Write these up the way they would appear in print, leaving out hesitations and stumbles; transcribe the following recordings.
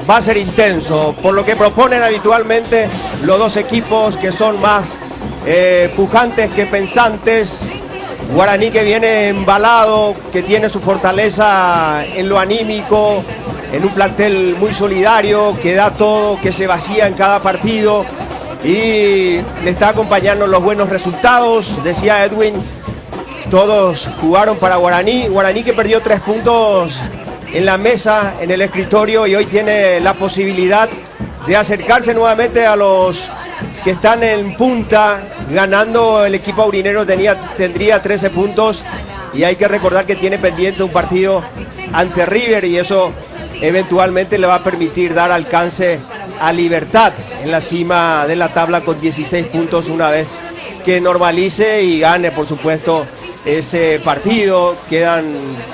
va a ser intenso, por lo que proponen habitualmente los dos equipos, que son más pujantes que pensantes. Guaraní, que viene embalado, que tiene su fortaleza en lo anímico, en un plantel muy solidario, que da todo, que se vacía en cada partido, y le está acompañando los buenos resultados. Decía Edwin, todos jugaron para Guaraní. Guaraní, que perdió 3 puntos en la mesa, en el escritorio, y hoy tiene la posibilidad de acercarse nuevamente a los que están en punta. Ganando, el equipo aurinero tendría 13 puntos, y hay que recordar que tiene pendiente un partido ante River, y eso eventualmente le va a permitir dar alcance a Libertad en la cima de la tabla con 16 puntos, una vez que normalice y gane, por supuesto, ese partido. Quedan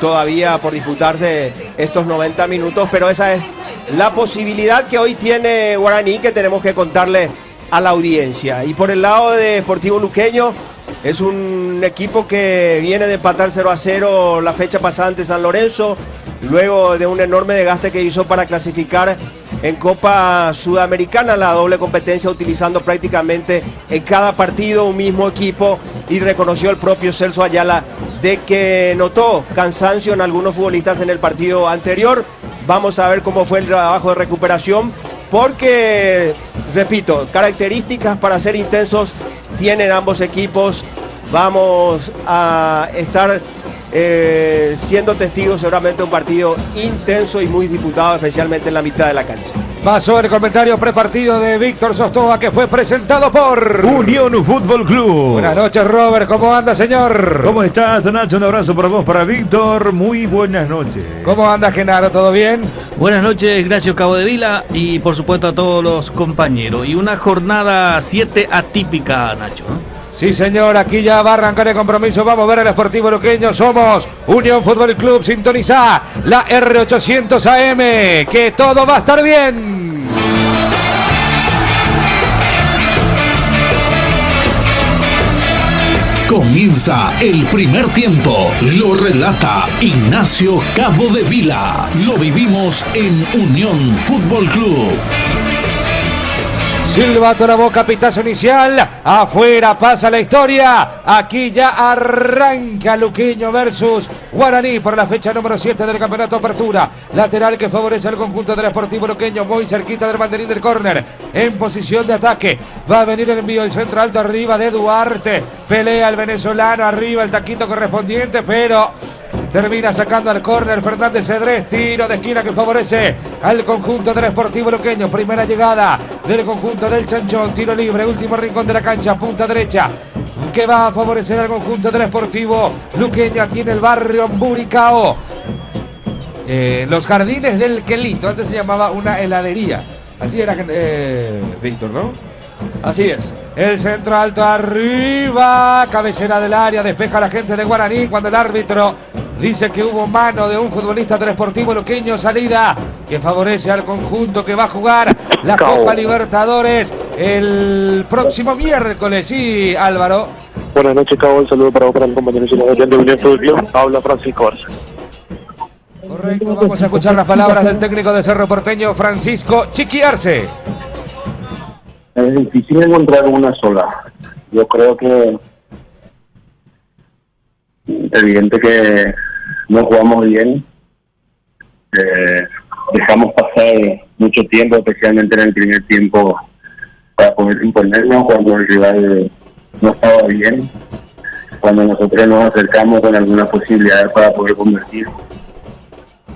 todavía por disputarse estos 90 minutos, pero esa es la posibilidad que hoy tiene Guaraní, que tenemos que contarle a la audiencia. Y por el lado de Deportivo Luqueño, es un equipo que viene de empatar 0-0 la fecha pasada ante San Lorenzo, luego de un enorme desgaste que hizo para clasificar en Copa Sudamericana, la doble competencia, utilizando prácticamente en cada partido un mismo equipo, y reconoció el propio Celso Ayala de que notó cansancio en algunos futbolistas en el partido anterior. Vamos a ver cómo fue el trabajo de recuperación, porque, repito, características para ser intensos tienen ambos equipos. Vamos a estar siendo testigos seguramente de un partido intenso y muy disputado, especialmente en la mitad de la cancha. Pasó el comentario prepartido de Víctor Sostoa, que fue presentado por Unión Fútbol Club. Buenas noches, Robert. ¿Cómo anda, señor? ¿Cómo estás, Nacho? Un abrazo para vos, para Víctor. Muy buenas noches. ¿Cómo anda, Genaro? ¿Todo bien? Buenas noches, Gracio Cabodevila, y por supuesto a todos los compañeros. Y una jornada 7 atípica, Nacho, ¿no? Sí, señor, aquí ya va a arrancar el compromiso. Vamos a ver el Sportivo Luqueño. Somos Unión Fútbol Club. Sintoniza la R800 AM, que todo va a estar bien. Comienza el primer tiempo. Lo relata Ignacio Cabodevila. Lo vivimos en Unión Fútbol Club. Silbato la boca, pitazo inicial. Afuera pasa la historia. Aquí ya arranca Luqueño versus Guaraní por la fecha número 7 del campeonato Apertura. Lateral que favorece al conjunto del Sportivo Luqueño, muy cerquita del banderín del córner. En posición de ataque. Va a venir el envío, el centro alto arriba de Duarte. Pelea el venezolano, arriba el taquito correspondiente, pero termina sacando al córner Fernández Cedrés. Tiro de esquina que favorece al conjunto del Sportivo Luqueño. Primera llegada del conjunto del Chanchón. Tiro libre, último rincón de la cancha, punta derecha, que va a favorecer al conjunto del Sportivo Luqueño aquí en el barrio Buricao. Los jardines del Quelito. Antes se llamaba una heladería. Así era, Víctor, ¿no? Así es. El centro alto arriba, cabecera del área, despeja a la gente de Guaraní cuando el árbitro dice que hubo mano de un futbolista del Sportivo Luqueño. Salida que favorece al conjunto que va a jugar la Copa Libertadores el próximo miércoles. Sí, Álvaro. Buenas noches, Cabo. Un saludo para vos, para el compañero de Unión Fútbol Club. Habla Francisco Arce. Correcto, vamos a escuchar las palabras del técnico de Cerro Porteño, Francisco Chiqui Arce. Es difícil encontrar una sola. Yo creo que evidente que no jugamos bien. Dejamos pasar mucho tiempo, especialmente en el primer tiempo, para poder imponernos cuando el rival no estaba bien, cuando nosotros nos acercamos con alguna posibilidad para poder convertir.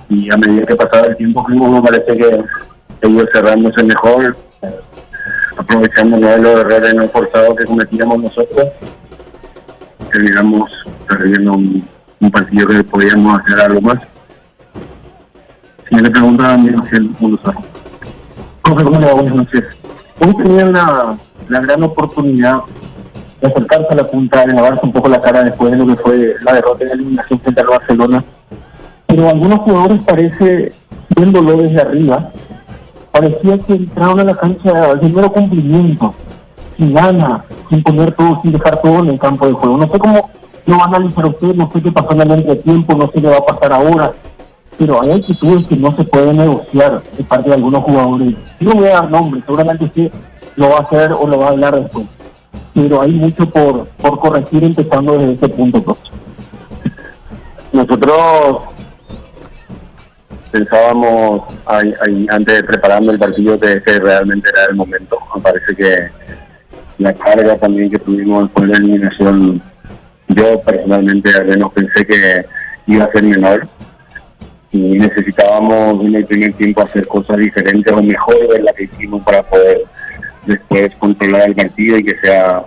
Y a medida que pasaba el tiempo, me parece que ellos cerrándose mejor, aprovechando de los errores no forzados que cometíamos nosotros, terminamos perdiendo un partido que podíamos hacer algo más. Si me le preguntan a mí, no sé, ¿cómo sabe? Profe, ¿cómo le va? Buenas noches. Hoy tenían la gran oportunidad de acercarse a la punta, de lavarse un poco la cara después de lo que fue la derrota en la eliminación frente al Barcelona. Pero algunos jugadores parece, viéndolo desde arriba, parecía que entraron a la cancha al primero cumplimiento, sin ganas, sin poner todo, sin dejar todo en el campo de juego. No sé cómo lo va a analizar usted, no sé qué pasó en el entretiempo, no sé qué va a pasar ahora, pero hay actitudes que no se pueden negociar de parte de algunos jugadores. Yo no voy a dar nombres, seguramente usted lo va a hacer o lo va a hablar después, pero hay mucho por corregir empezando desde este punto próximo. Nosotros pensábamos antes de preparando el partido que realmente era el momento. Me parece que la carga también que tuvimos después de la eliminación, yo personalmente al menos pensé que iba a ser menor y necesitábamos en el primer tiempo hacer cosas diferentes o mejor de las que hicimos para poder después controlar el partido y que sea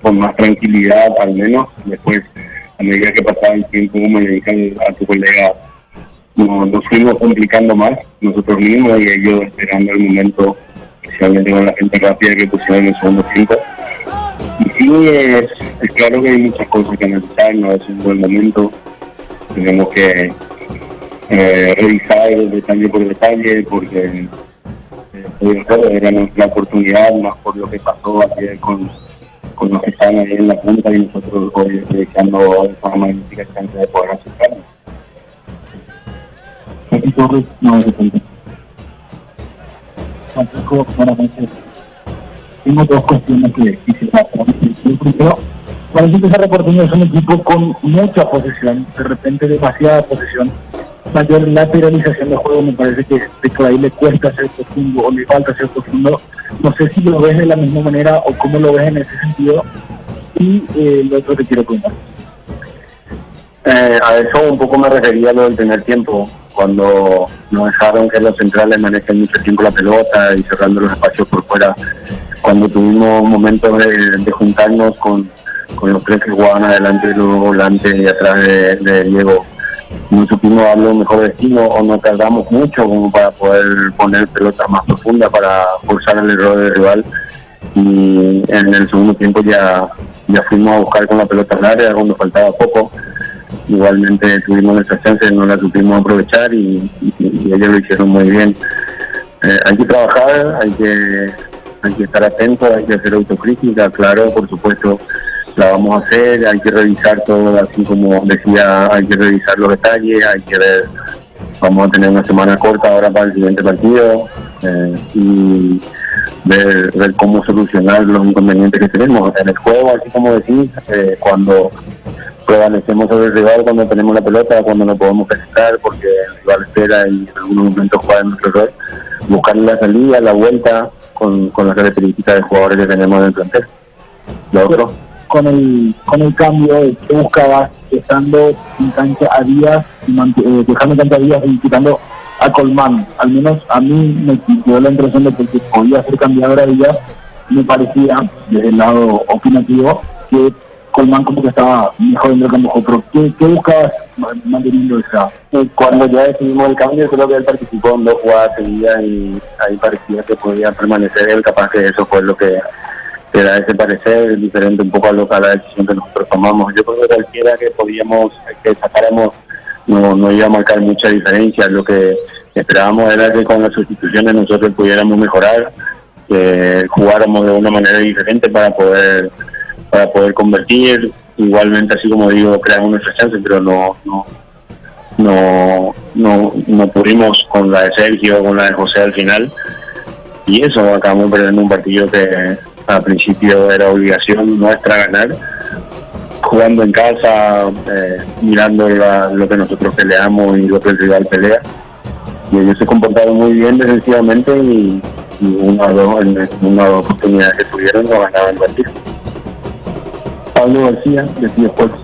con más tranquilidad al menos. Después, a medida que pasaba el tiempo, como le dije a tu colega, nos fuimos complicando más nosotros mismos y ellos esperando el momento, especialmente con la gente rápida que pusieron en el segundo tiempo. Y sí, es claro que hay muchas cosas que analizar, no es un buen momento, tenemos que revisar detalle por detalle, porque era nuestra oportunidad, más por lo que pasó ayer con los que están ahí en la punta y nosotros hoy dedicando de forma magnífica chance de poder acercarnos. Aquí Torres, no es de Francisco, claramente tengo dos cuestiones que quisiera transmitir. Primero, parece que ese Reporteño es un equipo con mucha posesión, de repente demasiada posesión, mayor lateralización de juego. Me parece que ahí le cuesta ser profundo o le falta ser profundo. No sé si lo ves de la misma manera o cómo lo ves en ese sentido. Y lo otro que quiero contar. A eso un poco me refería a lo del primer tiempo, cuando nos dejaron que los centrales manejen mucho tiempo la pelota y cerrando los espacios por fuera. Cuando tuvimos momentos de juntarnos con los tres que jugaban adelante de los volantes y atrás de Diego, no supimos darle un mejor destino o no tardamos mucho como para poder poner pelotas más profundas para forzar el error del rival. Y en el segundo tiempo ya fuimos a buscar con la pelota en área cuando faltaba poco. Igualmente tuvimos nuestras chances, no las supimos aprovechar y ellos lo hicieron muy bien. Hay que trabajar, hay que estar atentos, hay que hacer autocrítica, claro, por supuesto la vamos a hacer, hay que revisar todo, así como decía, hay que revisar los detalles, hay que ver, vamos a tener una semana corta ahora para el siguiente partido y ver cómo solucionar los inconvenientes que tenemos en el juego, así como decís, cuando prevalecemos sobre el rival, cuando tenemos la pelota, cuando no podemos presentar porque el rival espera y en algunos momentos juega en nuestro rol, buscarle la salida, la vuelta con las características de jugadores que tenemos en el plantel. Lo otro, con el cambio que buscabas, estando en cancha a Díaz, dejando en cancha a Díaz y quitando a Colmán. Al menos a mí me dio la impresión de que podía ser cambiador a Díaz. Me parecía, desde el lado opinativo, que Colmán como que estaba mejor en el campo. Pero ¿qué buscabas manteniendo esa? Cuando ya decidimos el cambio, creo que él participó en 2 jugadas seguidas y ahí parecía que podía permanecer él, capaz que eso fue lo que da ese parecer, diferente un poco a la decisión que nosotros tomamos. Yo creo que cualquiera que sacáramos no iba a marcar mucha diferencia. Lo que esperábamos era que con las sustituciones nosotros pudiéramos mejorar, que jugáramos de una manera diferente para poder convertir. Igualmente, así como digo, creamos nuestras chances, pero no pudimos con la de Sergio, con la de José al final, y eso, acabamos perdiendo un partido que al principio era obligación nuestra ganar, jugando en casa, mirando lo que nosotros peleamos y lo que el rival pelea, y ellos se comportaron muy bien defensivamente y una o dos oportunidades que tuvieron no ganaban el partido. Pablo García, de Sports.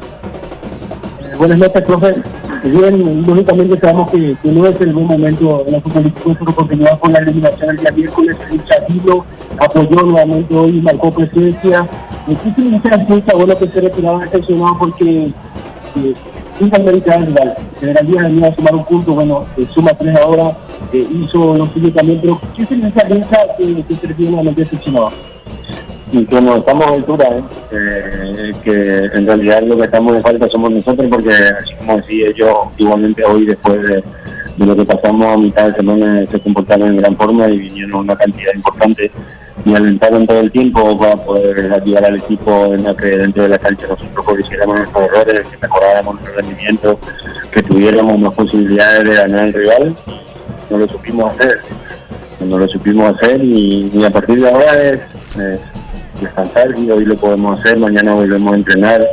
Buenas noches, profe. Bien, lógicamente sabemos que no es el buen momento en la futbolística, pero continuaba con la eliminación el día miércoles. El Chatilo apoyó nuevamente hoy, marcó presencia. ¿Qué significa el bueno que se retiraba decepcionado porque sin cambiar el rival? General Díaz venía a sumar un punto, bueno, suma 3 ahora, hizo lo suyo también, pero ¿qué significa que se retira nuevamente decepcionado? Y que nos estamos a altura, que en realidad lo que estamos en falta somos nosotros, porque así como decía yo, igualmente hoy después de lo que pasamos a mitad de semana se comportaron en gran forma y vinieron una cantidad importante alentaron todo el tiempo para poder ayudar al equipo en que dentro de la cancha nosotros corrigiéramos nuestros errores, que mejoráramos nuestro rendimiento, que tuviéramos más posibilidades de ganar al rival. No lo supimos hacer y a partir de ahora es descansar, y hoy lo podemos hacer, mañana volvemos a entrenar,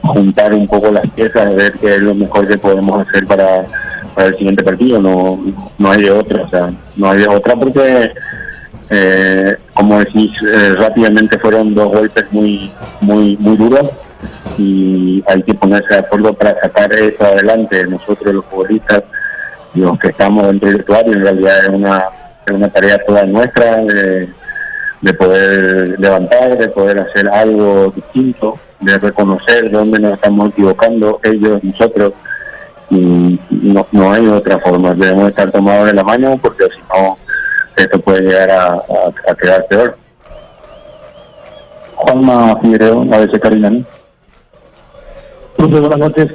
juntar un poco las piezas, ver qué es lo mejor que podemos hacer para el siguiente partido. No hay de otra, porque como decís, rápidamente fueron 2 golpes muy duros y hay que ponerse de acuerdo para sacar eso adelante. Nosotros los futbolistas, los que estamos dentro del vestuario, en realidad es una tarea toda nuestra de poder levantar, de poder hacer algo distinto, de reconocer dónde nos estamos equivocando, ellos, nosotros, y no hay otra forma. Debemos estar tomados de la mano, porque si no, esto puede llegar a quedar peor. Juanma Figueredo, ABC Carinani. Entonces, buenas noches.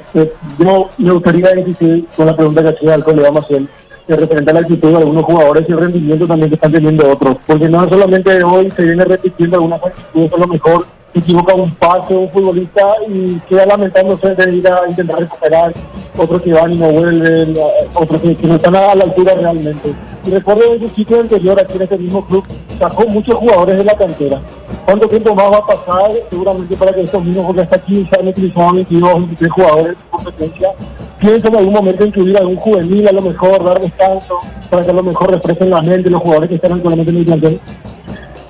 Yo me gustaría decir con la pregunta que hacía al colega Maciel, que representa la actitud de algunos jugadores y el rendimiento también que están teniendo otros, porque no solamente hoy se viene repitiendo algunas actitudes, a lo mejor se equivoca un pase un futbolista y queda lamentándose de ir a intentar recuperar, otros que van y no vuelven, otros que no están a la altura realmente. Y recuerdo en su sitio anterior, aquí en este mismo club, sacó muchos jugadores de la cantera. ¿Cuánto tiempo más va a pasar? Seguramente para que estos mismos, porque hasta aquí se han utilizado 22, 23 jugadores de competencia, pienso en algún momento incluir a algún juvenil, a lo mejor dar descanso, para que a lo mejor refresquen la mente los jugadores que están actualmente en el plantel.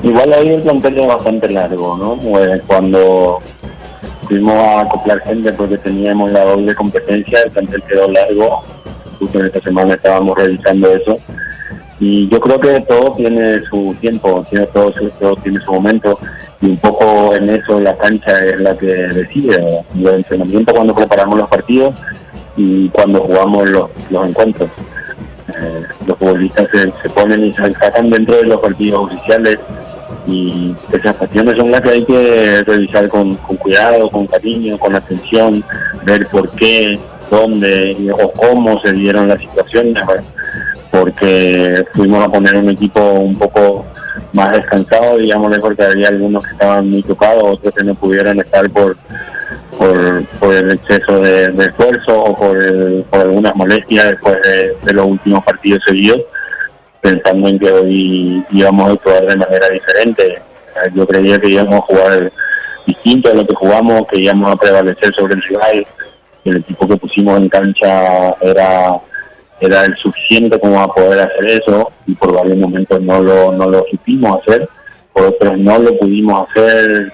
Igual ahí el plantel es bastante largo, ¿no? Cuando fuimos a acoplar gente porque teníamos la doble competencia, el plantel quedó largo. Justo en esta semana estábamos revisando eso. Y yo creo que todo tiene su tiempo, todo tiene su momento. Y un poco en eso la cancha es la que decide. El entrenamiento cuando preparamos los partidos y cuando jugamos los encuentros. Los futbolistas se ponen y se sacan dentro de los partidos oficiales, y esas cuestiones son las que hay que revisar con cuidado, con cariño, con atención, ver por qué, dónde o cómo se dieron las situaciones, porque fuimos a poner un equipo un poco más descansado, digámosle, porque había algunos que estaban muy tocados, otros que no pudieron estar por el exceso de esfuerzo o por algunas molestias después de los últimos partidos seguidos, pensando en que hoy íbamos a actuar de manera diferente. Yo creía que íbamos a jugar distinto a lo que jugamos, que íbamos a prevalecer sobre el rival. El equipo que pusimos en cancha era el suficiente como a poder hacer eso, y por varios momentos no lo supimos hacer, por otros no lo pudimos hacer,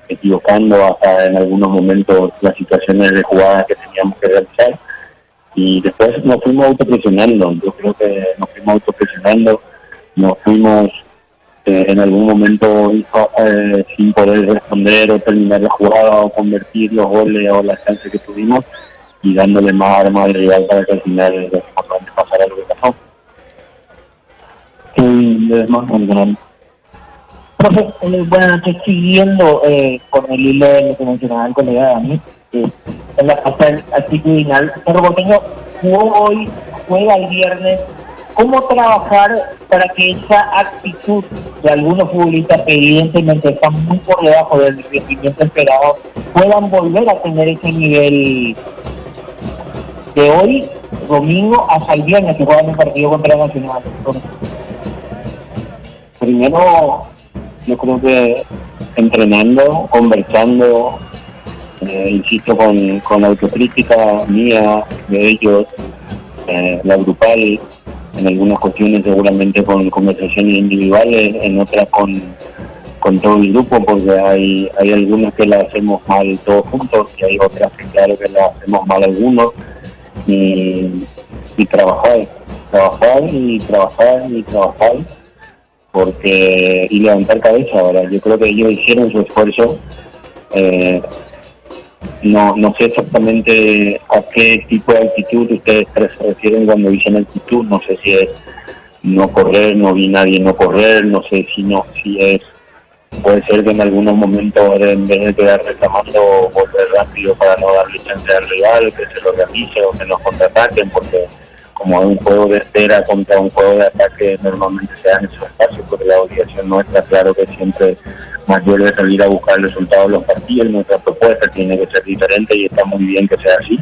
equivocando hasta en algunos momentos las situaciones de jugadas que teníamos que realizar, y después nos fuimos autopresionando. Yo creo que nos fuimos autopresionando, nos fuimos en algún momento sin poder responder o terminar la jugada o convertir los goles o las chances que tuvimos, y dándole más armas al rival para que al final pasara lo que pasó. Profe, buenas noches. Siguiendo con el hilo de lo que mencionaba el colega Dani, en la fase actitudinal, Cerro Porteño jugó hoy, juega el viernes. ¿Cómo trabajar para que esa actitud de algunos futbolistas que evidentemente están muy por debajo del rendimiento esperado puedan volver a tener ese nivel de hoy, domingo, hasta el viernes que juegan el partido contra la Nacional? Primero, yo creo que entrenando, conversando, insisto, con autocrítica mía, de ellos, la grupal, en algunas cuestiones seguramente con conversaciones individuales, en otras con todo el grupo, porque hay algunas que las hacemos mal todos juntos y hay otras que claro que las hacemos mal algunos, y trabajar porque y levantar cabeza. Ahora yo creo que ellos hicieron su esfuerzo. No sé exactamente a qué tipo de actitud ustedes se refieren cuando dicen actitud. No sé si es no correr, no vi nadie no correr, no sé si es, puede ser que en algunos momentos en vez de quedar reclamando, volver rápido para no darle chance al rival, que se lo organice o que nos contraataquen, porque como un juego de espera contra un juego de ataque, normalmente se dan esos espacios, porque la obligación nuestra, claro que siempre mayor de salir a buscar el resultado de los partidos. Nuestra propuesta tiene que ser diferente y está muy bien que sea así.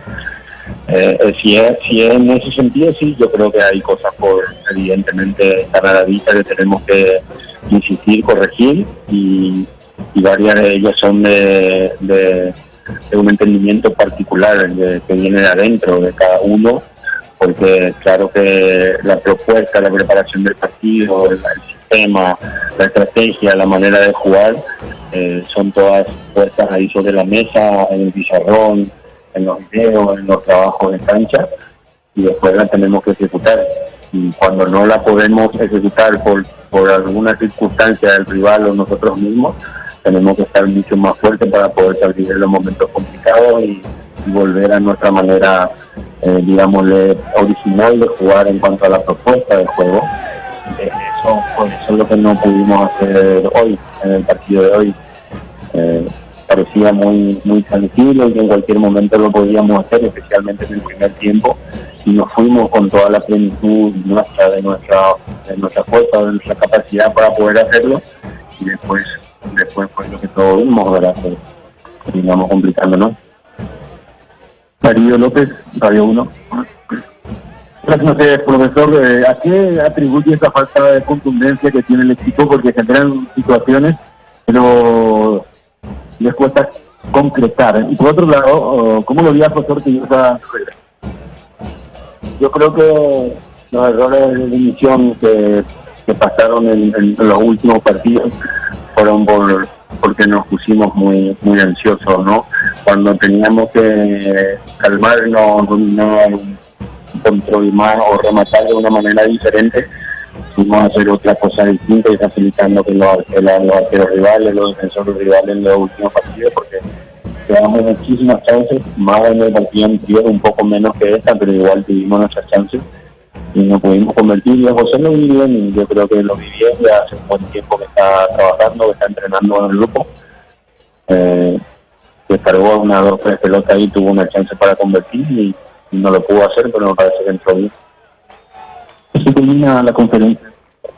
Si es en ese sentido, sí, yo creo que hay cosas por, evidentemente, estar a la vista que tenemos que insistir, corregir, y varias de ellas son de un entendimiento particular que viene de adentro de cada uno, porque claro que la propuesta, la preparación del partido, el sistema, la estrategia, la manera de jugar, son todas puestas ahí sobre la mesa, en el pizarrón, en los videos, en los trabajos de cancha, y después la tenemos que ejecutar. Y cuando no la podemos ejecutar por alguna circunstancia del rival o nosotros mismos, tenemos que estar mucho más fuertes para poder salir de los momentos complicados y volver a nuestra manera, digámosle, original de jugar en cuanto a la propuesta del juego. Eso es lo que no pudimos hacer hoy, en el partido de hoy. Parecía muy tranquilo y que en cualquier momento lo podíamos hacer, especialmente en el primer tiempo, y nos fuimos con toda la plenitud nuestra, de nuestra fuerza, de nuestra capacidad para poder hacerlo, y después fue lo que todos vimos, ¿verdad? Que terminamos complicándonos. Darío López, Radio 1. Gracias, no sé, profesor, ¿a qué atribuye esa falta de contundencia que tiene el equipo? Porque generan situaciones, pero les cuesta concretar. Y por otro lado, ¿cómo lo veía el profesor Quillosa? Yo creo que los errores de definición que pasaron en los últimos partidos fueron porque nos pusimos muy ansiosos, ¿no? Cuando teníamos que calmarnos, dominar, controlar o rematar de una manera diferente, fuimos a hacer otra cosa distinta y facilitando que los arqueros rivales, los defensores rivales en los últimos partidos, porque quedamos muchísimas chances, más en el partido anterior, un poco menos que esta, pero igual tuvimos nuestras chances y nos pudimos convertir. Y José lo vi bien, y yo creo que lo vi bien, ya hace un buen tiempo que está trabajando, que está entrenando en el grupo. Descargó unas 2 o 3 pelotas y tuvo una chance para convertir y no lo pudo hacer, pero me parece que entró bien. Se termina la conferencia.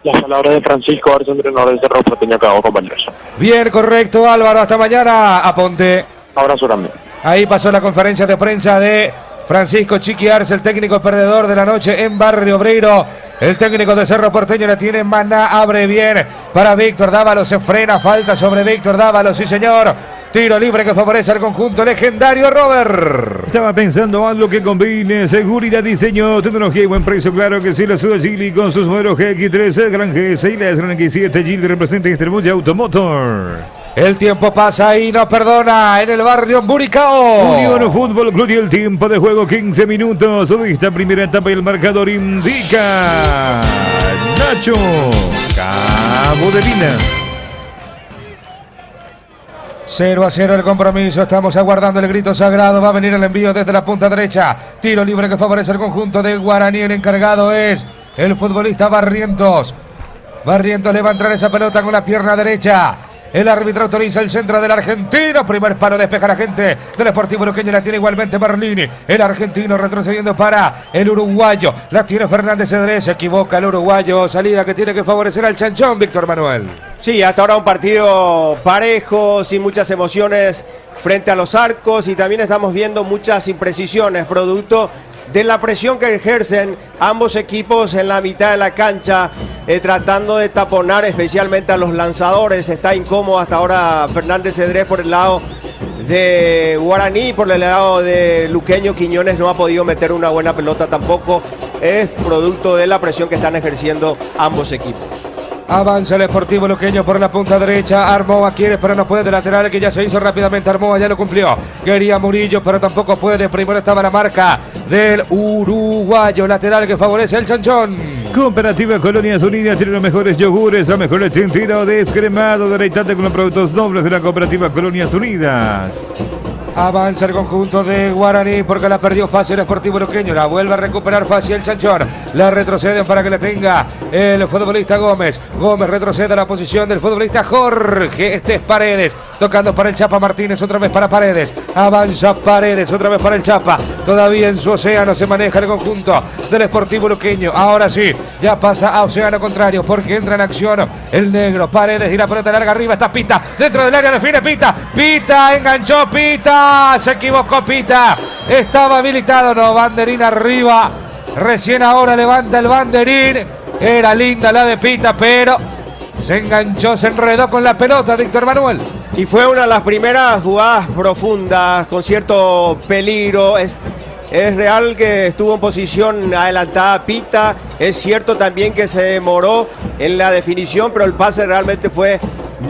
Las palabras de Francisco Arce, entrenador del Cerro Porteño, acabó, compañeros. Bien, correcto, Álvaro, hasta mañana. Aponte. Abrazo grande. Ahí pasó la conferencia de prensa de Francisco Chiqui Arce, el técnico perdedor de la noche en Barrio Obrero. El técnico de Cerro Porteño la tiene Maná, abre bien para Víctor Dávalos, se frena, falta sobre Víctor Dávalos, sí señor. Tiro libre que favorece al conjunto legendario, Robert. Estaba pensando algo que combine seguridad, diseño, tecnología y buen precio. Claro que sí, la ciudad Gili con sus modelos GX3, el Gran G6, la Gran X7, Gili representa Extremoya Automotor. El tiempo pasa y no perdona en el barrio Buricao. Unión Fútbol Club y el tiempo de juego 15 minutos. Esta primera etapa y el marcador indica Nacho, Cabo de Vila. 0-0 el compromiso, estamos aguardando el grito sagrado, va a venir el envío desde la punta derecha, tiro libre que favorece al conjunto de Guaraní, el encargado es el futbolista Barrientos. Barrientos le va a entrar esa pelota con la pierna derecha. El árbitro autoriza el centro del argentino. Primer palo, despeja la gente del Sportivo Luqueño. La tiene igualmente Berlini. El argentino retrocediendo para el uruguayo. La tiene Fernández Cedrés. Se equivoca el uruguayo. Salida que tiene que favorecer al Chanchón, Víctor Manuel. Sí, hasta ahora un partido parejo, sin muchas emociones frente a los arcos. Y también estamos viendo muchas imprecisiones, producto de la presión que ejercen ambos equipos en la mitad de la cancha, tratando de taponar especialmente a los lanzadores. Está incómodo hasta ahora Fernández Cedrés por el lado de Guaraní, por el lado de Luqueño. Quiñones no ha podido meter una buena pelota tampoco. Es producto de la presión que están ejerciendo ambos equipos. Avanza el Sportivo Luqueño por la punta derecha. Armoa quiere, pero no puede. Lateral que ya se hizo rápidamente. Armoa ya lo cumplió. Quería Murillo, pero tampoco puede. Primero estaba la marca del uruguayo. Lateral que favorece el Chanchón. Cooperativa Colonias Unidas tiene los mejores yogures, la mejor leche entera o descremado. Deleitante con los productos nobles de la Cooperativa Colonias Unidas. Avanza el conjunto de Guaraní porque la perdió fácil el Sportivo Luqueño. La vuelve a recuperar fácil el Chanchón. La retroceden para que la tenga el futbolista Gómez. Gómez retrocede a la posición del futbolista Jorge. Este es Paredes. Tocando para el Chapa Martínez. Otra vez para Paredes. Avanza Paredes. Otra vez para el Chapa. Todavía en su océano se maneja el conjunto del Sportivo Luqueño. Ahora sí, ya pasa a océano contrario porque entra en acción el negro. Paredes y la pelota larga arriba. Está Pita. Dentro del área define Pita. Pita enganchó Pita. Se equivocó Pita. Estaba habilitado. No, banderín arriba. Recién ahora levanta el banderín. Era linda la de Pita, pero se enganchó, se enredó con la pelota Víctor Manuel. Y fue una de las primeras jugadas profundas, con cierto peligro. Es real que estuvo en posición adelantada Pita. Es cierto también que se demoró en la definición, pero el pase realmente fue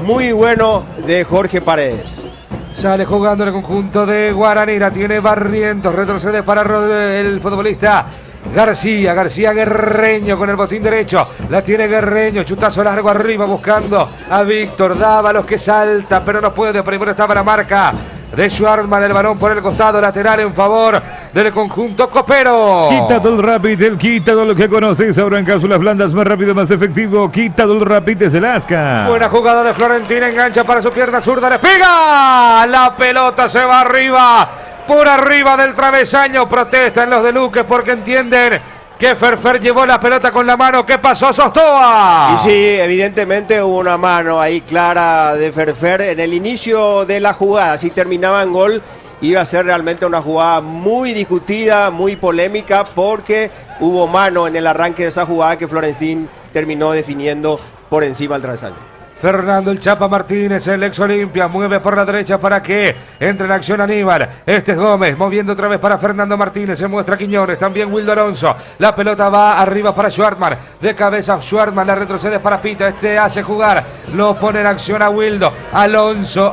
muy bueno de Jorge Paredes. Sale jugando el conjunto de Guaraní. La tiene Barrientos. Retrocede para el futbolista García Guerreño con el botín derecho. La tiene Guerreño. Chutazo largo arriba buscando a Víctor Dávalos que salta, pero no puede. Primero estaba la marca de Schwartzman, el balón por el costado lateral en favor del conjunto copero. Quitadol Rapid, el Quitadol que conoces ahora en cápsulas blandas, más rápido, más efectivo. Quitadol Rapid desde Lasca. Buena jugada de Florentina, engancha para su pierna zurda, le pega. La pelota se va arriba, por arriba del travesaño. Protestan los de Luque porque entienden que Ferfer llevó la pelota con la mano. ¿Qué pasó, Sostoa? Y sí, evidentemente hubo una mano ahí clara de Ferfer en el inicio de la jugada. Si terminaba en gol, iba a ser realmente una jugada muy discutida, muy polémica, porque hubo mano en el arranque de esa jugada que Florentín terminó definiendo por encima del travesaño. Fernando el Chapa Martínez, el ex Olimpia, mueve por la derecha para que entre en acción Aníbal. Este es Gómez, moviendo otra vez para Fernando Martínez, se muestra Quiñones, también Wildo Alonso. La pelota va arriba para Schwartzman, de cabeza Schwartzman, la retrocede para Pita, este hace jugar, lo pone en acción a Wildo. Alonso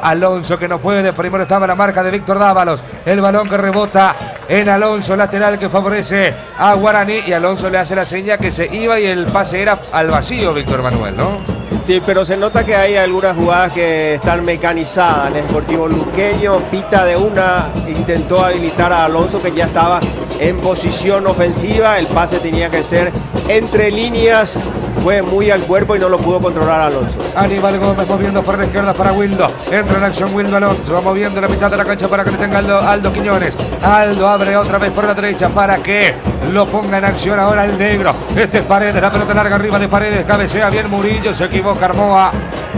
que no puede, primero estaba la marca de Víctor Dávalos, el balón que rebota en Alonso, lateral que favorece a Guaraní, y Alonso le hace la seña que se iba y el pase era al vacío, Víctor Manuel, ¿no? Sí, pero se nota que hay algunas jugadas que están mecanizadas en el Sportivo Luqueño. Pita de una intentó habilitar a Alonso, que ya estaba en posición ofensiva. El pase tenía que ser entre líneas. Fue muy al cuerpo y no lo pudo controlar Alonso. Aníbal Gómez moviendo por la izquierda para Wildo. Entra en acción Wildo Alonso. Va moviendo la mitad de la cancha para que le tenga Aldo Quiñones. Aldo abre otra vez por la derecha para que lo ponga en acción ahora el negro. Este es Paredes. La pelota larga arriba de Paredes. Cabecea bien Murillo. Se equivoca Armoa.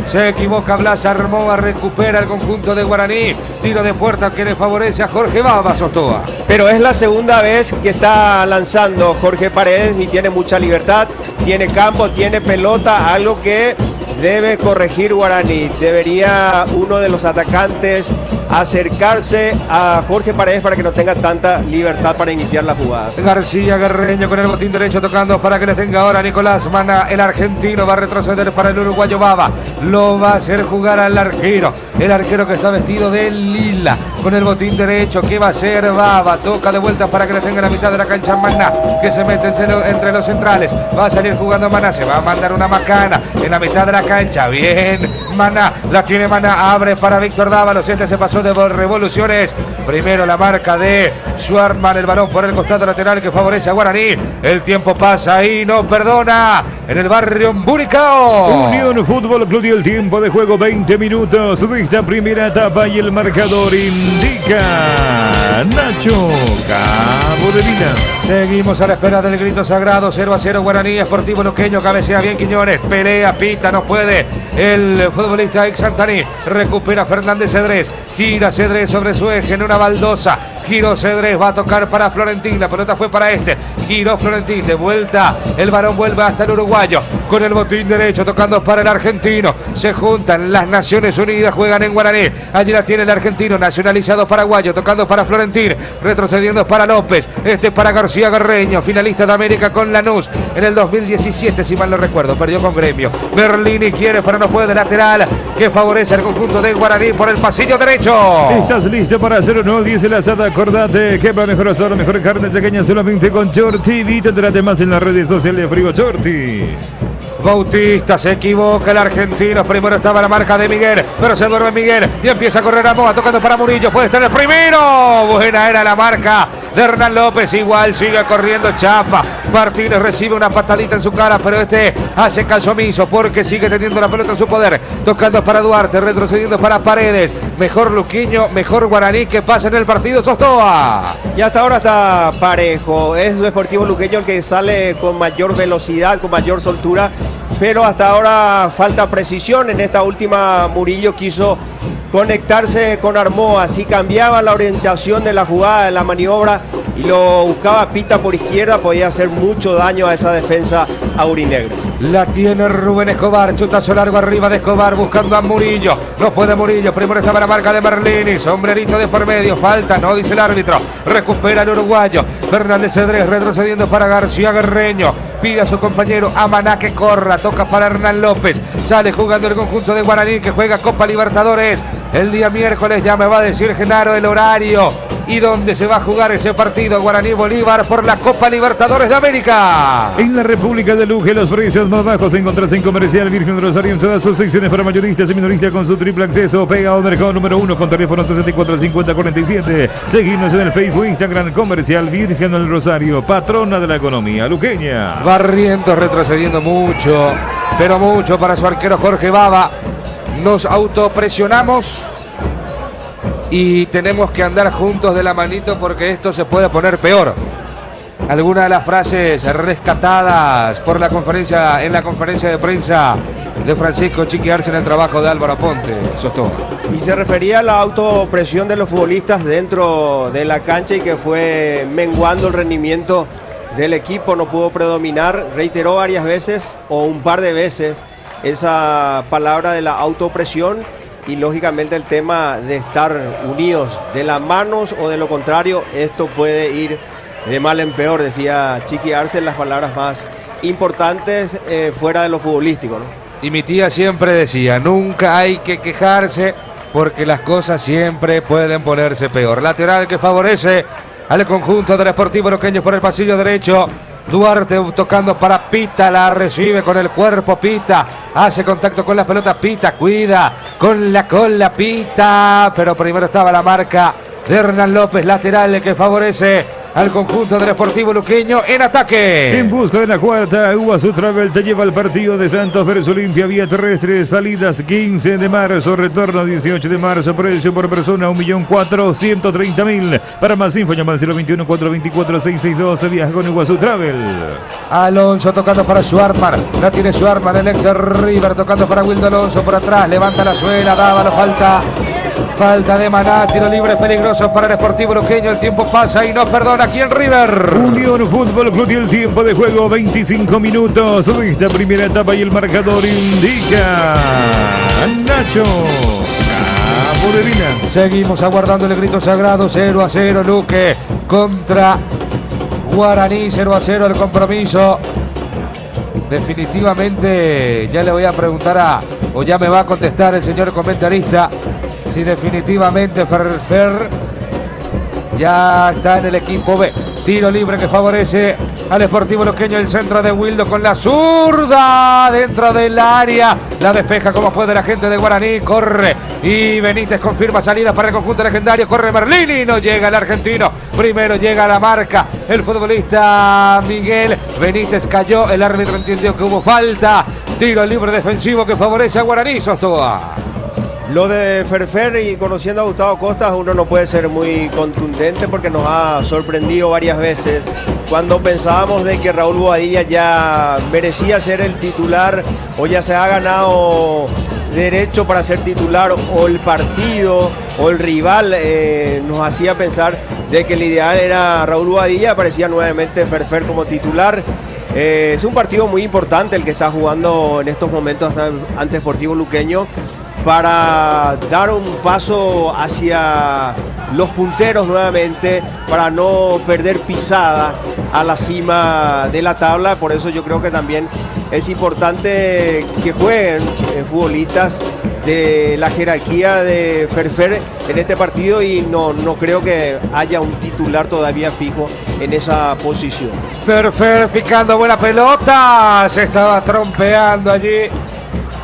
Se equivoca Blas Armoa. Recupera el conjunto de Guaraní. Tiro de puerta que le favorece a Jorge Baba Sostoa. Pero es la segunda vez que está lanzando Jorge Paredes y tiene mucha libertad. Tiene campo, tiene pelota, algo que debe corregir Guaraní. Debería uno de los atacantes acercarse a Jorge Paredes para que no tenga tanta libertad para iniciar las jugadas. García Guerreño con el botín derecho tocando para que le tenga ahora Nicolás Mana. El argentino va a retroceder para el uruguayo Baba. Lo va a hacer jugar al arquero. El arquero que está vestido de lila con el botín derecho. ¿Qué va a hacer Baba? Toca de vuelta para que le tenga la mitad de la cancha Mana, que se mete entre los centrales. Va a salir jugando Mana. Se va a mandar una macana en la mitad de la cancha. Bien, Mana. La tiene Mana. Abre para Víctor Dávalos. Este se pasó de revoluciones. Primero la marca de Schwartzman, el balón por el costado lateral que favorece a Guaraní. El tiempo pasa y no perdona en el barrio Buricao. Unión Fútbol Club y el tiempo de juego 20 minutos de esta primera etapa y el marcador indica Nacho Cabo de Vila. Seguimos a la espera del grito sagrado. 0-0 Guaraní, Sportivo Luqueño, cabecea bien Quiñones, pelea, Pita, no puede el futbolista ex Santaní, recupera Fernández Cedrés, gira Cedrés sobre su eje en una baldosa, giró Cedrés, va a tocar para Florentín, la pelota fue para este, giró Florentín, de vuelta, el varón vuelve hasta el uruguayo, con el botín derecho, tocando para el argentino, se juntan las Naciones Unidas, juegan en Guaraní, allí la tiene el argentino, nacionalizado paraguayo, tocando para Florentín, retrocediendo para López, este para García Guerreño, finalista de América con Lanús, en el 2017, si mal no recuerdo, perdió con Gremio, Berlini quiere, pero no puede, lateral, que favorece al conjunto de Guaraní por el pasillo derecho. ¿Estás listo para hacer o no? Dice la asada. Acordate que para mejor asado, mejor carne pequeña solamente con Chorti. Vítate más en las redes sociales de Frigo Chorti. Bautista se equivoca el argentino. Primero estaba la marca de Miguel, pero se duerme Miguel y empieza a correr a Moa, tocando para Murillo. Puede estar el primero. Buena era la marca de Hernán López. Igual sigue corriendo Chapa. Martínez recibe una patadita en su cara, pero este hace caso omiso porque sigue teniendo la pelota en su poder. Tocando para Duarte, retrocediendo para Paredes. Mejor Luquiño, mejor Guaraní que pasa en el partido Sostoa. Y hasta ahora está parejo. Es Sportivo Luqueño el que sale con mayor velocidad, con mayor soltura. Pero hasta ahora falta precisión. En esta última Murillo quiso conectarse con Armoa, así cambiaba la orientación de la jugada, de la maniobra, y lo buscaba Pita por izquierda, podía hacer mucho daño a esa defensa aurinegra. La tiene Rubén Escobar, chutazo largo arriba de Escobar buscando a Murillo, no puede Murillo, primero estaba la marca de Merlini, sombrerito de por medio, falta, no dice el árbitro, recupera el uruguayo, Fernández Cedrés retrocediendo para García Guerreño, pide a su compañero Amaná que corra, toca para Hernán López, sale jugando el conjunto de Guaraní que juega Copa Libertadores el día miércoles, ya me va a decir Genaro el horario y dónde se va a jugar ese partido. Guaraní Bolívar por la Copa Libertadores de América. En la República de Luque, los precios más bajos se encuentran en Comercial Virgen Rosario en todas sus secciones para mayoristas y minoristas con su triple acceso. Pega al mercado número 1 con teléfono 645047. Seguimos en el Facebook, Instagram, Comercial Virgen del Rosario, patrona de la economía luqueña. Barrientos retrocediendo mucho, pero mucho para su arquero Jorge Baba. Nos autopresionamos y tenemos que andar juntos de la manito porque esto se puede poner peor. Algunas de las frases rescatadas por la conferencia, en la conferencia de prensa de Francisco Chiqui Arce en el trabajo de Álvaro Ponte, Sostoa. Y se refería a la autopresión de los futbolistas dentro de la cancha y que fue menguando el rendimiento del equipo, no pudo predominar, reiteró varias veces o un par de veces esa palabra de la autopresión. Y lógicamente el tema de estar unidos de las manos o de lo contrario, esto puede ir de mal en peor, decía Chiqui Arce, las palabras más importantes fuera de lo futbolístico, ¿no? Y mi tía siempre decía, nunca hay que quejarse porque las cosas siempre pueden ponerse peor. Lateral que favorece al conjunto del Sportivo Luqueño por el pasillo derecho. Duarte tocando para Pita, la recibe con el cuerpo Pita, hace contacto con la pelota Pita, cuida con la cola Pita, pero primero estaba la marca de Hernán López, lateral que favorece al conjunto del Sportivo Luqueño en ataque. En busca de la cuarta, Iguazú Travel te lleva al partido de Santos versus Olimpia, vía terrestre, salidas 15 de marzo, retorno 18 de marzo, precio por persona 1.430.000. Para más info llama al 021-424-662, viaja con Iguazú Travel. Alonso tocando para Schwartzman, la tiene Schwartzman, el ex River tocando para Wildo Alonso por atrás, levanta la suela, Dávalo, falta de Maná, tiro libre peligroso para el Sportivo Luqueño, el tiempo pasa y no perdona aquí en River. Unión Fútbol Club y el tiempo de juego 25 minutos de esta primera etapa y el marcador indica Nacho Cabo de Vila. Seguimos aguardando el grito sagrado, 0-0 Luque contra Guaraní, 0-0 el compromiso. Definitivamente ya le voy a preguntar o ya me va a contestar el señor comentarista si definitivamente Ferrer ya está en el equipo B. Tiro libre que favorece al Sportivo Luqueño, el centro de Wildo con la zurda dentro del área, la despeja como puede la gente de Guaraní, corre y Benítez confirma salida para el conjunto legendario, corre Merlini, no llega el argentino, primero llega a la marca el futbolista Miguel, Benítez cayó, el árbitro entendió que hubo falta, tiro libre defensivo que favorece a Guaraní, Sostoa. Lo de Ferfer, y conociendo a Gustavo Costas, uno no puede ser muy contundente porque nos ha sorprendido varias veces. Cuando pensábamos de que Raúl Boadilla ya merecía ser el titular o ya se ha ganado derecho para ser titular, o el partido o el rival nos hacía pensar de que el ideal era Raúl Boadilla, aparecía nuevamente Ferfer como titular. Es un partido muy importante el que está jugando en estos momentos ante Sportivo Luqueño, para dar un paso hacia los punteros nuevamente, para no perder pisada a la cima de la tabla. Por eso yo creo que también es importante que jueguen futbolistas de la jerarquía de Ferfer en este partido, y no creo que haya un titular todavía fijo en esa posición. Ferfer picando buena pelota. Se estaba trompeando allí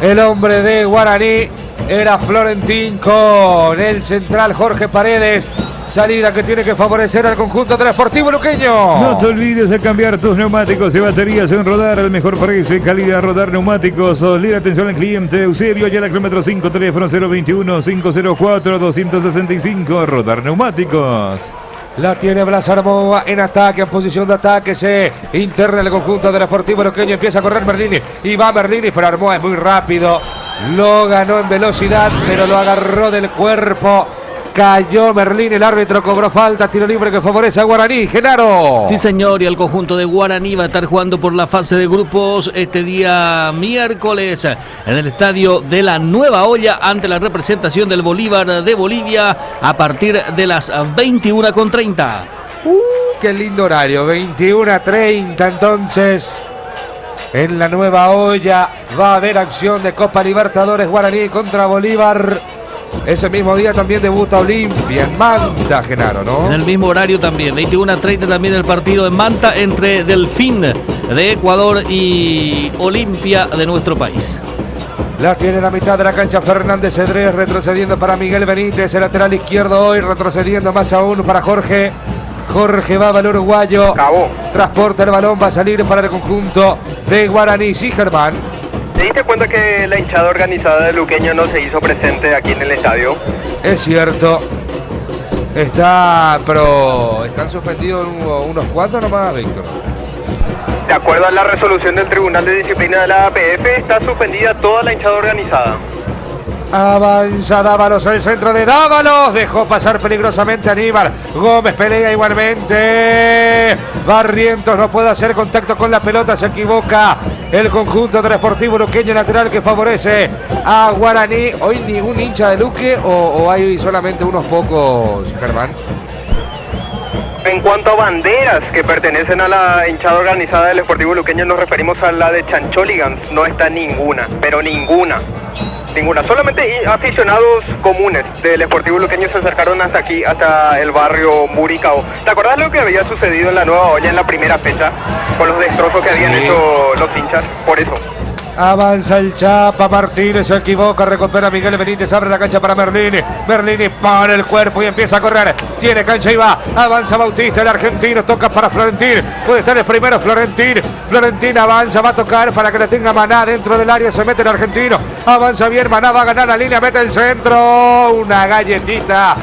el hombre de Guaraní. Era Florentín con el central Jorge Paredes. Salida que tiene que favorecer al conjunto del Sportivo Luqueño. No te olvides de cambiar tus neumáticos y baterías en Rodar, el mejor precio y calidad. Rodar Neumáticos. Líder atención al cliente. Eusebio Ayala, kilómetro 5, teléfono 021-504-265. Rodar Neumáticos. La tiene Blas Armoa en ataque, en posición de ataque. Se interna el conjunto del Sportivo Luqueño. Empieza a correr Merlini. Y va Merlini, pero Armoa es muy rápido. Lo ganó en velocidad, pero lo agarró del cuerpo. Cayó Merlín, el árbitro cobró falta, tiro libre que favorece a Guaraní. Genaro. Sí, señor, y el conjunto de Guaraní va a estar jugando por la fase de grupos este día miércoles en el estadio de la Nueva Olla ante la representación del Bolívar de Bolivia a partir de las 21:30. Qué lindo horario, 21:30 entonces. En la Nueva Olla va a haber acción de Copa Libertadores, Guaraní contra Bolívar. Ese mismo día también debuta Olimpia en Manta, Genaro, ¿no? En el mismo horario también, 21:30 también el partido en Manta entre Delfín de Ecuador y Olimpia de nuestro país. La tiene en la mitad de la cancha Fernández Cedrés, retrocediendo para Miguel Benítez, el lateral izquierdo hoy, retrocediendo más aún para Jorge. Jorge va al uruguayo. Cabo. Transporta el balón, va a salir para el conjunto de Guaraní. Sí, Germán. ¿Te diste cuenta que la hinchada organizada de Luqueño no se hizo presente aquí en el estadio? Es cierto. Pero están suspendidos unos cuantos nomás, Víctor. De acuerdo a la resolución del Tribunal de Disciplina de la APF, está suspendida toda la hinchada organizada. Avanza Dávalos, el centro de Dávalos. Dejó pasar peligrosamente a Aníbal. Gómez pelea igualmente. Barrientos no puede hacer contacto con la pelota. Se equivoca el conjunto del Sportivo Luqueño, lateral que favorece a Guaraní. Hoy ningún hincha de Luque o hay solamente unos pocos, Germán. En cuanto a banderas que pertenecen a la hinchada organizada del Sportivo Luqueño, nos referimos a la de Chancholigans. No está ninguna, pero ninguna. Solamente aficionados comunes del Sportivo Luqueño se acercaron hasta aquí, hasta el barrio Muricao. ¿Te acordás lo que había sucedido en la Nueva Olla en la primera fecha? Con los destrozos que habían hecho los hinchas, por eso. Avanza el Chapa Martínez, se equivoca, recupera Miguel Benítez, abre la cancha para Merlini. Merlini pone el cuerpo y empieza a correr. Tiene cancha y va. Avanza Bautista, el argentino, toca para Florentín. Puede estar el primero Florentín. Florentín avanza, va a tocar para que le tenga Maná dentro del área. Se mete el argentino. Avanza bien, Maná va a ganar la línea, mete el centro. Una galletita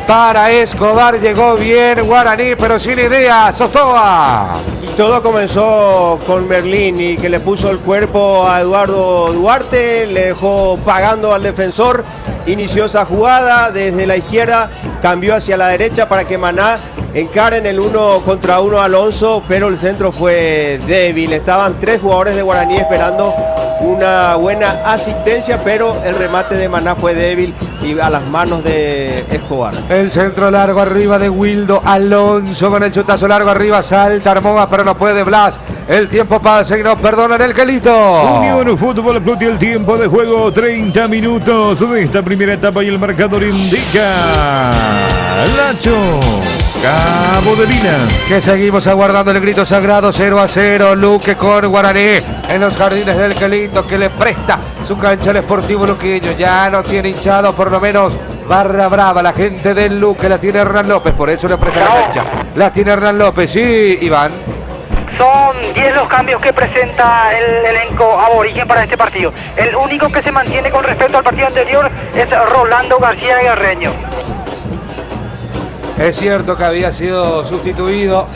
para Escobar, llegó bien Guaraní, pero sin idea, Sostoa. Y todo comenzó con Merlini, que le puso el cuerpo a Eduardo Duarte, le dejó pagando al defensor, inició esa jugada desde la izquierda, cambió hacia la derecha para que Maná encare en el 1 contra 1 a Alonso, pero el centro fue débil. Estaban 3 jugadores de Guaraní esperando una buena asistencia, pero el remate de Maná fue débil y a las manos de Escobar. El centro largo arriba de Wildo Alonso con el chutazo largo arriba, salta Armoa, pero no puede Blas. El tiempo pasa y no perdonan el Quelito. Unión Fútbol Club y el tiempo de juego, 30 minutos de esta primera etapa y el marcador indica Lacho, Cabo de Vila. Que seguimos aguardando el grito sagrado, 0-0, Luque con Guaraní en los jardines del Quelito, que le presta su cancha al Sportivo Luqueño. Ya no tiene hinchado, por lo menos barra brava la gente del Luque, la tiene Hernán López, por eso le presta la cancha. La tiene Hernán López, sí, Iván. Son 10 los cambios que presenta el elenco aborigen para este partido. El único que se mantiene con respecto al partido anterior es Rolando García Guerreño. Es cierto que había sido sustituido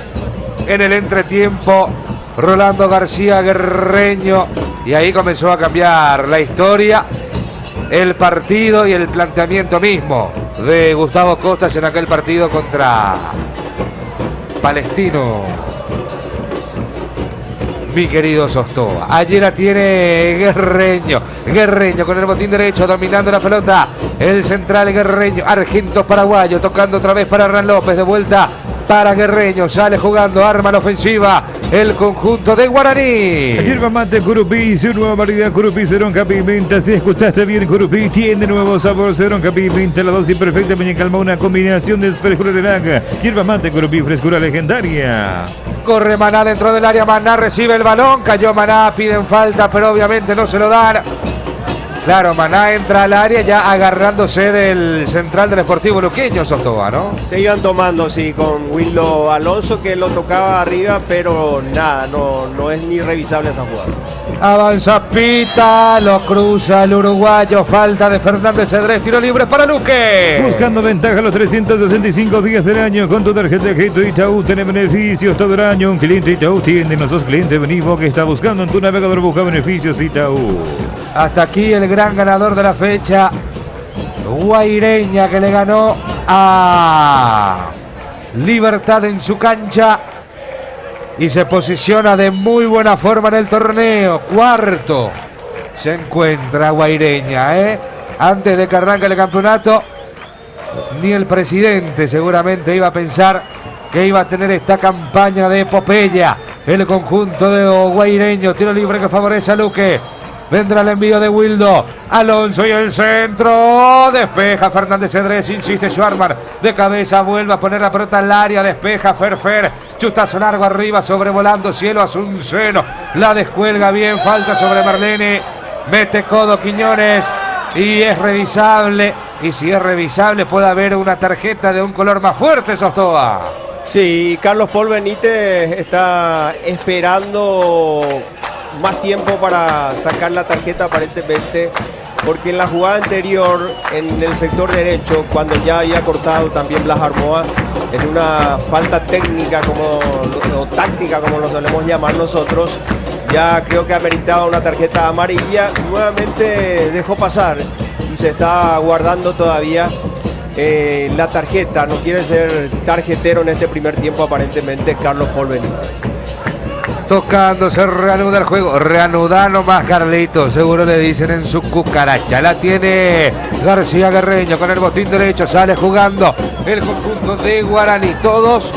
en el entretiempo Rolando García Guerreño y ahí comenzó a cambiar la historia, el partido y el planteamiento mismo de Gustavo Costas en aquel partido contra Palestino. Mi querido Sostoa. Allí la tiene Guerreño. Guerreño con el botín derecho dominando la pelota. El central Guerreño. Argento paraguayo tocando otra vez para Hernán López. De vuelta para Guerreño. Sale jugando, arma la ofensiva el conjunto de Guaraní. Yerba mate Curupí, su nueva variedad Curupí, Ceronca Pimenta. Si escuchaste bien, Curupí tiene nuevo sabor. Ceronca Pimenta, la dosis perfecta, me calma, una combinación de frescura de laga. Yerba mate Curupí, frescura legendaria. Corre Maná dentro del área, Maná recibe el balón, cayó Maná, piden falta, pero obviamente no se lo dan. Claro, Maná entra al área ya agarrándose del central del Sportivo Luqueño, Sostoa, ¿no? Se iban tomando, sí, con Wildo Alonso, que lo tocaba arriba, pero nada, no es ni revisable esa jugada. Avanza Pita, lo cruza el uruguayo, falta de Fernández Cedrés, tiro libre para Luque. Buscando ventaja los 365 días del año con tu tarjeta de crédito Itaú, tiene beneficios todo el año. Un cliente Itaú tiene, nosotros clientes venimos que está buscando en tu navegador, busca beneficios Itaú. Hasta aquí el gran ganador de la fecha, Guaireña, que le ganó a Libertad en su cancha y se posiciona de muy buena forma en el torneo. Cuarto se encuentra Guaireña, Antes de que arranque el campeonato, ni el presidente seguramente iba a pensar que iba a tener esta campaña de epopeya. El conjunto de Guaireño, tiro libre que favorece a Luque. Vendrá el envío de Wildo Alonso y el centro. Despeja Fernández Cedrés, insiste Schwarman. De cabeza vuelve a poner la pelota al área. Despeja Ferfer. Chutazo largo arriba, sobrevolando cielo Asunceno. La descuelga bien, falta sobre Marlene. Mete codo Quiñones y es revisable. Y si es revisable puede haber una tarjeta de un color más fuerte, Sostoa. Sí, Carlos Paul Benítez está esperando más tiempo para sacar la tarjeta aparentemente, porque en la jugada anterior en el sector derecho, cuando ya había cortado también Blas Armoa en una falta técnica o táctica como lo solemos llamar nosotros, ya creo que ha meritado una tarjeta amarilla. Nuevamente dejó pasar y se está guardando todavía la tarjeta. No quiere ser tarjetero en este primer tiempo aparentemente Carlos Paul Benítez. Tocando, se reanuda el juego. Reanuda nomás, Carlito. Seguro le dicen en su cucaracha. La tiene García Guerreño con el botín derecho. Sale jugando el conjunto de Guaraní. Todos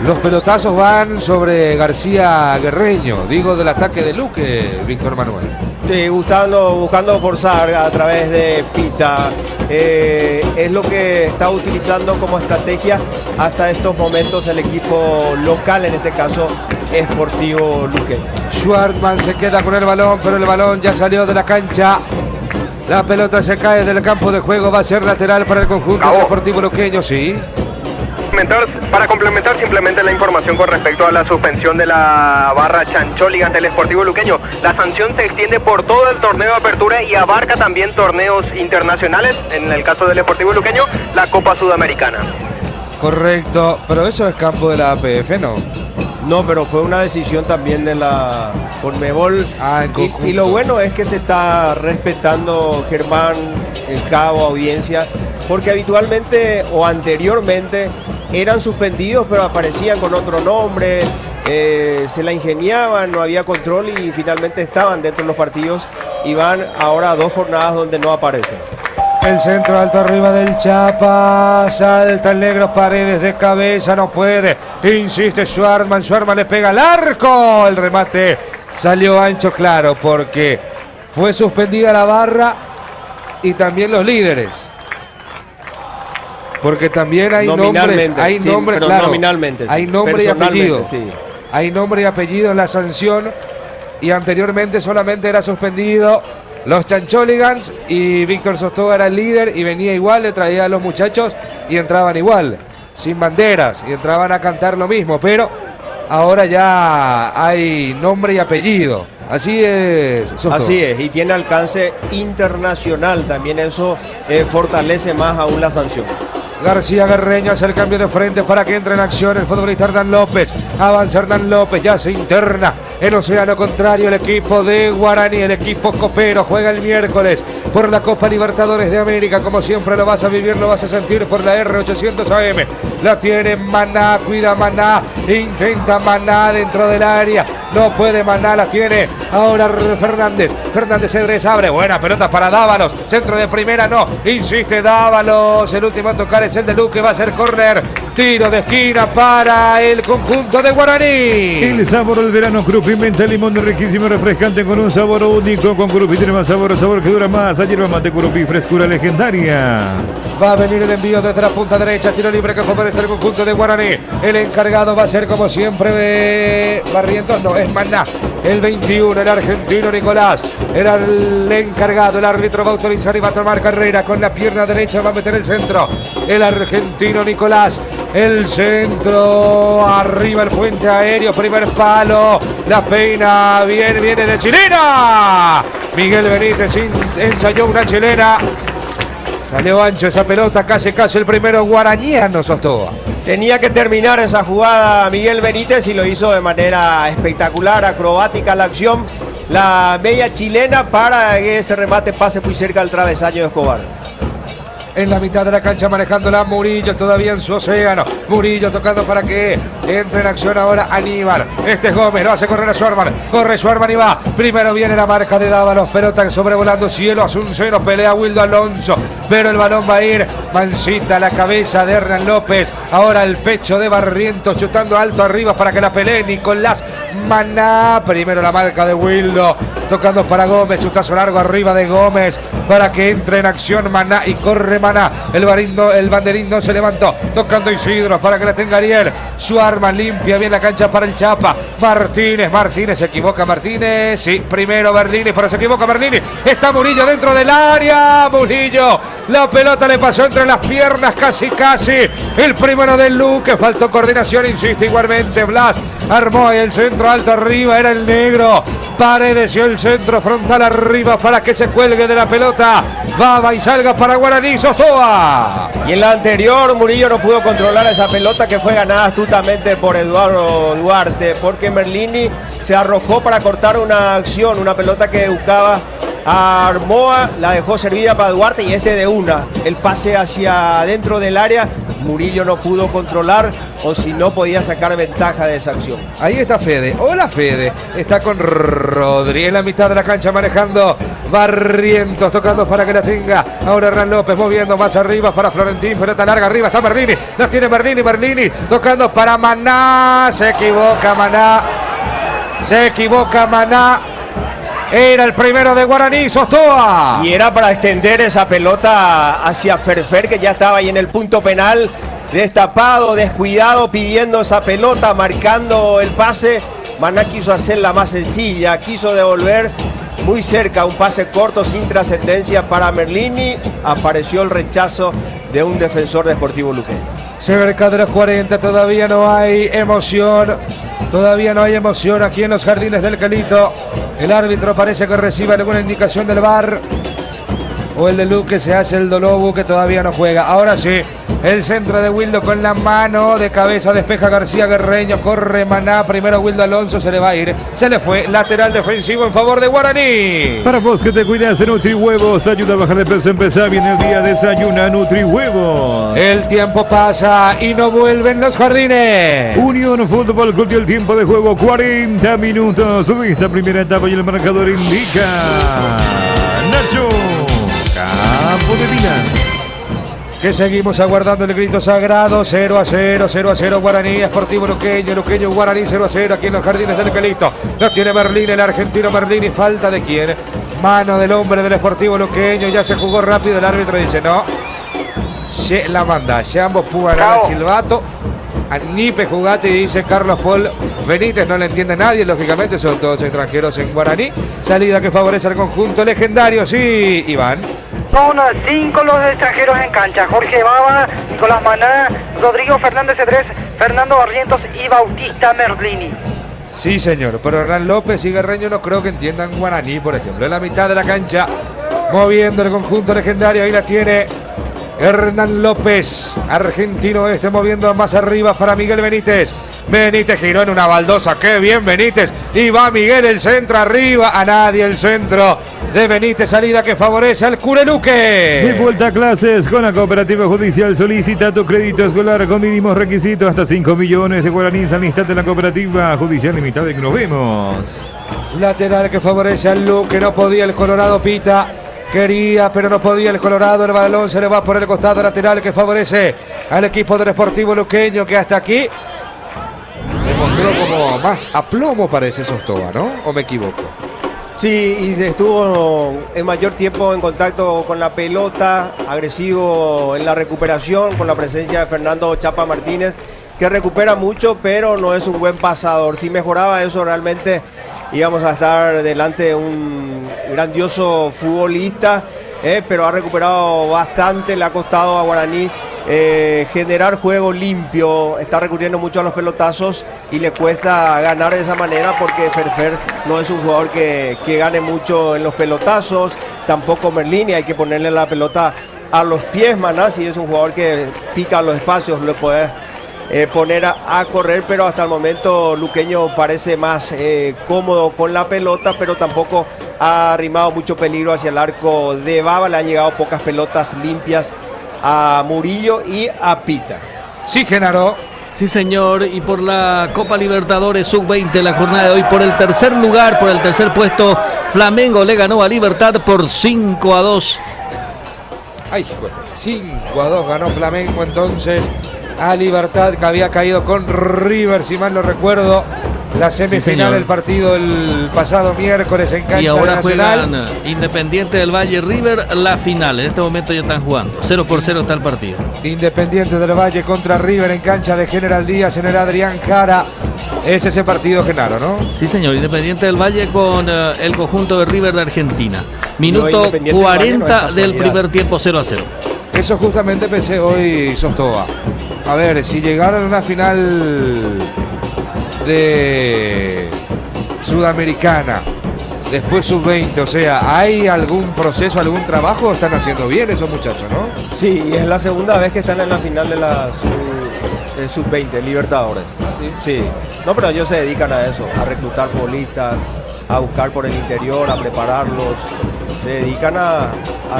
los pelotazos van sobre García Guerreño. Digo, del ataque de Luque, Víctor Manuel. Sí, buscando forzar a través de Pita. Es lo que está utilizando como estrategia hasta estos momentos el equipo local, en este caso Sportivo Luque. Schwartman se queda con el balón, pero el balón ya salió de la cancha. La pelota se cae del campo de juego, va a ser lateral para el conjunto del Sportivo Luqueño, sí. Para complementar simplemente la información con respecto a la suspensión de la barra Chancholi ante el Sportivo Luqueño, la sanción se extiende por todo el torneo de apertura y abarca también torneos internacionales, en el caso del Sportivo Luqueño, la Copa Sudamericana. Correcto, pero eso es campo de la APF, ¿no? No, pero fue una decisión también de la Conmebol. Y lo bueno es que se está respetando, Germán, el cabo, audiencia, porque habitualmente o anteriormente eran suspendidos, pero aparecían con otro nombre, se la ingeniaban, no había control y finalmente estaban dentro de los partidos y van ahora a 2 jornadas donde no aparecen. El centro alto arriba del Chapa, salta el negro Paredes de cabeza, no puede, insiste Schwartman le pega al arco, el remate salió ancho, claro, porque fue suspendida la barra y también los líderes. Porque también hay nombres, claro, nominalmente, hay nombre y apellido. Sí. Hay nombre y apellido en la sanción y anteriormente solamente era suspendido los Chancholigans y Víctor Sostoa era el líder y venía igual, le traía a los muchachos y entraban igual, sin banderas y entraban a cantar lo mismo, pero ahora ya hay nombre y apellido. Así es, Sostoa. Así es, y tiene alcance internacional, también eso fortalece más aún la sanción. García Guerreño hace el cambio de frente para que entre en acción el futbolista Hernán López. Avanza Hernán López, ya se interna en océano contrario el equipo de Guaraní, el equipo copero. Juega el miércoles por la Copa Libertadores de América. Como siempre lo vas a vivir, lo vas a sentir por la R800 AM. La tiene Maná, cuida Maná, intenta Maná dentro del área. No puede Maná, la tiene ahora Fernández. Fernández Cedrés abre, buena pelota para Dávalos. Centro de primera, no, insiste Dávalos. El último a tocar es el de Luque, va a ser córner Tiro de esquina para el conjunto de Guaraní. El sabor del verano, Cruz Pimenta, limón riquísimo, refrescante con un sabor único. Con Curupí tiene más sabor que dura más. Hierba mate Curupí, frescura legendaria. Va a venir el envío desde la punta derecha, tiro libre que favorece el conjunto de Guaraní. El encargado va a ser como siempre de Barrientos, no, es Maná. El 21, el argentino Nicolás. Era el encargado, el árbitro va a autorizar y va a tomar carrera con la pierna derecha, va a meter el centro. El argentino Nicolás. El centro, arriba el puente aéreo, primer palo, la peina, viene de chilena. Miguel Benítez ensayó una chilena. Salió ancho esa pelota, casi el primero guarañano Sostoa. Tenía que terminar esa jugada Miguel Benítez y lo hizo de manera espectacular, acrobática la acción. La media chilena para que ese remate pase muy cerca al travesaño de Escobar. En la mitad de la cancha manejándola Murillo todavía en su océano. Murillo tocando para que entre en acción ahora Aníbal. Este es Gómez, lo hace correr a Schwarman. Corre Schwarman y va. Primero viene la marca de Dávalos. Pelota sobrevolando cielo. Asunceno pelea Wildo Alonso. Pero el balón va a ir. Mancita la cabeza de Hernán López. Ahora el pecho de Barrientos chutando alto arriba para que la pelee Nicolás Maná. Primero la marca de Wildo. Tocando para Gómez. Chutazo largo arriba de Gómez. Para que entre en acción Maná y corre Maná. El banderín no se levantó. Tocando Isidro para que la tenga Ariel. Su arma limpia bien la cancha para el Chapa. Martínez se equivoca Martínez. Sí, primero Berlini, pero se equivoca Berlini. Está Murillo dentro del área. Murillo. La pelota le pasó entre las piernas casi. El primero del Luque. Faltó coordinación, insiste igualmente Blas. Armó ahí el centro alto arriba. Era el negro. Paredes y el centro frontal arriba para que se cuelgue de la pelota. Baba y salga para Guaraní Sostoa. Y en la anterior Murillo no pudo controlar esa pelota que fue ganada astutamente por Eduardo Duarte, porque Merlini se arrojó para cortar una acción, una pelota que buscaba a Armoa, la dejó servida para Duarte y este de una. El pase hacia adentro del área, Murillo no pudo controlar, o si no podía sacar ventaja de esa acción. Ahí está Fede. Hola Fede. Está con Rodri en la mitad de la cancha manejando Barrientos, tocando para que la tenga. Ahora Hernán López moviendo más arriba para Florentín. Pelota larga arriba. Está Merlini. La tiene Merlini. Tocando para Maná. Se equivoca Maná. Era el primero de Guaraní Sostoa. Y era para extender esa pelota hacia Ferfer, que ya estaba ahí en el punto penal. Destapado, descuidado, pidiendo esa pelota, marcando el pase. Maná quiso hacerla más sencilla, quiso devolver muy cerca, un pase corto sin trascendencia para Merlini. Apareció el rechazo de un defensor de Sportivo Luque. Cerca de los 40, todavía no hay emoción. Aquí en los jardines del Calito. El árbitro parece que recibe alguna indicación del VAR. O el de Luque se hace el Dolobu, que todavía no juega. Ahora sí, el centro de Wildo con la mano de cabeza, despeja García Guerreño, corre Maná, primero Wildo Alonso, se le va a ir, se le fue, lateral defensivo en favor de Guaraní. Para vos que te cuidas, NutriHuevos ayuda a bajar de peso, empezar bien el día, desayuna NutriHuevos. El tiempo pasa y no vuelven los jardines. Unión Fútbol Club, el tiempo de juego 40 minutos, esta primera etapa y el marcador indica Nacho Campo de Vila. Que seguimos aguardando el grito sagrado. 0-0 Guaraní, Sportivo Luqueño Guaraní 0-0 aquí en los jardines del Calito. Lo tiene Merlini, el argentino Merlini. Falta de quién, mano del hombre del Sportivo Luqueño. Ya se jugó rápido, el árbitro dice no, se la manda, se ambos pugan al silbato. Anipe jugate y dice Carlos Paul Benítez, no le entiende nadie, lógicamente son todos extranjeros en Guaraní. Salida que favorece al conjunto legendario, sí, Iván. Son 5 los extranjeros en cancha: Jorge Baba, Nicolás Maná, Rodrigo Fernández Cedrés, Fernando Barrientos y Bautista Merlini. Sí, señor, pero Hernán López y Guerreño no creo que entiendan Guaraní, por ejemplo. En la mitad de la cancha, moviendo el conjunto legendario, ahí la tiene Hernán López, argentino moviendo más arriba para Miguel Benítez. Benítez giró en una baldosa, qué bien Benítez, y va Miguel, el centro arriba, a nadie el centro de Benítez, salida que favorece al Cureluque. De vuelta a clases con la Cooperativa Judicial, solicita tu crédito escolar con mínimos requisitos hasta 5 millones de guaraníes al instante en la Cooperativa Judicial Limitada, y que nos vemos. Lateral que favorece al Luque, no podía el Colorado Pita. Quería, pero no podía el Colorado. El balón se le va por el costado lateral que favorece al equipo del Sportivo Luqueño, que hasta aquí demostró como más aplomo, parece Sostova, ¿no? ¿O me equivoco? Sí, y estuvo en mayor tiempo en contacto con la pelota, agresivo en la recuperación, con la presencia de Fernando Chapa Martínez, que recupera mucho, pero no es un buen pasador. Si mejoraba eso, realmente íbamos a estar delante de un grandioso futbolista, pero ha recuperado bastante, le ha costado a Guaraní generar juego limpio, está recurriendo mucho a los pelotazos y le cuesta ganar de esa manera porque Ferfer no es un jugador que gane mucho en los pelotazos, tampoco Merlini, hay que ponerle la pelota a los pies. Manasi es un jugador que pica los espacios, lo puedes poner a correr, pero hasta el momento Luqueño parece más cómodo con la pelota, pero tampoco ha arrimado mucho peligro hacia el arco de Baba. Le han llegado pocas pelotas limpias a Murillo y a Pita. Sí, Genaro. Sí, señor, y por la Copa Libertadores Sub-20, la jornada de hoy, por el tercer lugar, por el tercer puesto, Flamengo le ganó a Libertad por 5-2. Ay, 5-2 ganó Flamengo entonces a Libertad, que había caído con River, si mal no recuerdo, la semifinal, el partido el pasado miércoles en cancha y ahora Nacional. Juegan Independiente del Valle River la final. En este momento ya están jugando 0-0 está el partido. Independiente del Valle contra River en cancha de General Díaz en el Adrián Jara. Es ese partido, Genaro, ¿no? Sí, señor. Independiente del Valle con el conjunto de River de Argentina. Minuto 40 del primer tiempo, 0-0. Eso justamente pensé hoy, Sostova. A ver, si llegaron a una final de Sudamericana, después Sub-20, o sea, ¿hay algún proceso, algún trabajo? Están haciendo bien esos muchachos, ¿no? Sí, y es la segunda vez que están en la final de la Sub-20, Libertadores. ¿Ah, sí? Sí. No, pero ellos se dedican a eso, a reclutar futbolistas, a buscar por el interior, a prepararlos. Se dedican a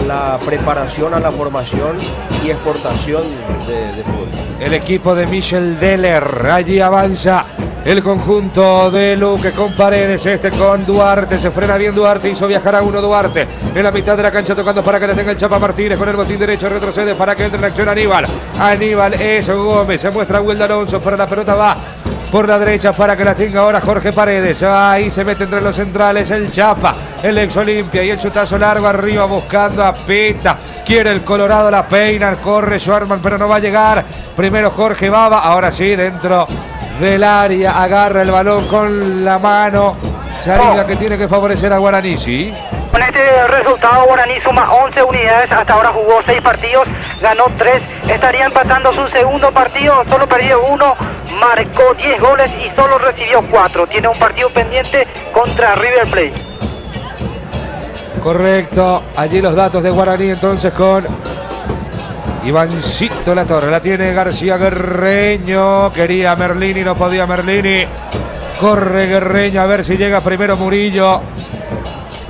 la preparación, a la formación y exportación de fútbol. El equipo de Michel Deller, allí avanza el conjunto de Luque con Paredes, con Duarte, se frena bien Duarte, hizo viajar a uno Duarte, en la mitad de la cancha tocando para que le tenga el Chapa Martínez, con el botín derecho retrocede para que entre en acción Aníbal es Gómez, se muestra Wilder Alonso, pero la pelota va por la derecha para que la tenga ahora Jorge Paredes, ahí se mete entre los centrales el Chapa, el ex Olimpia y el chutazo largo arriba buscando a Pita, quiere el Colorado, la peina, corre Schwartzman pero no va a llegar, primero Jorge Baba, ahora sí dentro del área, agarra el balón con la mano, salida que tiene que favorecer a Guaraní, ¿sí? Con este resultado Guaraní suma 11 unidades, hasta ahora jugó 6 partidos, ganó 3, estaría empatando su segundo partido, solo perdió 1, marcó 10 goles y solo recibió 4, tiene un partido pendiente contra River Plate. Correcto, allí los datos de Guaraní entonces con Ivancito Latorre, la tiene García Guerreño, quería Merlini, no podía Merlini, corre Guerreño, a ver si llega primero Murillo,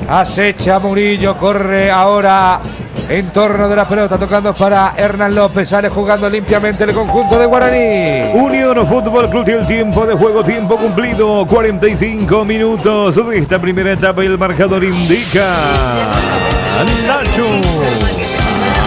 acecha Murillo, corre ahora en torno de la pelota, tocando para Hernán López, sale jugando limpiamente el conjunto de Guaraní. Unión Fútbol Club y el tiempo de juego, tiempo cumplido, 45 minutos de esta primera etapa y el marcador indica Nacho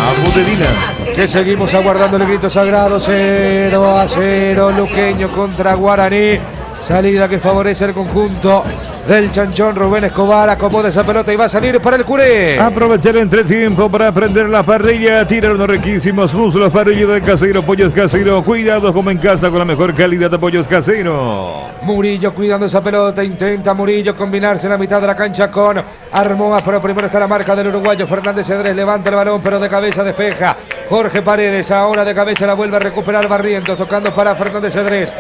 Abudevila. Que seguimos aguardando el grito sagrado, 0-0, Luqueño contra Guaraní. Salida que favorece el conjunto del Chanchón. Rubén Escobar acomoda esa pelota y va a salir para el Curé. Aprovechar el entretiempo para prender la parrilla, tirar unos riquísimos muslos, parrilla de Casero, Pollos Casero. Cuidado como en casa con la mejor calidad de Pollos Casero. Murillo cuidando esa pelota, intenta Murillo combinarse en la mitad de la cancha con Armoa, pero primero está la marca del uruguayo Fernández Cedrés, levanta el balón pero de cabeza despeja Jorge Paredes, ahora de cabeza la vuelve a recuperar Barrientos, tocando para Fernández Cedrés,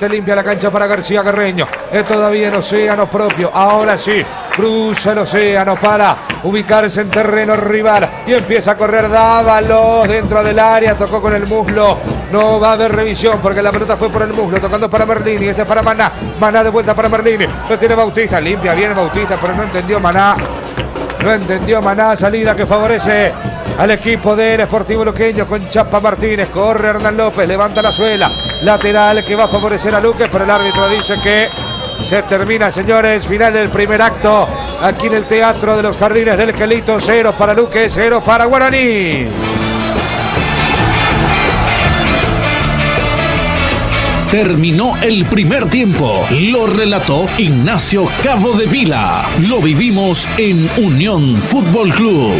limpia la cancha para García Guerreño, es todavía en océano propio, ahora sí, cruza el océano para ubicarse en terreno rival y empieza a correr Dávalos dentro del área, tocó con el muslo, no va a haber revisión porque la pelota fue por el muslo, tocando para Merlini, es para Maná, Maná de vuelta para Merlini, lo tiene Bautista, limpia bien Bautista, pero no entendió Maná, salida que favorece al equipo del Sportivo Luqueño con Chapa Martínez, corre Hernán López, levanta la suela, lateral que va a favorecer a Luque, pero el árbitro dice que se termina, señores, final del primer acto aquí en el Teatro de los Jardines del Quelito. 0 para Luque, 0 para Guaraní. Terminó el primer tiempo. Lo relató Ignacio Cabo de Vila. Lo vivimos en Unión Fútbol Club.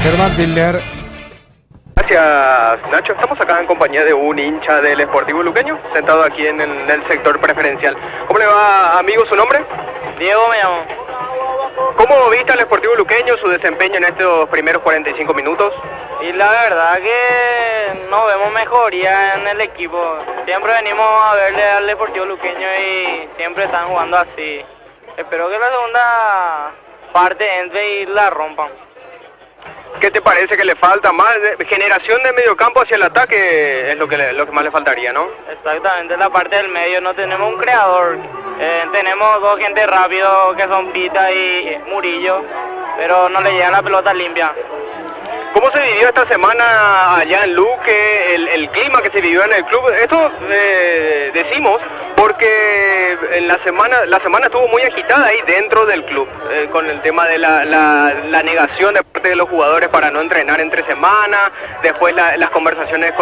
Germán Tilner. Gracias, Nacho. Estamos acá en compañía de un hincha del Sportivo Luqueño, sentado aquí en el sector preferencial. ¿Cómo le va, amigo, su nombre? Diego me llamo. ¿Cómo viste al Sportivo Luqueño, su desempeño en estos primeros 45 minutos? Y la verdad que no vemos mejoría en el equipo. Siempre venimos a verle al Deportivo Luqueño y siempre están jugando así. Espero que la segunda parte entre y la rompan. ¿Qué te parece que le falta más? Generación de mediocampo hacia el ataque es lo que más le faltaría, ¿no? Exactamente, la parte del medio no tenemos un creador. Tenemos dos gente rápido que son Pita y Murillo, pero no le llega la pelota limpia. ¿Cómo se vivió esta semana allá en Luque, el clima que se vivió en el club? Esto decimos porque en la semana estuvo muy agitada ahí dentro del club, con el tema de la negación de parte de los jugadores para no entrenar entre semana, después las conversaciones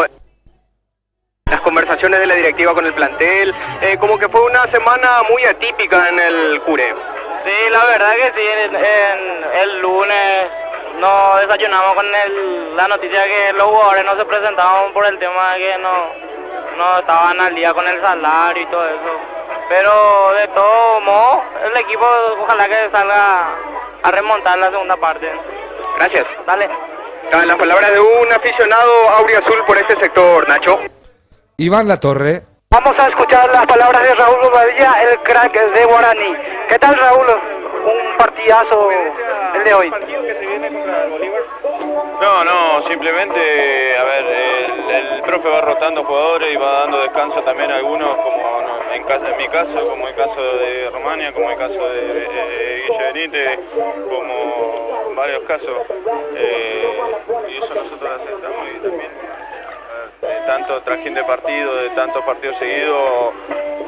de la directiva con el plantel, como que fue una semana muy atípica en el Curé. Sí, la verdad que sí, el lunes nos desayunamos con la noticia que los jugadores no se presentaban por el tema de que no estaban al día con el salario y todo eso. Pero de todo modo, el equipo ojalá que salga a remontar la segunda parte. Gracias. Dale. Las palabras de un aficionado auriazul por este sector, Nacho. Iván Latorre. Vamos a escuchar las palabras de Raúl Bobadilla, el crack de Guaraní. ¿Qué tal, Raúl? Un partidazo el de hoy. No, simplemente, a ver, el profe va rotando jugadores y va dando descanso también a algunos, como en mi caso, como el caso de Romania, como el caso de Guille Benítez, como varios casos, y eso nosotros lo aceptamos y también de tanto trajín de partido, de tantos partidos seguidos,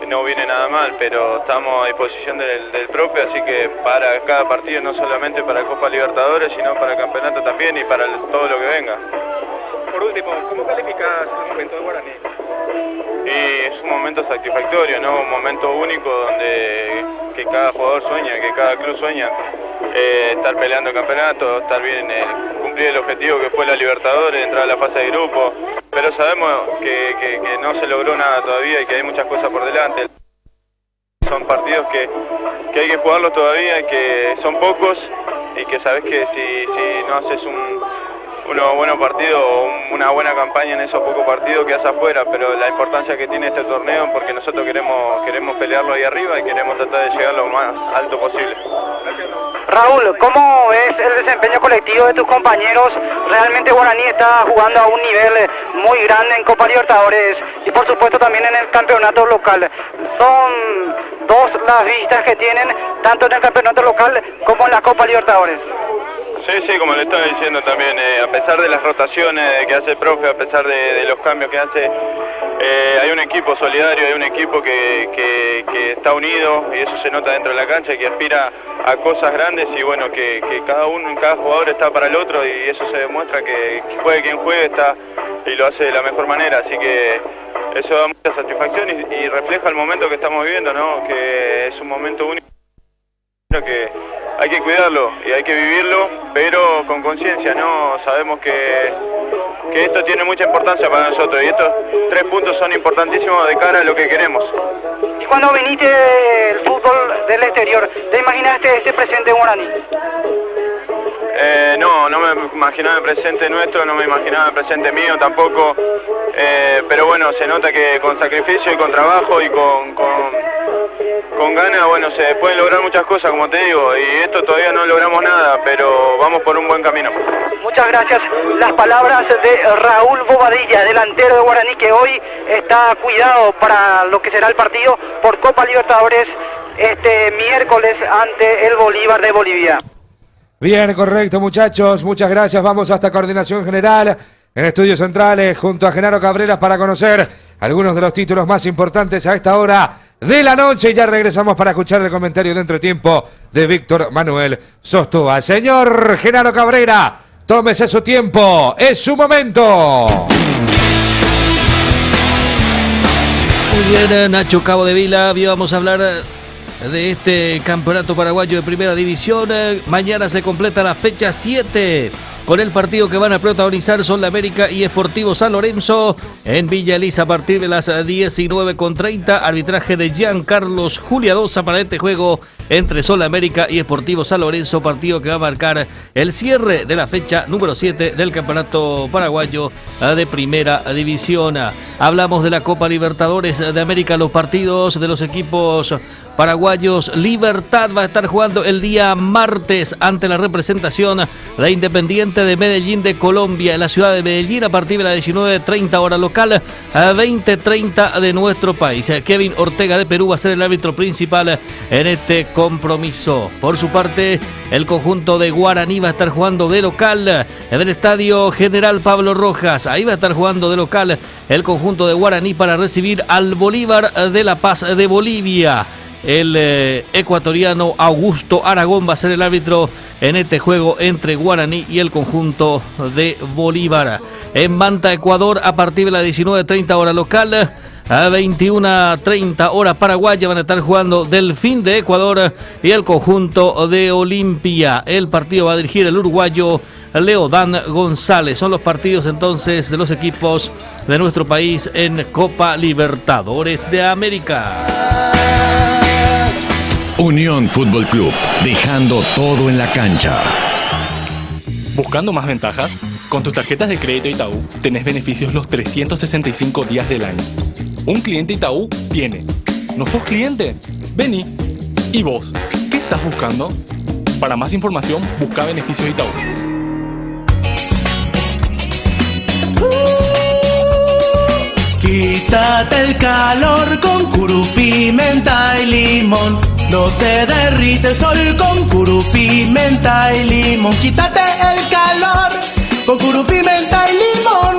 no viene nada mal, pero estamos a disposición del profe, así que para cada partido, no solamente para Copa Libertadores, sino para el campeonato también y para todo lo que venga. Por último, ¿cómo calificas el momento de Guaraní? Y es un momento satisfactorio, ¿no? Un momento único donde que cada jugador sueña, que cada club sueña, estar peleando el campeonato, estar bien, cumplir el objetivo que fue la Libertadores, entrar a la fase de grupo, pero sabemos que no se logró nada todavía y que hay muchas cosas por delante. Son partidos que hay que jugarlos todavía y que son pocos y que sabes que si no haces unos buenos partidos o una buena campaña en esos pocos partidos quedas afuera, pero la importancia que tiene este torneo porque nosotros queremos pelearlo ahí arriba y queremos tratar de llegar lo más alto posible. Raúl, ¿cómo ves el desempeño colectivo de tus compañeros? Realmente Guaraní está jugando a un nivel muy grande en Copa Libertadores y por supuesto también en el campeonato local. Son dos las vistas que tienen, tanto en el campeonato local como en la Copa Libertadores. Sí, como le estaba diciendo también, a pesar de las rotaciones que hace el profe, a pesar de los cambios que hace, hay un equipo solidario, hay un equipo que está unido y eso se nota dentro de la cancha y que aspira a cosas grandes y bueno, que cada jugador está para el otro y eso se demuestra que juegue quien juegue está y lo hace de la mejor manera, así que eso da mucha satisfacción y refleja el momento que estamos viviendo, ¿no? Que es un momento único que hay que cuidarlo y hay que vivirlo, pero con conciencia, ¿no? Sabemos que esto tiene mucha importancia para nosotros y estos 3 puntos son importantísimos de cara a lo que queremos. Y cuando viniste el fútbol del exterior, ¿te imaginaste este presente en Guaraní? No me imaginaba el presente nuestro, no me imaginaba el presente mío tampoco, pero bueno, se nota que con sacrificio y con trabajo y con ganas, bueno, se pueden lograr muchas cosas, como te digo, y esto todavía no logramos nada, pero vamos por un buen camino. Muchas gracias. Las palabras de Raúl Bobadilla, delantero de Guaraní, que hoy está cuidado para lo que será el partido por Copa Libertadores este miércoles ante el Bolívar de Bolivia. Bien, correcto, muchachos, muchas gracias. Vamos hasta Coordinación General en Estudios Centrales junto a Genaro Cabreras para conocer algunos de los títulos más importantes a esta hora de la noche. Ya regresamos para escuchar el comentario de entretiempo de Víctor Manuel Sostúa. Señor Genaro Cabrera, tómese su tiempo, es su momento. Muy bien, Nacho Cabodevila, hoy vamos a hablar de este campeonato paraguayo de primera división. Mañana se completa la fecha 7 con el partido que van a protagonizar Sol de América y Sportivo San Lorenzo en Villa Elisa a partir de las 19:30. Arbitraje de Giancarlos Juliadosa para este juego entre Sol de América y Sportivo San Lorenzo, partido que va a marcar el cierre de la fecha número 7 del campeonato paraguayo de primera división. Hablamos de la Copa Libertadores de América, los partidos de los equipos paraguayos. Libertad va a estar jugando el día martes ante la representación de Independiente de Medellín de Colombia en la ciudad de Medellín a partir de las 19:30 hora local, a 20:30 de nuestro país. Kevin Ortega de Perú va a ser el árbitro principal en este compromiso. Por su parte, el conjunto de Guaraní va a estar jugando de local en el Estadio General Pablo Rojas. Ahí va a estar jugando de local el conjunto de Guaraní para recibir al Bolívar de La Paz de Bolivia. El ecuatoriano Augusto Aragón va a ser el árbitro en este juego entre Guaraní y el conjunto de Bolívar. En Manta, Ecuador, a partir de las 19:30 hora local, a 21:30 hora paraguaya, van a estar jugando Delfín de Ecuador y el conjunto de Olimpia. El partido va a dirigir el uruguayo Leodán González. Son los partidos entonces de los equipos de nuestro país en Copa Libertadores de América. Unión Fútbol Club, dejando todo en la cancha. ¿Buscando más ventajas? Con tus tarjetas de crédito Itaú tenés beneficios los 365 días del año. Un cliente Itaú tiene. ¿No sos cliente? Vení. ¿Y vos? ¿Qué estás buscando? Para más información, busca beneficios Itaú. Quítate el calor con Curupí, menta y limón. No te derrite el sol con Curupí, menta y limón. Quítate el calor con Curupí, menta y limón.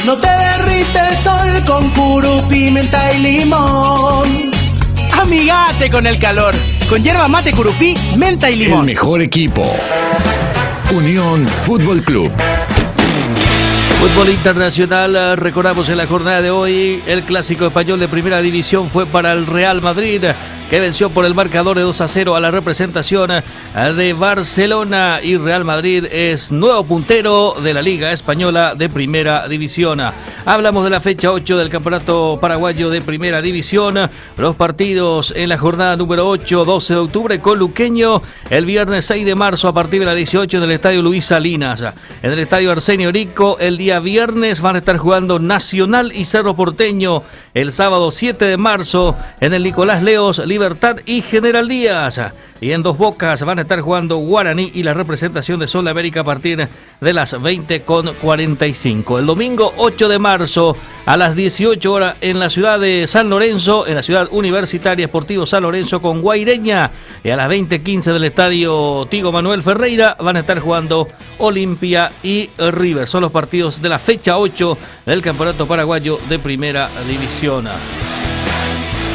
No te derrite el sol con Curupí, menta y limón. Amigate con el calor con yerba mate Curupí, menta y limón. El mejor equipo. Unión Fútbol Club. Fútbol internacional, recordamos en la jornada de hoy, el clásico español de primera división fue para el Real Madrid, que venció por el marcador de 2-0 a la representación de Barcelona, y Real Madrid es nuevo puntero de la Liga Española de Primera División. Hablamos de la fecha 8 del Campeonato Paraguayo de Primera División, los partidos en la jornada número 8, 12 de octubre con Luqueño, el viernes 6 de marzo a partir de las 18 en el Estadio Luis Salinas. En el Estadio Arsenio Rico el día viernes van a estar jugando Nacional y Cerro Porteño. El sábado 7 de marzo en el Nicolás Leos, Libertad y General Díaz. Y en Dos Bocas van a estar jugando Guaraní y la representación de Sol de América a partir de las 20:45. El domingo 8 de marzo a las 18 horas en la ciudad de San Lorenzo, en la ciudad universitaria Sportivo San Lorenzo con Guaireña. Y a las 20:15 del estadio Tigo Manuel Ferreira van a estar jugando Olimpia y River. Son los partidos de la fecha 8 del Campeonato Paraguayo de Primera División.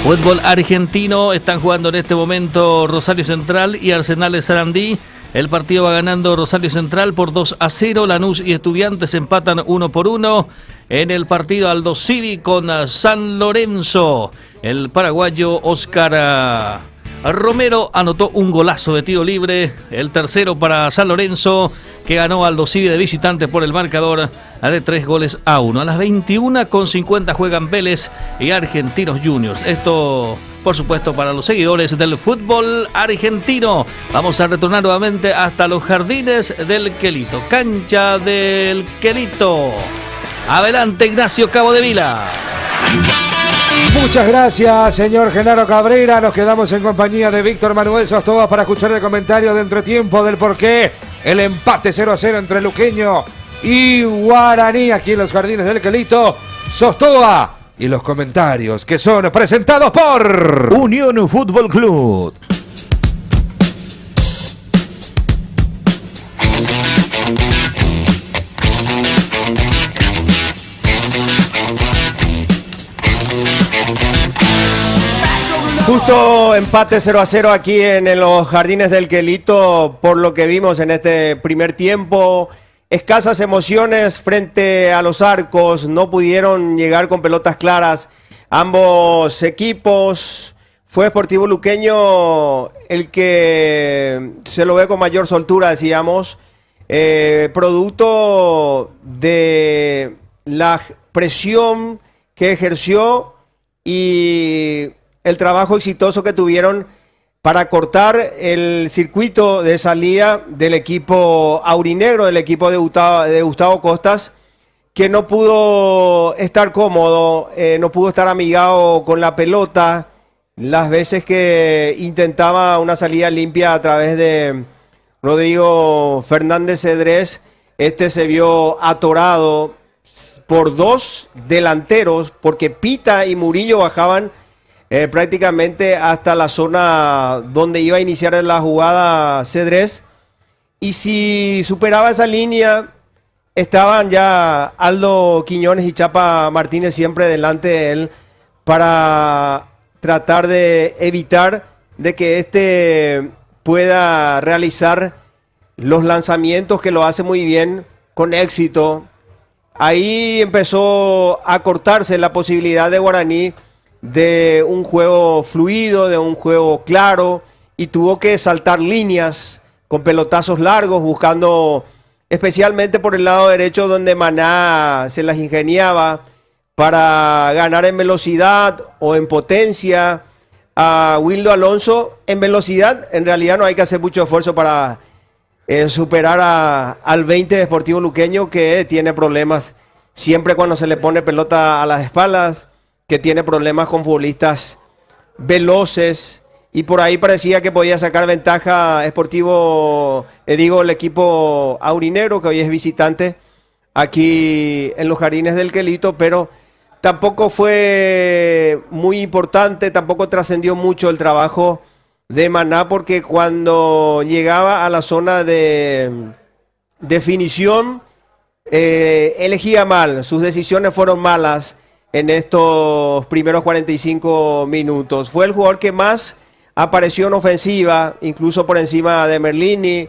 Fútbol argentino, están jugando en este momento Rosario Central y Arsenal de Sarandí. El partido va ganando Rosario Central por 2-0. Lanús y Estudiantes empatan 1-1. En el partido Aldo Civi con San Lorenzo, el paraguayo Oscar Romero anotó un golazo de tiro libre, el tercero para San Lorenzo, que ganó Aldo Civi de visitante por el marcador de 3-1. A las 21:50 juegan Vélez y Argentinos Juniors. Esto, por supuesto, para los seguidores del fútbol argentino. Vamos a retornar nuevamente hasta los jardines del Quelito, cancha del Quelito. Adelante, Ignacio Cabodevila. Muchas gracias, señor Genaro Cabrera. Nos quedamos en compañía de Víctor Manuel Sostúa para escuchar el comentario de entretiempo del porqué el empate 0-0 entre Luqueño y Guaraní aquí en los jardines del Quelito. Sostúa y los comentarios que son presentados por Unión Fútbol Club. Justo empate 0-0 aquí en los Jardines del Quelito, por lo que vimos en este primer tiempo. Escasas emociones frente a los arcos, no pudieron llegar con pelotas claras ambos equipos. Fue Sportivo Luqueño el que se lo ve con mayor soltura, decíamos, producto de la presión que ejerció y el trabajo exitoso que tuvieron para cortar el circuito de salida del equipo aurinegro, del equipo de Gustavo Costas, que no pudo estar cómodo, no pudo estar amigado con la pelota. Las veces que intentaba una salida limpia a través de Rodrigo Fernández Cedrés, se vio atorado por dos delanteros, porque Pita y Murillo bajaban prácticamente hasta la zona donde iba a iniciar la jugada Cedrés, y si superaba esa línea estaban ya Aldo Quiñones y Chapa Martínez siempre delante de él para tratar de evitar de que pueda realizar los lanzamientos que lo hace muy bien, con éxito. Ahí empezó a cortarse la posibilidad de Guaraní de un juego fluido, de un juego claro, y tuvo que saltar líneas con pelotazos largos, buscando especialmente por el lado derecho, donde Maná se las ingeniaba para ganar en velocidad o en potencia a Wildo Alonso. En velocidad en realidad no hay que hacer mucho esfuerzo para superar al 20 de Sportivo Luqueño, que tiene problemas siempre cuando se le pone pelota a las espaldas, que tiene problemas con futbolistas veloces, y por ahí parecía que podía sacar ventaja el equipo aurinegro, que hoy es visitante aquí en los Jardines del Quelito, pero tampoco fue muy importante, tampoco trascendió mucho el trabajo de Maná, porque cuando llegaba a la zona de definición elegía mal, sus decisiones fueron malas en estos primeros 45 minutos. Fue el jugador que más apareció en ofensiva, incluso por encima de Merlini,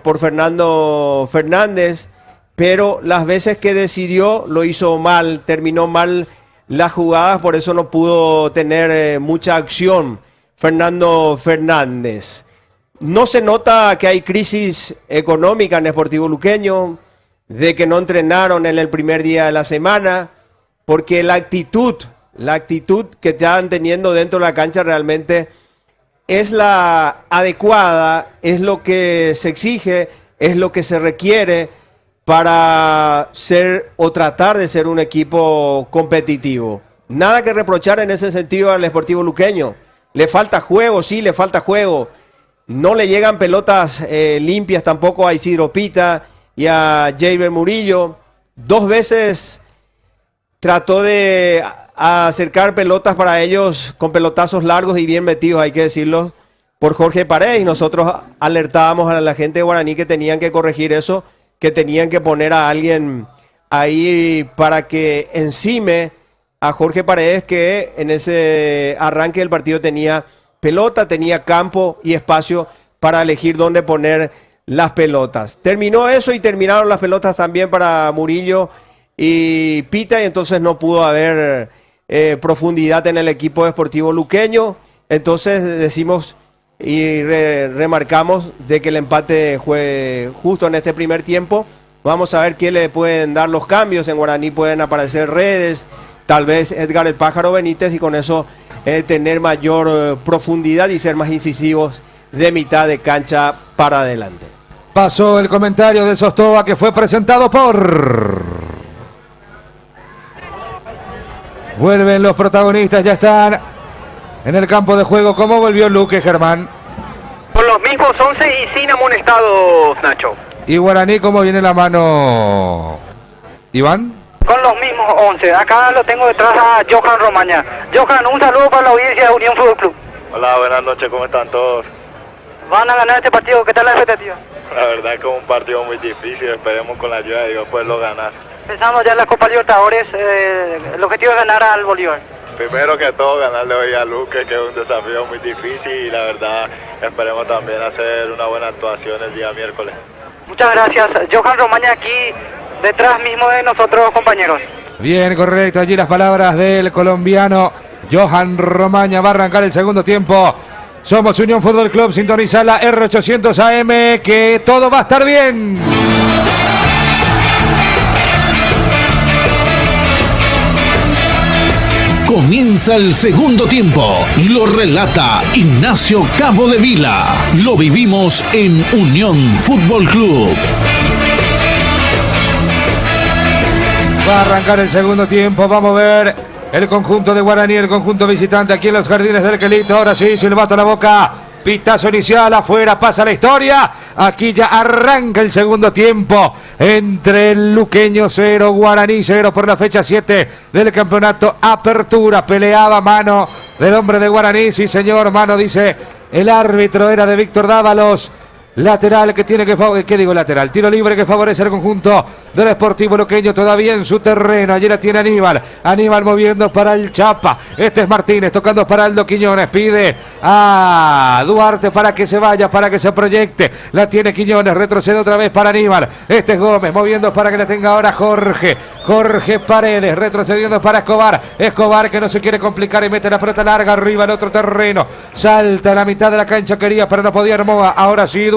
por Fernando Fernández, pero las veces que decidió lo hizo mal, terminó mal las jugadas, por eso no pudo tener mucha acción Fernando Fernández. No se nota que hay crisis económica en Sportivo Luqueño, de que no entrenaron en el primer día de la semana, porque la actitud que están teniendo dentro de la cancha realmente es la adecuada, es lo que se exige, es lo que se requiere para ser o tratar de ser un equipo competitivo. Nada que reprochar en ese sentido al Sportivo Luqueño. Le falta juego, sí, le falta juego. No le llegan pelotas limpias tampoco a Isidro Pita y a Javier Murillo. Dos veces trató de acercar pelotas para ellos con pelotazos largos y bien metidos, hay que decirlo, por Jorge Paredes. Nosotros alertábamos a la gente de Guaraní que tenían que corregir eso, que tenían que poner a alguien ahí para que encime a Jorge Paredes, que en ese arranque del partido tenía pelota, tenía campo y espacio para elegir dónde poner las pelotas. Terminó eso y terminaron las pelotas también para Murillo y Pita, y entonces no pudo haber profundidad en el equipo de Sportivo Luqueño. Entonces decimos y remarcamos de que el empate fue justo en este primer tiempo. Vamos a ver qué le pueden dar los cambios. En Guaraní pueden aparecer Redes, tal vez Edgar el Pájaro Benítez, y con eso tener mayor profundidad y ser más incisivos de mitad de cancha para adelante. Pasó el comentario de Sostova, que fue presentado por... Vuelven los protagonistas, ya están en el campo de juego. ¿Cómo volvió Luque, Germán? Con los mismos 11 y sin amonestados, Nacho. ¿Y Guaraní cómo viene la mano, Iván? Con los mismos 11. Acá lo tengo detrás a Johan Romaña. Johan, un saludo para la audiencia de Unión Fútbol Club. Hola, buenas noches, ¿cómo están todos? Van a ganar este partido, ¿qué tal la expectativa? La verdad es que es un partido muy difícil, esperemos con la ayuda de Dios poderlo ganar. Pensamos ya en la Copa Libertadores, el objetivo es ganar al Bolívar. primero que todo ganarle hoy a Luque, que es un desafío muy difícil y la verdad esperemos también hacer una buena actuación el día miércoles. Muchas gracias. Johan Romaña aquí detrás mismo de nosotros, compañeros. Bien, correcto. Allí las palabras del colombiano Johan Romaña. Va a arrancar el segundo tiempo. Somos Unión Fútbol Club. Sintoniza la R800 AM. Que todo va a estar bien. Comienza el segundo tiempo. Lo relata Ignacio Cabo de Vila. Lo vivimos en Unión Fútbol Club. Va a arrancar el segundo tiempo. Vamos a ver el conjunto de Guaraní, el conjunto visitante aquí en los jardines del Quelito. Ahora sí, silbato a la boca. Pitazo inicial, afuera pasa la historia. Aquí ya arranca el segundo tiempo entre el Luqueño 0, Guaraní 0 por la fecha 7 del campeonato Apertura. Peleaba mano del hombre de Guaraní, sí señor, mano dice el árbitro, era de Víctor Dávalos. Lateral que tiene que favorecer, ¿qué digo lateral? Tiro libre que favorece el conjunto del Sportivo Luqueño todavía en su terreno. Allí la tiene Aníbal. Aníbal moviendo para el Chapa. Este es Martínez tocando para Aldo Quiñones. Pide a Duarte para que se vaya, para que se proyecte. La tiene Quiñones. Retrocede otra vez para Aníbal. Este es Gómez moviendo para que la tenga ahora Jorge. Jorge Paredes retrocediendo para Escobar. Escobar que no se quiere complicar y mete la pelota larga arriba al otro terreno. Salta a la mitad de la cancha, quería, pero no podía Armoa. Ahora sí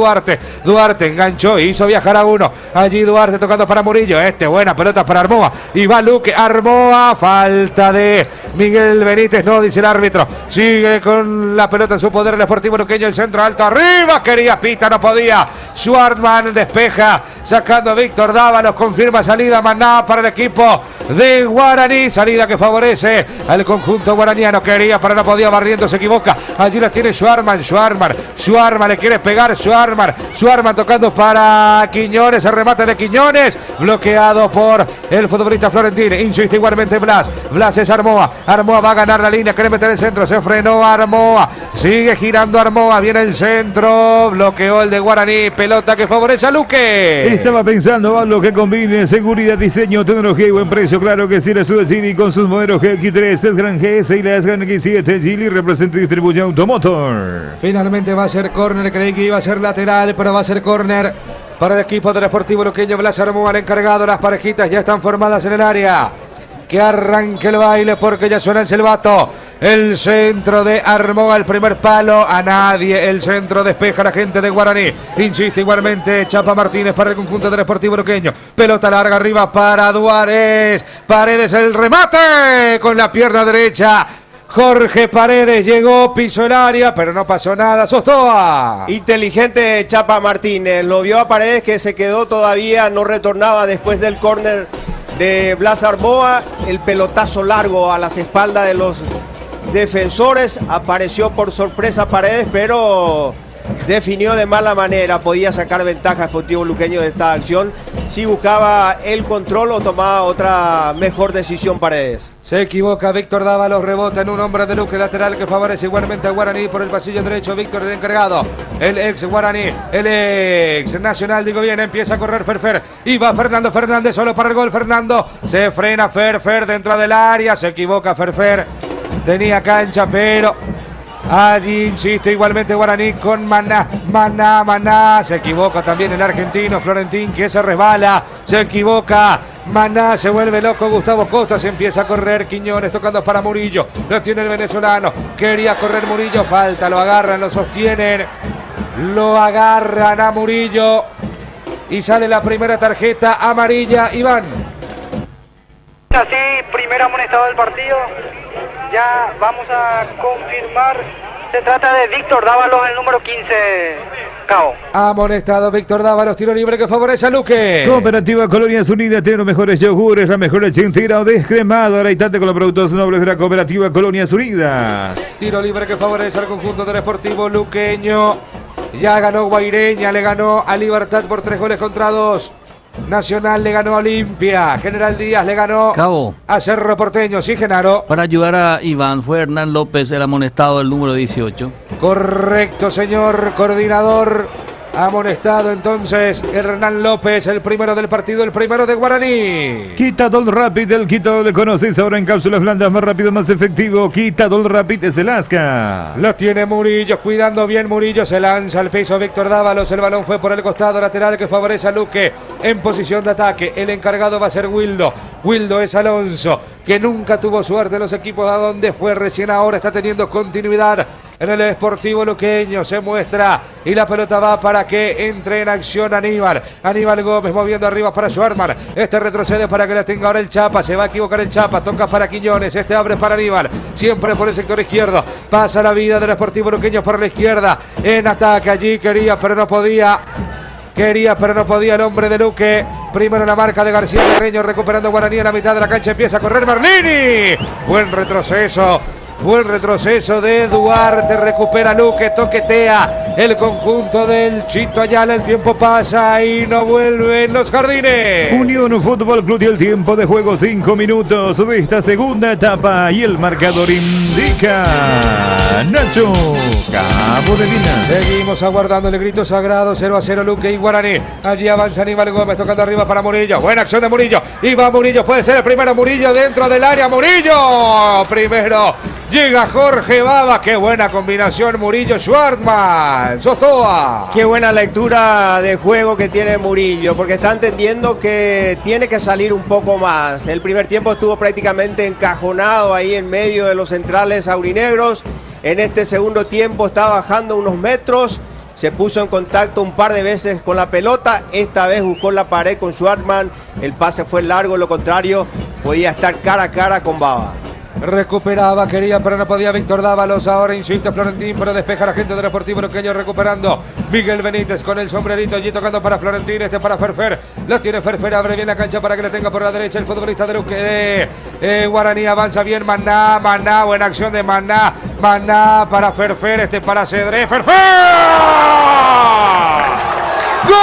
Duarte enganchó, hizo viajar a uno. Allí Duarte tocando para Murillo. Buena pelota para Armoa. Y va Luque. Armoa. Falta de Miguel Benítez. No, dice el árbitro. Sigue con la pelota en su poder el Sportivo Luqueño. El centro alto arriba. Quería pita, no podía. Schwartzman despeja. Sacando a Víctor Dávalos. Confirma salida Maná para el equipo de Guaraní. Salida que favorece al conjunto guaraniano. Quería, pero no podía. Barriendo, se equivoca. Allí la tiene Schwartzman le quiere pegar. Schwartzman tocando para Quiñones, el remate de Quiñones, bloqueado por el futbolista Florentino. Insiste igualmente Blas es Armoa va a ganar la línea, quiere meter el centro, se frenó Armoa, sigue girando Armoa, viene el centro, bloqueó el de Guaraní, pelota que favorece a Luque. Estaba pensando algo que combine seguridad, diseño, tecnología y buen precio. Claro que sí, la Sudacini con sus modelos GX3, S-Gran GS y la S-Gran X7, Gili representa y distribuye Automotor. Finalmente va a ser córner, creí que iba a ser lateral, pero va a ser córner para el equipo del Sportivo Luqueño. Blas Armoa, el encargado, las parejitas ya están formadas en el área. Que arranque el baile porque ya suena el silbato. El centro de Armoa, el primer palo, a nadie. El centro despeja la gente de Guaraní. Insiste igualmente Chapa Martínez para el conjunto del Sportivo Luqueño. Pelota larga arriba para Duárez. Paredes, el remate con la pierna derecha. Jorge Paredes llegó, pisó el área, pero no pasó nada. Sostoa. Inteligente Chapa Martínez. Lo vio a Paredes que se quedó todavía, no retornaba después del córner de Blas Armoa. El pelotazo largo a las espaldas de los defensores. Apareció por sorpresa Paredes, pero definió de mala manera. Podía sacar ventaja Sportivo Luqueño de esta acción si buscaba el control o tomaba otra mejor decisión Paredes. Se equivoca Víctor Dávalos, rebota en un hombre de Luque, lateral que favorece igualmente a Guaraní por el pasillo derecho. Víctor, el encargado, el ex Guaraní, el ex Nacional, digo bien, empieza a correr Ferfer y va Fernando Fernández solo para el gol. Fernando se frena, Ferfer dentro del área, se equivoca Ferfer, tenía cancha pero allí insiste igualmente Guaraní con Maná, se equivoca también el argentino Florentín que se resbala, se equivoca Maná, se vuelve loco Gustavo Costa, se empieza a correr Quiñones tocando para Murillo, lo tiene el venezolano, quería correr Murillo, falta, lo agarran, lo sostienen, lo agarran a Murillo y sale la primera tarjeta amarilla. Iván. Así, primer amonestado del partido. Ya vamos a confirmar. Se trata de Víctor Dávalos, el número 15. Cabo. Amonestado Víctor Dávalos, tiro libre que favorece a Luque. Cooperativa Colonias Unidas tiene los mejores yogures, la mejor leche entera o descremada. Araitante con los productos nobles de la Cooperativa Colonias Unidas. Tiro libre que favorece al conjunto del Sportivo Luqueño. Ya ganó Guaireña, le ganó a Libertad por 3-2. Nacional le ganó a Olimpia. General Díaz le ganó Cabo a Cerro Porteño. Sí, Genaro. Para ayudar a Iván fue Hernán López el amonestado del número 18. Correcto, señor coordinador. Amonestado entonces Hernán López, el primero del partido, el primero de Guaraní. Quitadol Rapid, el Quitadol le conoces ahora en cápsulas blandas, más rápido, más efectivo. Quitadol Rapid es el Asca. Lo tiene Murillo, cuidando bien Murillo, se lanza al piso Víctor Dávalos, el balón fue por el costado lateral que favorece a Luque en posición de ataque. El encargado va a ser Wildo. Wildo es Alonso, que nunca tuvo suerte en los equipos a donde fue, recién ahora está teniendo continuidad en el Sportivo Luqueño, se muestra y la pelota va para que entre en acción Aníbal Gómez moviendo arriba para Schwartzman, este retrocede para que la tenga ahora el Chapa, se va a equivocar el Chapa, toca para Quiñones, este abre para Aníbal, siempre por el sector izquierdo, pasa la vida del Sportivo Luqueño por la izquierda, en ataque allí quería pero no podía el hombre de Luque. Primero la marca de García Terreño, recuperando Guaraní en la mitad de la cancha, empieza a correr Merlini. Buen retroceso de Duarte, recupera Luque, toquetea el conjunto del Chito Ayala, el tiempo pasa y no vuelve en los jardines. Unión Fútbol Club y el tiempo de juego 5 minutos de esta segunda etapa y el marcador indica Nacho Cabo de Vila. Seguimos aguardando el grito sagrado, 0-0 Luque y Guaraní. Allí avanza Aníbal Gómez tocando arriba para Murillo, buena acción de Murillo, y va Murillo, puede ser el primero Murillo dentro del área, Murillo primero. Llega Jorge Baba, qué buena combinación Murillo-Schwartzman, Sostoa. Qué buena lectura de juego que tiene Murillo, porque está entendiendo que tiene que salir un poco más. El primer tiempo estuvo prácticamente encajonado ahí en medio de los centrales aurinegros. En este segundo tiempo está bajando unos metros, se puso en contacto un par de veces con la pelota, esta vez buscó la pared con Schwartzman, el pase fue largo, lo contrario, podía estar cara a cara con Baba. Recuperaba, quería, pero no podía Víctor Dávalos. Ahora insiste Florentín, pero despeja la gente del Sportivo Luqueño, recuperando Miguel Benítez con el sombrerito allí tocando para Florentín, este para Ferfer. La tiene Ferfer, abre bien la cancha para que la tenga por la derecha el futbolista de Luque. Guaraní avanza bien, Maná, buena acción de Maná para Ferfer, este para Cedré, Ferfer. ¡Gol!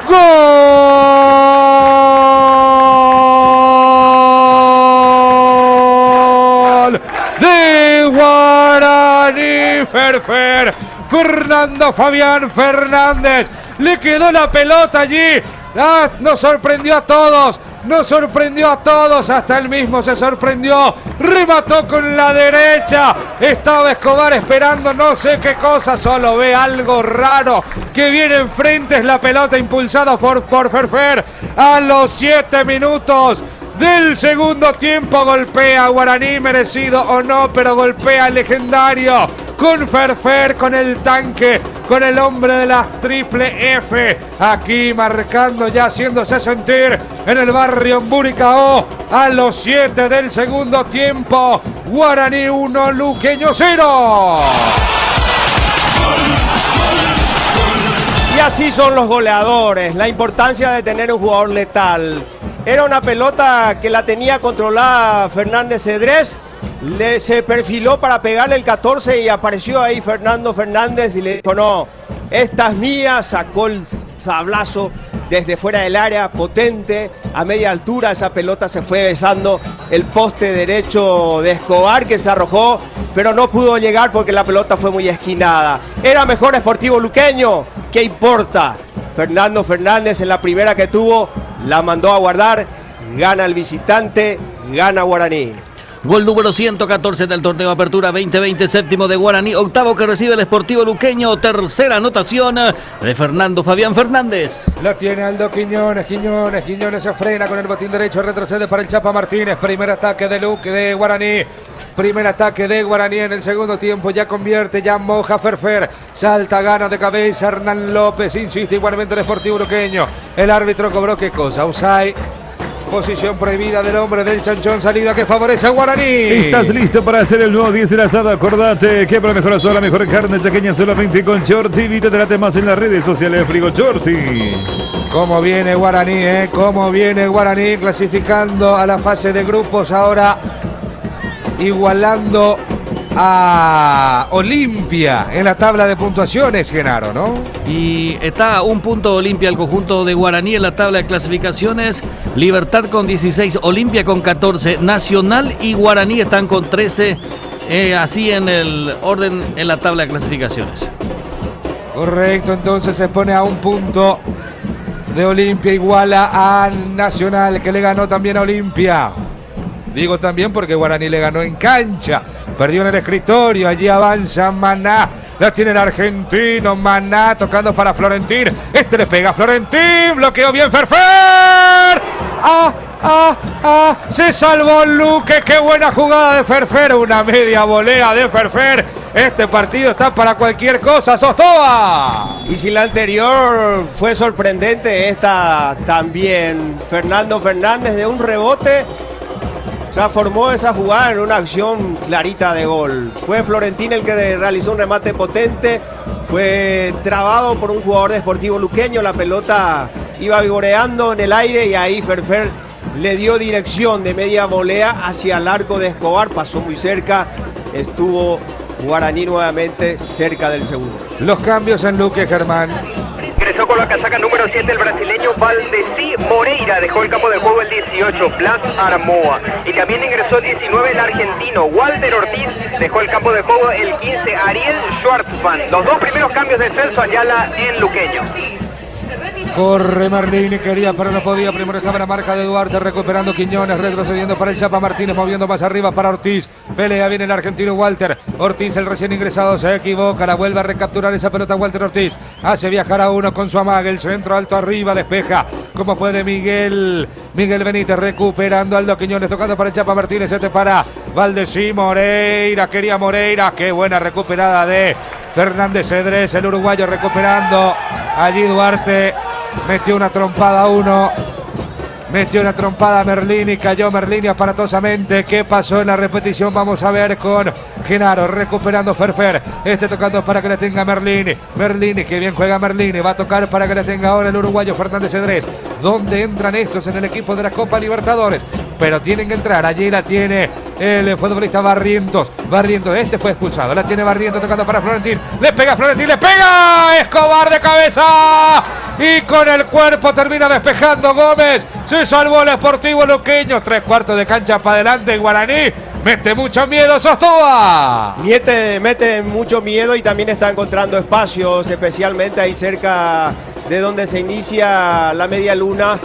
¡Gol de Guaraní! Ferfer, Fernando Fabián Fernández, le quedó la pelota allí, nos sorprendió a todos, hasta él mismo se sorprendió, remató con la derecha, estaba Escobar esperando no sé qué cosa, solo ve algo raro que viene enfrente, es la pelota impulsada por Ferfer a los 7 minutos del segundo tiempo, golpea a Guaraní, merecido o no, pero golpea al legendario con Ferfer, con el tanque, con el hombre de las triple F, aquí marcando ya, haciéndose sentir en el barrio Buricao a los 7 del segundo tiempo. Guaraní 1, Luqueño 0. Y así son los goleadores, la importancia de tener un jugador letal. Era una pelota que la tenía controlada Fernández Cedrés, se perfiló para pegarle el 14 y apareció ahí Fernando Fernández y le dijo no, esta es mía, sacó el sablazo desde fuera del área, potente, a media altura, esa pelota se fue besando el poste derecho de Escobar que se arrojó, pero no pudo llegar porque la pelota fue muy esquinada. Era mejor Sportivo Luqueño, ¿qué importa? Fernando Fernández en la primera que tuvo, la mandó a guardar, gana el visitante, gana Guaraní. Gol número 114 del torneo Apertura 2020, séptimo de Guaraní, octavo que recibe el Sportivo Luqueño, tercera anotación de Fernando Fabián Fernández. La tiene Aldo Quiñones se frena con el botín derecho, retrocede para el Chapa Martínez, primer ataque de Guaraní. Primer ataque de Guaraní en el segundo tiempo, ya convierte, ya moja Ferfer, salta, gana de cabeza Hernán López, insiste igualmente el Sportivo Luqueño. El árbitro cobró qué cosa, offside. Posición prohibida del hombre del Chanchón, salida que favorece a Guaraní. ¿Estás listo para hacer el nuevo 10 del asado? Acordate que para mejor asado, la mejor carne chaqueña solamente con Shorty. Vítate más en las redes sociales de Frigo Shorty. ¿Cómo viene Guaraní, cómo viene Guaraní clasificando a la fase de grupos ahora, igualando a Olimpia en la tabla de puntuaciones, Genaro, ¿no? Y está a un punto Olimpia el conjunto de Guaraní en la tabla de clasificaciones. Libertad con 16, Olimpia con 14, Nacional y Guaraní están con 13. Así en el orden en la tabla de clasificaciones. Correcto, entonces se pone a un punto de Olimpia, iguala a Nacional, que le ganó también a Olimpia. Digo también porque Guaraní le ganó en cancha, perdió en el escritorio, allí avanza Maná, la tiene el argentino, Maná tocando para Florentín, le pega a Florentín, bloqueó bien Ferfer. Se salvó Luque, qué buena jugada de Ferfer, una media volea de Ferfer. Este partido está para cualquier cosa, Sostoa. Y si la anterior fue sorprendente, esta también. Fernando Fernández de un rebote transformó esa jugada en una acción clarita de gol. Fue Florentín el que realizó un remate potente, fue trabado por un jugador de Sportivo Luqueño, la pelota iba vivoreando en el aire y ahí Ferfer le dio dirección de media volea hacia el arco de Escobar, pasó muy cerca, estuvo Guaraní nuevamente cerca del segundo. Los cambios en Luque, Germán. Ingresó con la casaca número 7 el brasileño Valdeci Moreira, dejó el campo de juego el 18, Blas Armoa. Y también ingresó el 19 el argentino Walter Ortiz, dejó el campo de juego el 15 Ariel Schwartzman. Los dos primeros cambios de Celso Ayala en Luqueño. Corre Merlini, quería pero no podía. Primero estaba la marca de Duarte, recuperando Quiñones, retrocediendo para el Chapa Martínez, moviendo más arriba para Ortiz. Pelea bien el argentino Walter. Ortiz, el recién ingresado, se equivoca, la vuelve a recapturar esa pelota Walter Ortiz. Hace viajar a uno con su amague, el centro alto arriba, despeja. Como puede Miguel Benítez, recuperando Aldo Quiñones, tocando para el Chapa Martínez, para Valdeci Moreira, quería Moreira, qué buena recuperada de Fernández Cedrés, el uruguayo recuperando. Allí Duarte metió una trompada a uno, metió una trompada a Merlini, cayó Merlini aparatosamente. ¿Qué pasó en la repetición? Vamos a ver con Genaro, recuperando Ferfer, tocando para que le tenga Merlini, que bien juega Merlini, va a tocar para que le tenga ahora el uruguayo Fernández Cedrés. ¿Dónde entran estos en el equipo de la Copa Libertadores? Pero tienen que entrar, allí la tiene el futbolista Barrientos, fue expulsado, la tiene Barrientos tocando para Florentín, le pega Florentín, le pega Escobar de cabeza y con el cuerpo termina despejando Gómez. Se salvó el Sportivo Luqueño, 3/4 de cancha para adelante en Guaraní. Mete mucho miedo Sostoa. Mete mucho miedo y también está encontrando espacios, especialmente ahí cerca de donde se inicia la media luna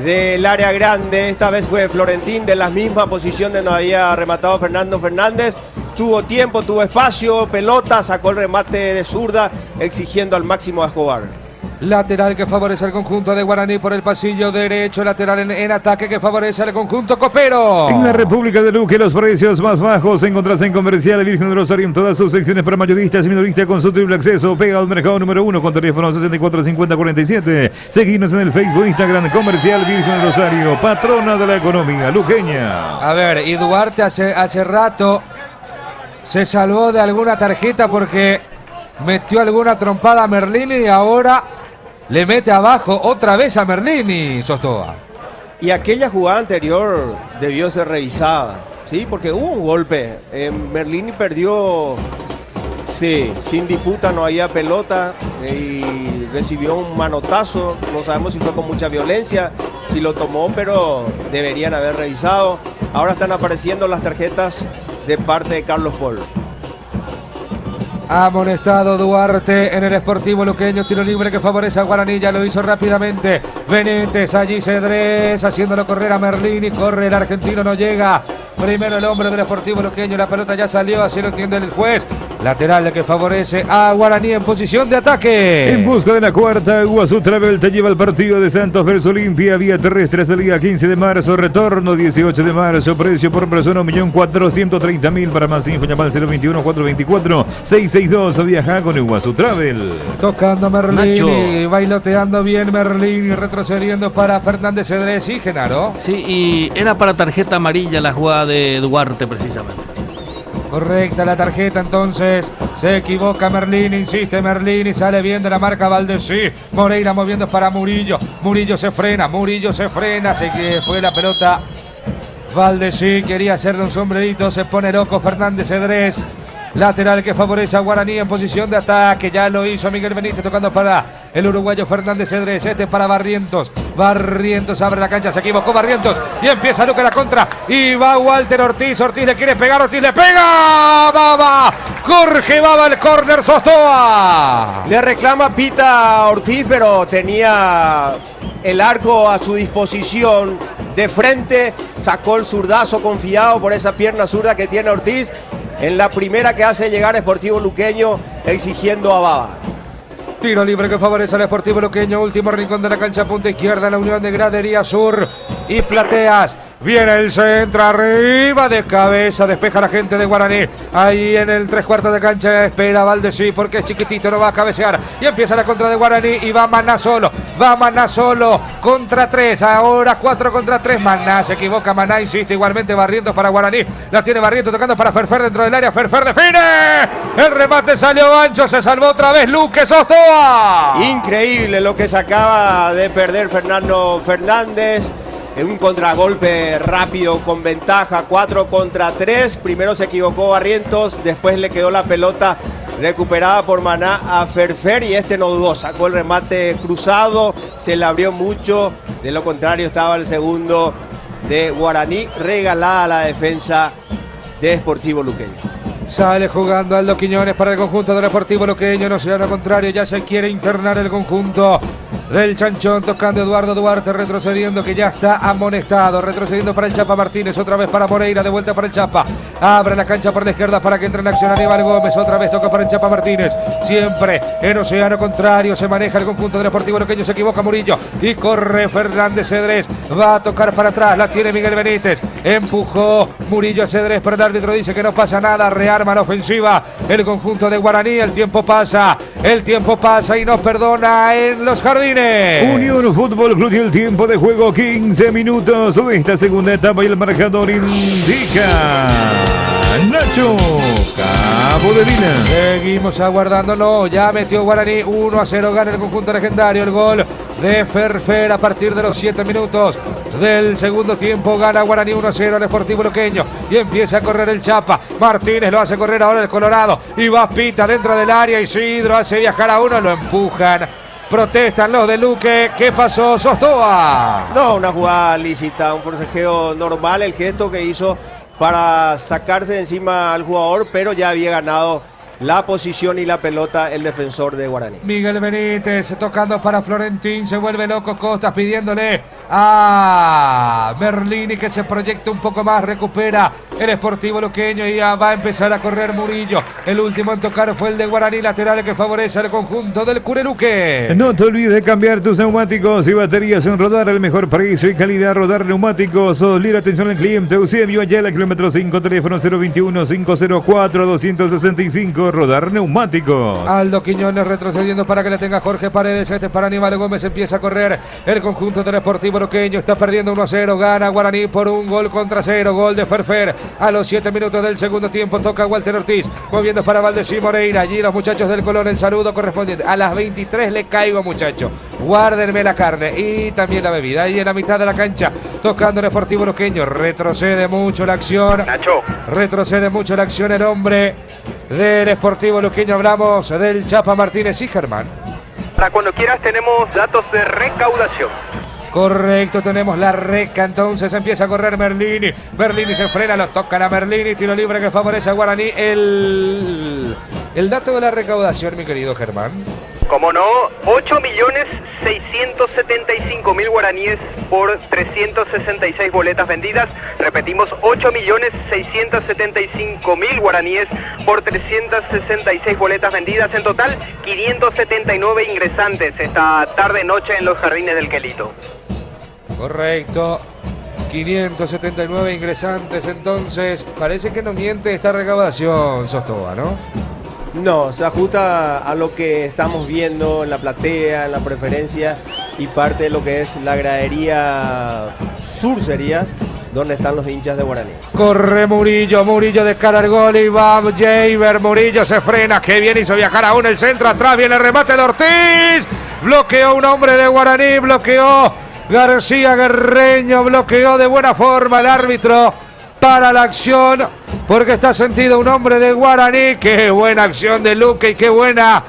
del área grande. Esta vez fue Florentín de la misma posición donde había rematado Fernando Fernández. Tuvo tiempo, tuvo espacio, pelota, sacó el remate de zurda, exigiendo al máximo a Escobar. Lateral que favorece al conjunto de Guaraní por el pasillo derecho, lateral en ataque que favorece al conjunto copero. En la República de Luque los precios más bajos encontrás en Comercial Virgen del Rosario en todas sus secciones para mayoristas y minoristas con su triple acceso. Pega al mercado número 1 con teléfono 645047. Seguinos en el Facebook, Instagram, Comercial Virgen del Rosario, patrona de la economía luqueña. A ver, y Duarte hace rato se salvó de alguna tarjeta porque metió alguna trompada a Merlini y ahora le mete abajo otra vez a Merlini, Sostoa. Y aquella jugada anterior debió ser revisada, ¿sí? Porque hubo un golpe. Merlini perdió, sí, sin disputa, no había pelota y recibió un manotazo. No sabemos si fue con mucha violencia, si lo tomó, pero deberían haber revisado. Ahora están apareciendo las tarjetas de parte de Carlos Paul. Amonestado Duarte en el Sportivo Luqueño, tiro libre que favorece a Guaraní, ya lo hizo rápidamente Benítez, allí Cedrés haciéndolo correr a Merlini, corre el argentino, no llega, primero el hombre del Sportivo Luqueño, la pelota ya salió, así lo entiende el juez, lateral que favorece a Guaraní en posición de ataque. En busca de la cuarta, Iguazú Travel te lleva el partido de Santos versus Olimpia, vía terrestre, salida 15 de marzo, retorno 18 de marzo, precio por persona 1.430.000, para más info llama al 021-424-662, viaja con Iguazú Travel. Tocando Merlini, bailoteando bien Merlini, retrocediendo para Fernández Cedrés y Genaro. Sí, y era para tarjeta amarilla la jugada de Duarte precisamente. Correcta la tarjeta, entonces se equivoca Merlini, insiste Merlini, sale bien de la marca Valdeci. Moreira moviendo para Murillo, Murillo se frena, se fue la pelota. Valdeci quería hacerle un sombrerito, se pone loco Fernández Cedrés. lateral que favorece a Guaraní en posición de ataque. Ya lo hizo Miguel Benítez tocando para el uruguayo Fernández Cedrés. Este para Barrientos. Barrientos abre la cancha, se equivocó Barrientos y empieza Luque la contra. Y va Walter Ortiz. Ortiz le quiere pegar, Ortiz le pega. Baba. Jorge Baba el córner, Sostoa. Le reclama Pita a Ortiz, pero tenía el arco a su disposición de frente. Sacó el zurdazo confiado por esa pierna zurda que tiene Ortiz. En la primera que hace llegar Sportivo Luqueño exigiendo a Baba. Tiro libre que favorece al Sportivo Luqueño. Último rincón de la cancha, punta izquierda, la unión de Gradería Sur y Plateas. Viene el centro arriba de cabeza, despeja la gente de Guaraní. Ahí en el 3/4 de cancha espera Valdesí porque es chiquitito, no va a cabecear. Y empieza la contra de Guaraní y va Maná solo. Va Maná solo contra 3. Ahora 4 contra 3. Maná se equivoca, Maná insiste igualmente. Barrientos para Guaraní. La tiene Barrientos tocando para Ferfer dentro del área. Ferfer define. El remate salió ancho, se salvó otra vez Luque Sostoa. Increíble lo que se acaba de perder Fernando Fernández. En un contragolpe rápido con ventaja, 4 contra 3. Primero se equivocó Barrientos, después le quedó la pelota recuperada por Maná a Ferfer y este no dudó, sacó el remate cruzado, se le abrió mucho. De lo contrario estaba el segundo de Guaraní, regalada a la defensa de Sportivo Luqueño. Sale jugando Aldo Quiñones para el conjunto del Sportivo Luqueño. No sea lo contrario, ya se quiere internar el conjunto del Chanchón. Tocando Eduardo Duarte, retrocediendo, que ya está amonestado. Retrocediendo para el Chapa Martínez, otra vez para Moreira, de vuelta para el Chapa. Abre la cancha por la izquierda para que entre en acción Aníbal Gómez. Otra vez toca para el Chapa Martínez. Siempre en océano contrario se maneja el conjunto del Sportivo Luqueño. Se equivoca Murillo y corre Fernández Cedrés. Va a tocar para atrás, la tiene Miguel Benítez. Empujó Murillo a Cedrés, pero el árbitro dice que no pasa nada. Rearma la ofensiva el conjunto de Guaraní. El tiempo pasa y nos perdona en los jardines. Unión Fútbol Club y el tiempo de juego 15 minutos de esta segunda etapa y el marcador indica Nacho Cabo de Vila. Seguimos aguardándolo, ya metió Guaraní 1-0, gana el conjunto legendario. El gol de Ferfer a partir de los 7 minutos del segundo tiempo, gana Guaraní 1-0 al Sportivo Luqueño y empieza a correr el Chapa Martínez, lo hace correr ahora el Colorado y va Pita dentro del área. Isidro hace viajar a uno, lo empujan. Protestan los de Luque. ¿Qué pasó, Sostoa? No, una jugada lícita, un forcejeo normal, el gesto que hizo para sacarse de encima al jugador, pero ya había ganado la posición y la pelota el defensor de Guaraní. Miguel Benítez tocando para Florentín, se vuelve loco Costas pidiéndole a Merlini que se proyecte un poco más, recupera el Sportivo Luqueño y ya va a empezar a correr Murillo. El último en tocar fue el de Guaraní, lateral que favorece al conjunto del Cureluque. No te olvides de cambiar tus neumáticos y baterías en Rodar, el mejor precio y calidad. Rodar Neumáticos, Solir, atención al cliente. Eusebio Ayala, kilómetro 5, teléfono 021-504-265. Rodar Neumáticos. Aldo Quiñones retrocediendo para que le tenga Jorge Paredes. Este para Aníbal Gómez. Empieza a correr el conjunto del Sportivo Luqueño. Está perdiendo 1-0. Gana Guaraní por 1-0. Gol de Ferfer a los 7 minutos del segundo tiempo. Toca Walter Ortiz. Moviendo para Valdesí Moreira. Allí los muchachos del Colón. El saludo correspondiente. A las 23 le caigo, muchacho. Guárdenme la carne y también la bebida. Ahí en la mitad de la cancha. Tocando el Sportivo Luqueño. Retrocede mucho la acción. Nacho. Retrocede mucho la acción el hombre del Sportivo Luqueño. Hablamos del Chapa Martínez y Germán. Para cuando quieras tenemos datos de recaudación. Correcto, tenemos la reca, entonces empieza a correr Merlini. Merlini se frena, lo tocan a Merlini, tiro libre que favorece a Guaraní. El dato de la recaudación, mi querido Germán. Como no, 8.675.000 guaraníes por 366 boletas vendidas. Repetimos, 8.675.000 guaraníes por 366 boletas vendidas. En total, 579 ingresantes esta tarde-noche en los jardines del Quelito. Correcto. 579 ingresantes, entonces parece que no miente esta recaudación, Sostoa, ¿no? No, se ajusta a lo que estamos viendo en la platea, en la preferencia y parte de lo que es la gradería sur sería, donde están los hinchas de Guaraní. Corre Murillo de cara al gol y va Jaber. Murillo se frena, que bien hizo viajar aún el centro, atrás viene el remate de Ortiz. Bloqueó un hombre de Guaraní, bloqueó García Guerreño, bloqueó de buena forma el árbitro para la acción. porque está sentido un hombre de Guaraní. Qué buena acción de Luque y qué buena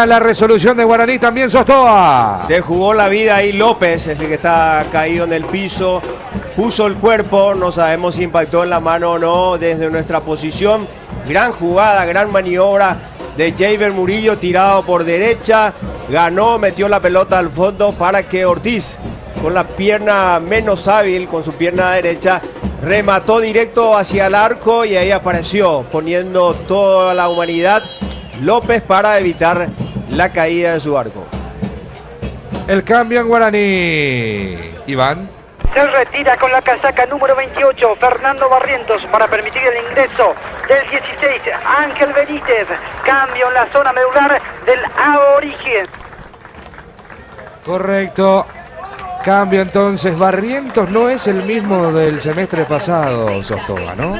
la resolución de Guaraní también, Sostoa. Se jugó la vida ahí López, es el que está caído en el piso, puso el cuerpo, no sabemos si impactó en la mano o no desde nuestra posición. Gran jugada, gran maniobra de Javier Murillo, tirado por derecha, ganó, metió la pelota al fondo para que Ortiz, con la pierna menos hábil, con su pierna derecha, remató directo hacia el arco y ahí apareció, poniendo toda la humanidad López para evitar la caída de su arco. El cambio en Guaraní. Iván. Se retira con la casaca número 28 Fernando Barrientos para permitir el ingreso del 16 Ángel Benítez. Cambio en la zona medular del aborigen. Correcto. Cambio entonces, Barrientos no es el mismo del semestre pasado, Sostoa, ¿no?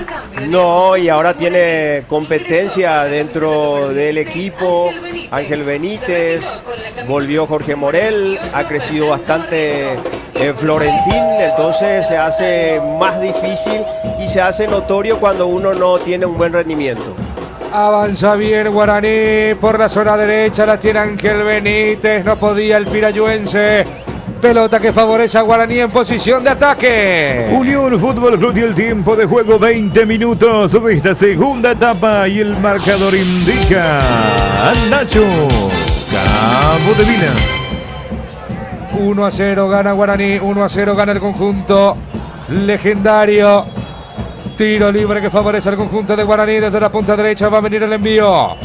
No, y ahora tiene competencia dentro del equipo. Ángel Benítez, volvió Jorge Morel, ha crecido bastante Florentín, entonces se hace más difícil y se hace notorio cuando uno no tiene un buen rendimiento. Avanza bien Guaraní por la zona derecha, la tiene Ángel Benítez, no podía el pirayuense. Pelota que favorece a Guaraní en posición de ataque. Unión Fútbol Club y el tiempo de juego 20 minutos de esta segunda etapa y el marcador indica a Nacho Cabo de Vila. 1-0 gana Guaraní, 1-0 gana el conjunto legendario. Tiro libre que favorece al conjunto de Guaraní desde la punta derecha, va a venir el envío.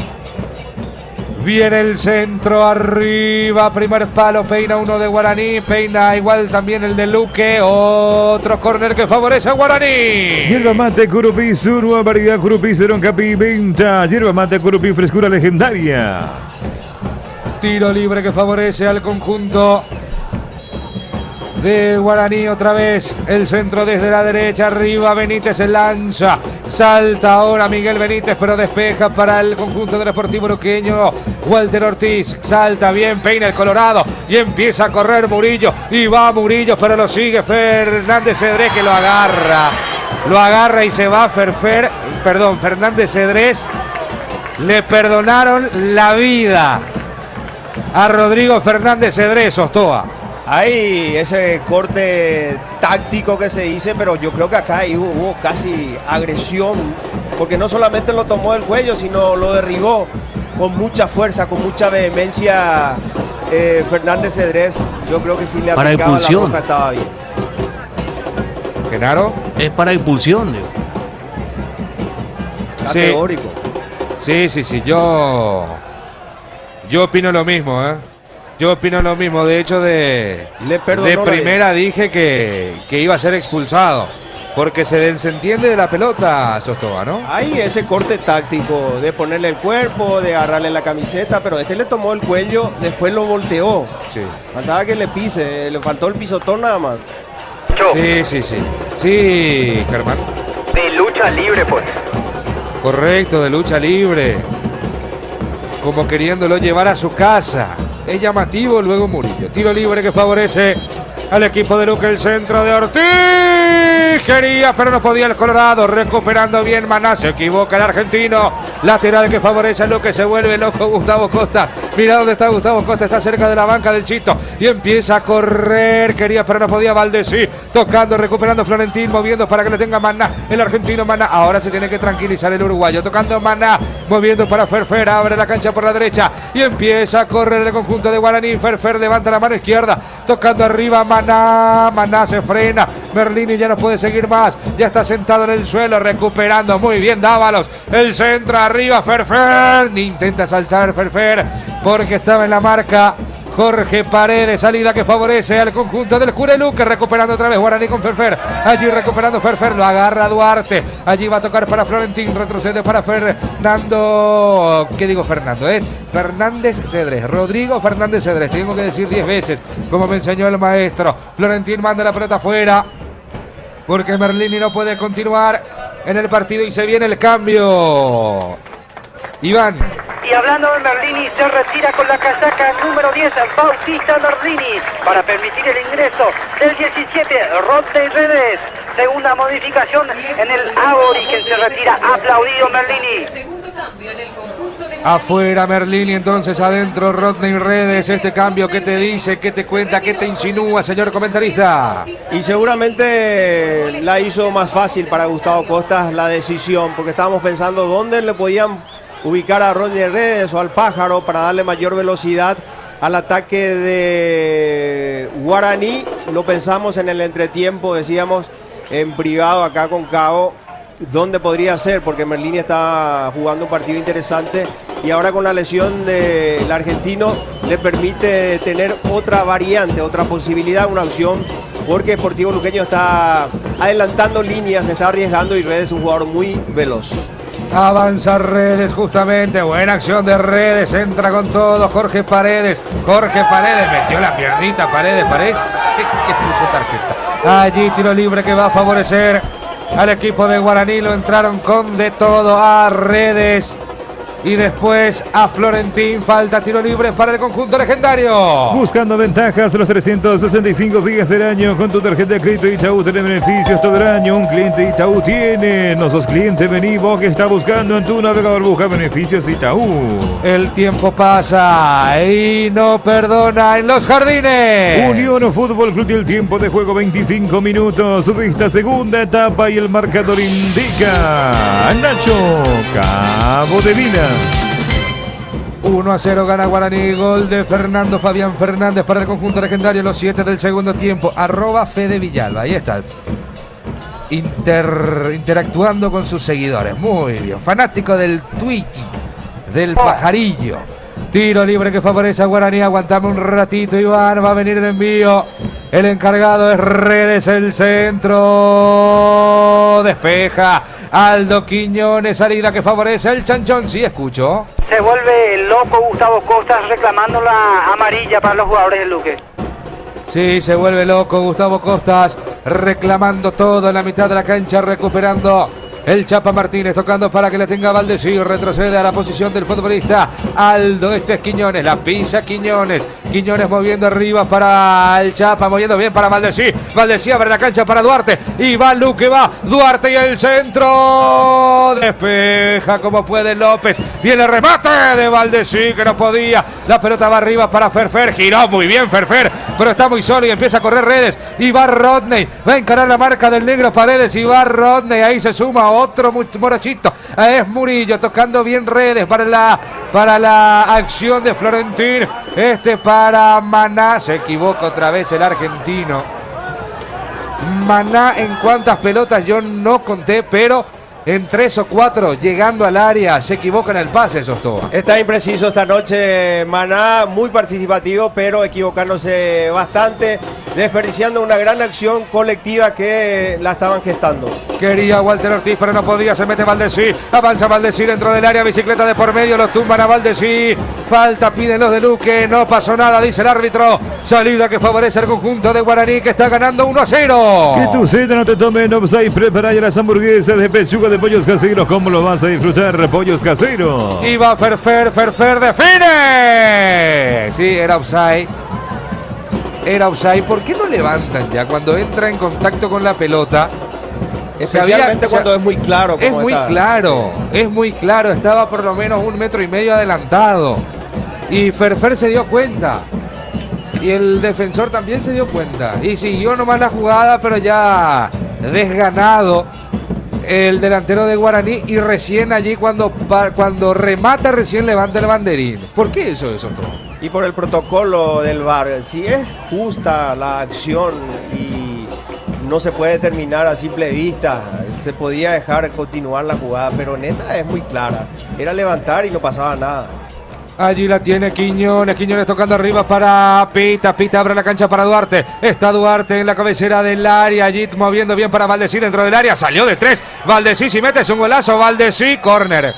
Viene el centro arriba, primer palo, peina uno de Guaraní, peina igual también el de Luque, otro córner que favorece a Guaraní. Hierba mate Curupí, Surua, variedad Curupí, Cerón Capí, venta. Hierba mate Curupí, frescura legendaria. Tiro libre que favorece al conjunto de Guaraní otra vez. El centro desde la derecha, arriba Benítez se lanza. Salta ahora Miguel Benítez, pero despeja para el conjunto del Sportivo Luqueño. Walter Ortiz salta bien, peina el Colorado y empieza a correr Murillo. Y va Murillo, pero lo sigue Fernández Cedrés que lo agarra. Lo agarra y se va Fernández Cedrés. Le perdonaron la vida a Rodrigo Fernández Cedrés, Sostoa. Hay ese corte táctico que se dice, pero yo creo que acá hubo casi agresión, porque no solamente lo tomó del cuello, sino lo derribó con mucha fuerza, con mucha vehemencia. Fernández Cedrés, yo creo que si le aplicaba la roja estaba bien. ¿Genaro? Es para impulsión, digo. Categórico. Sí, yo opino lo mismo, Yo opino lo mismo, de hecho de primera dije que iba a ser expulsado, porque se desentiende de la pelota, Sostoa, ¿no? Hay ese corte táctico de ponerle el cuerpo, de agarrarle la camiseta, pero le tomó el cuello, después lo volteó. Sí. Faltaba que le pise, le faltó el pisotón nada más. Sí, Germán. De lucha libre, pues. Correcto, de lucha libre. Como queriéndolo llevar a su casa. Es llamativo, luego Murillo. Tiro libre que favorece al equipo de Luque, el centro de Ortiz. Quería, pero no podía el Colorado. Recuperando bien Maná, se equivoca el argentino. Lateral que favorece a Luque, se vuelve loco Gustavo Costas. Mira dónde está Gustavo Costas, está cerca de la banca del Chito. Y empieza a correr. Quería, pero no podía Valdesí. Tocando, recuperando Florentín, moviendo para que le tenga Maná. El argentino Maná. Ahora se tiene que tranquilizar el uruguayo. Tocando Maná, moviendo para Ferfer. Abre la cancha por la derecha. Y empieza a correr el conjunto de Guaraní. Ferfer levanta la mano izquierda. Tocando arriba Maná. Maná se frena. Merlini ya no puede seguir más. Ya está sentado en el suelo. Recuperando muy bien Dávalos. El centro arriba Ferfer. Intenta saltar Ferfer porque estaba en la marca Jorge Paredes. Salida que favorece al conjunto del Cureluque. Recuperando otra vez Guaraní con Ferfer. Allí recuperando Ferfer. Lo agarra Duarte. Allí va a tocar para Florentín. Retrocede para Fernando. ¿Qué digo Fernando? Es Fernández Cedrés. Rodrigo Fernández Cedrés. Tengo que decir 10 veces como me enseñó el maestro. Florentín manda la pelota afuera porque Merlini no puede continuar en el partido y se viene el cambio. Iván. Y hablando de Merlini, se retira con la casaca número 10, Bautista Merlini, para permitir el ingreso del 17, Rodney Redes. Segunda modificación en el Aborigen, se retira aplaudido Merlini. Afuera Merlini, entonces adentro Rodney Redes. Este cambio, ¿qué te dice? ¿Qué te cuenta? ¿Qué te insinúa, señor comentarista? Y seguramente la hizo más fácil para Gustavo Costas la decisión, porque estábamos pensando dónde le podían ubicar a Rodney Redes o al Pájaro para darle mayor velocidad al ataque de Guaraní. Lo pensamos en el entretiempo, decíamos en privado acá con Cabo, dónde podría ser, porque Merlini está jugando un partido interesante y ahora con la lesión del argentino le permite tener otra variante, otra posibilidad, una opción, porque Sportivo Luqueño está adelantando líneas, se está arriesgando y Redes es un jugador muy veloz. Avanza Redes justamente, buena acción de Redes, entra con todo Jorge Paredes, metió la piernita, Paredes, parece que puso tarjeta. Allí tiro libre que va a favorecer al equipo de Guaraní, lo entraron con de todo a Redes y después a Florentín. Falta tiro libre para el conjunto legendario. Buscando ventajas los 365 días del año con tu tarjeta de crédito Itaú. Tenés beneficios todo el año. Un cliente Itaú tiene. No sos cliente, vení vos que está buscando en tu navegador. Busca beneficios Itaú. El tiempo pasa y no perdona en los jardines. Unión Fútbol Club y el tiempo de juego 25 minutos de esta segunda etapa y el marcador indica Nacho Cabo de Vila. 1-0 gana Guaraní, gol de Fernando Fabián Fernández para el conjunto legendario, los 7 del segundo tiempo, @Fede Villalba, ahí está, interactuando con sus seguidores, muy bien, fanático del Twitty, del pajarillo. Tiro libre que favorece a Guaraní, aguantame un ratito Iván, va a venir el envío, el encargado es Redes, el centro, despeja Aldo Quiñones, salida que favorece el Chanchón, sí escucho. Se vuelve loco Gustavo Costas reclamando la amarilla para los jugadores del Luque. Sí, se vuelve loco Gustavo Costas reclamando todo en la mitad de la cancha, recuperando el Chapa Martínez, tocando para que le tenga Valdesí, retrocede a la posición del futbolista Aldo, este es Quiñones, la pisa Quiñones moviendo arriba para el Chapa, moviendo bien para Valdesí abre la cancha para Duarte, y va Luque, va Duarte y el centro, despeja como puede López, viene el remate de Valdesí que no podía, la pelota va arriba para Ferfer, giró muy bien Ferfer, pero está muy solo y empieza a correr Redes, y va Rodney, va a encarar la marca del negro Paredes, y va Rodney, ahí se suma otro morochito, es Murillo tocando bien Redes para la acción de Florentín, para Maná, se equivoca otra vez el argentino. Maná en cuántas pelotas yo no conté, pero en 3 o 4 llegando al área se equivoca en el pase, Sostoa. Está impreciso esta noche Maná, muy participativo, pero equivocándose bastante, desperdiciando una gran acción colectiva que la estaban gestando. Quería Walter Ortiz, pero no podía, se mete Valdesí, avanza Valdesí dentro del área, bicicleta de por medio, lo tumban a Valdesí, falta, piden los de Luque, no pasó nada, dice el árbitro, salida que favorece al conjunto de Guaraní que está ganando 1-0. Que tu cena no te tome en offside, prepara ya las hamburguesas de pechuga de pollos caseros, ¿cómo lo vas a disfrutar? Pollos caseros. Y va Ferfer define. Sí, era offside. ¿Por qué no levantan ya cuando entra en contacto con la pelota? Especialmente cuando es muy claro. Es muy claro, estaba por lo menos 1,5 metros adelantado. Y Ferfer se dio cuenta. Y el defensor también se dio cuenta. Y siguió nomás la jugada, pero ya desganado el delantero de Guaraní, y recién allí cuando remata recién levanta el banderín. ¿Por qué eso es otro? Y por el protocolo del VAR, si es justa la acción y no se puede terminar a simple vista, se podía dejar continuar la jugada, pero neta es muy clara, era levantar y no pasaba nada. Allí la tiene Quiñones tocando arriba para Pita abre la cancha para Duarte, está Duarte en la cabecera del área, allí moviendo bien para Valdesí dentro del área, salió de 3, Valdesí si metes un golazo, Valdesí, córner,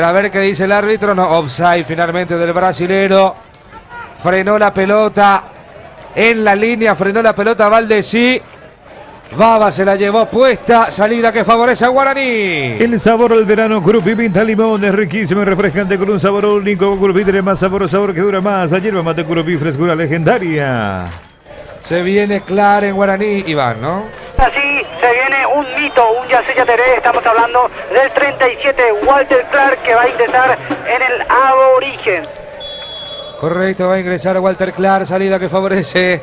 a ver qué dice el árbitro, no, offside finalmente del brasilero, frenó la pelota en la línea, Valdesí, Baba se la llevó puesta, salida que favorece a Guaraní. El sabor del verano, Curupí Pinta Limón, es riquísimo y refrescante con un sabor único. Curupí tiene más sabor que dura más. Ayer mate Curupí, frescura legendaria. Se viene Clark en Guaraní, Iván, ¿no? Así se viene un mito, un Yacella Teré. Estamos hablando del 37, Walter Clark, que va a ingresar en el Aborigen. Correcto, va a ingresar Walter Clark, salida que favorece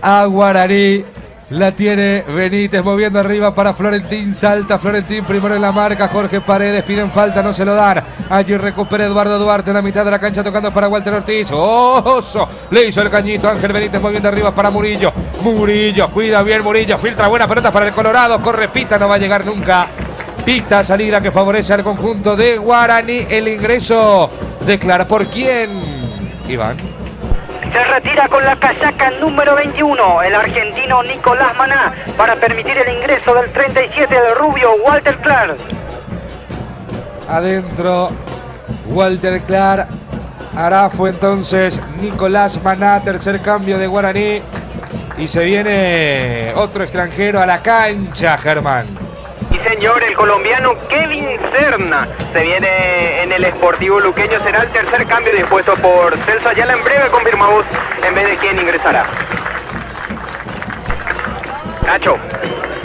a Guaraní. La tiene Benítez moviendo arriba para Florentín, salta Florentín primero en la marca, Jorge Paredes, piden falta, no se lo dan. Allí recupera Eduardo Duarte en la mitad de la cancha tocando para Walter Ortiz. ¡Oso! Le hizo el cañito Ángel Benítez moviendo arriba para Murillo. Murillo, cuida bien Murillo, filtra buena pelota para el Colorado, corre Pita, no va a llegar nunca. Pita, salida que favorece al conjunto de Guaraní. El ingreso de Clark, ¿por quién, Iván? Se retira con la casaca número 21, el argentino Nicolás Maná, para permitir el ingreso del 37 del rubio Walter Clark. Adentro, Walter Clark. Fue entonces Nicolás Maná, tercer cambio de Guaraní. Y se viene otro extranjero a la cancha, Germán. Sí, señor, el colombiano Kevin Serna se viene en el Sportivo Luqueño. Será el tercer cambio dispuesto por Celso Ayala. En breve confirmamos en vez de quién ingresará. Nacho,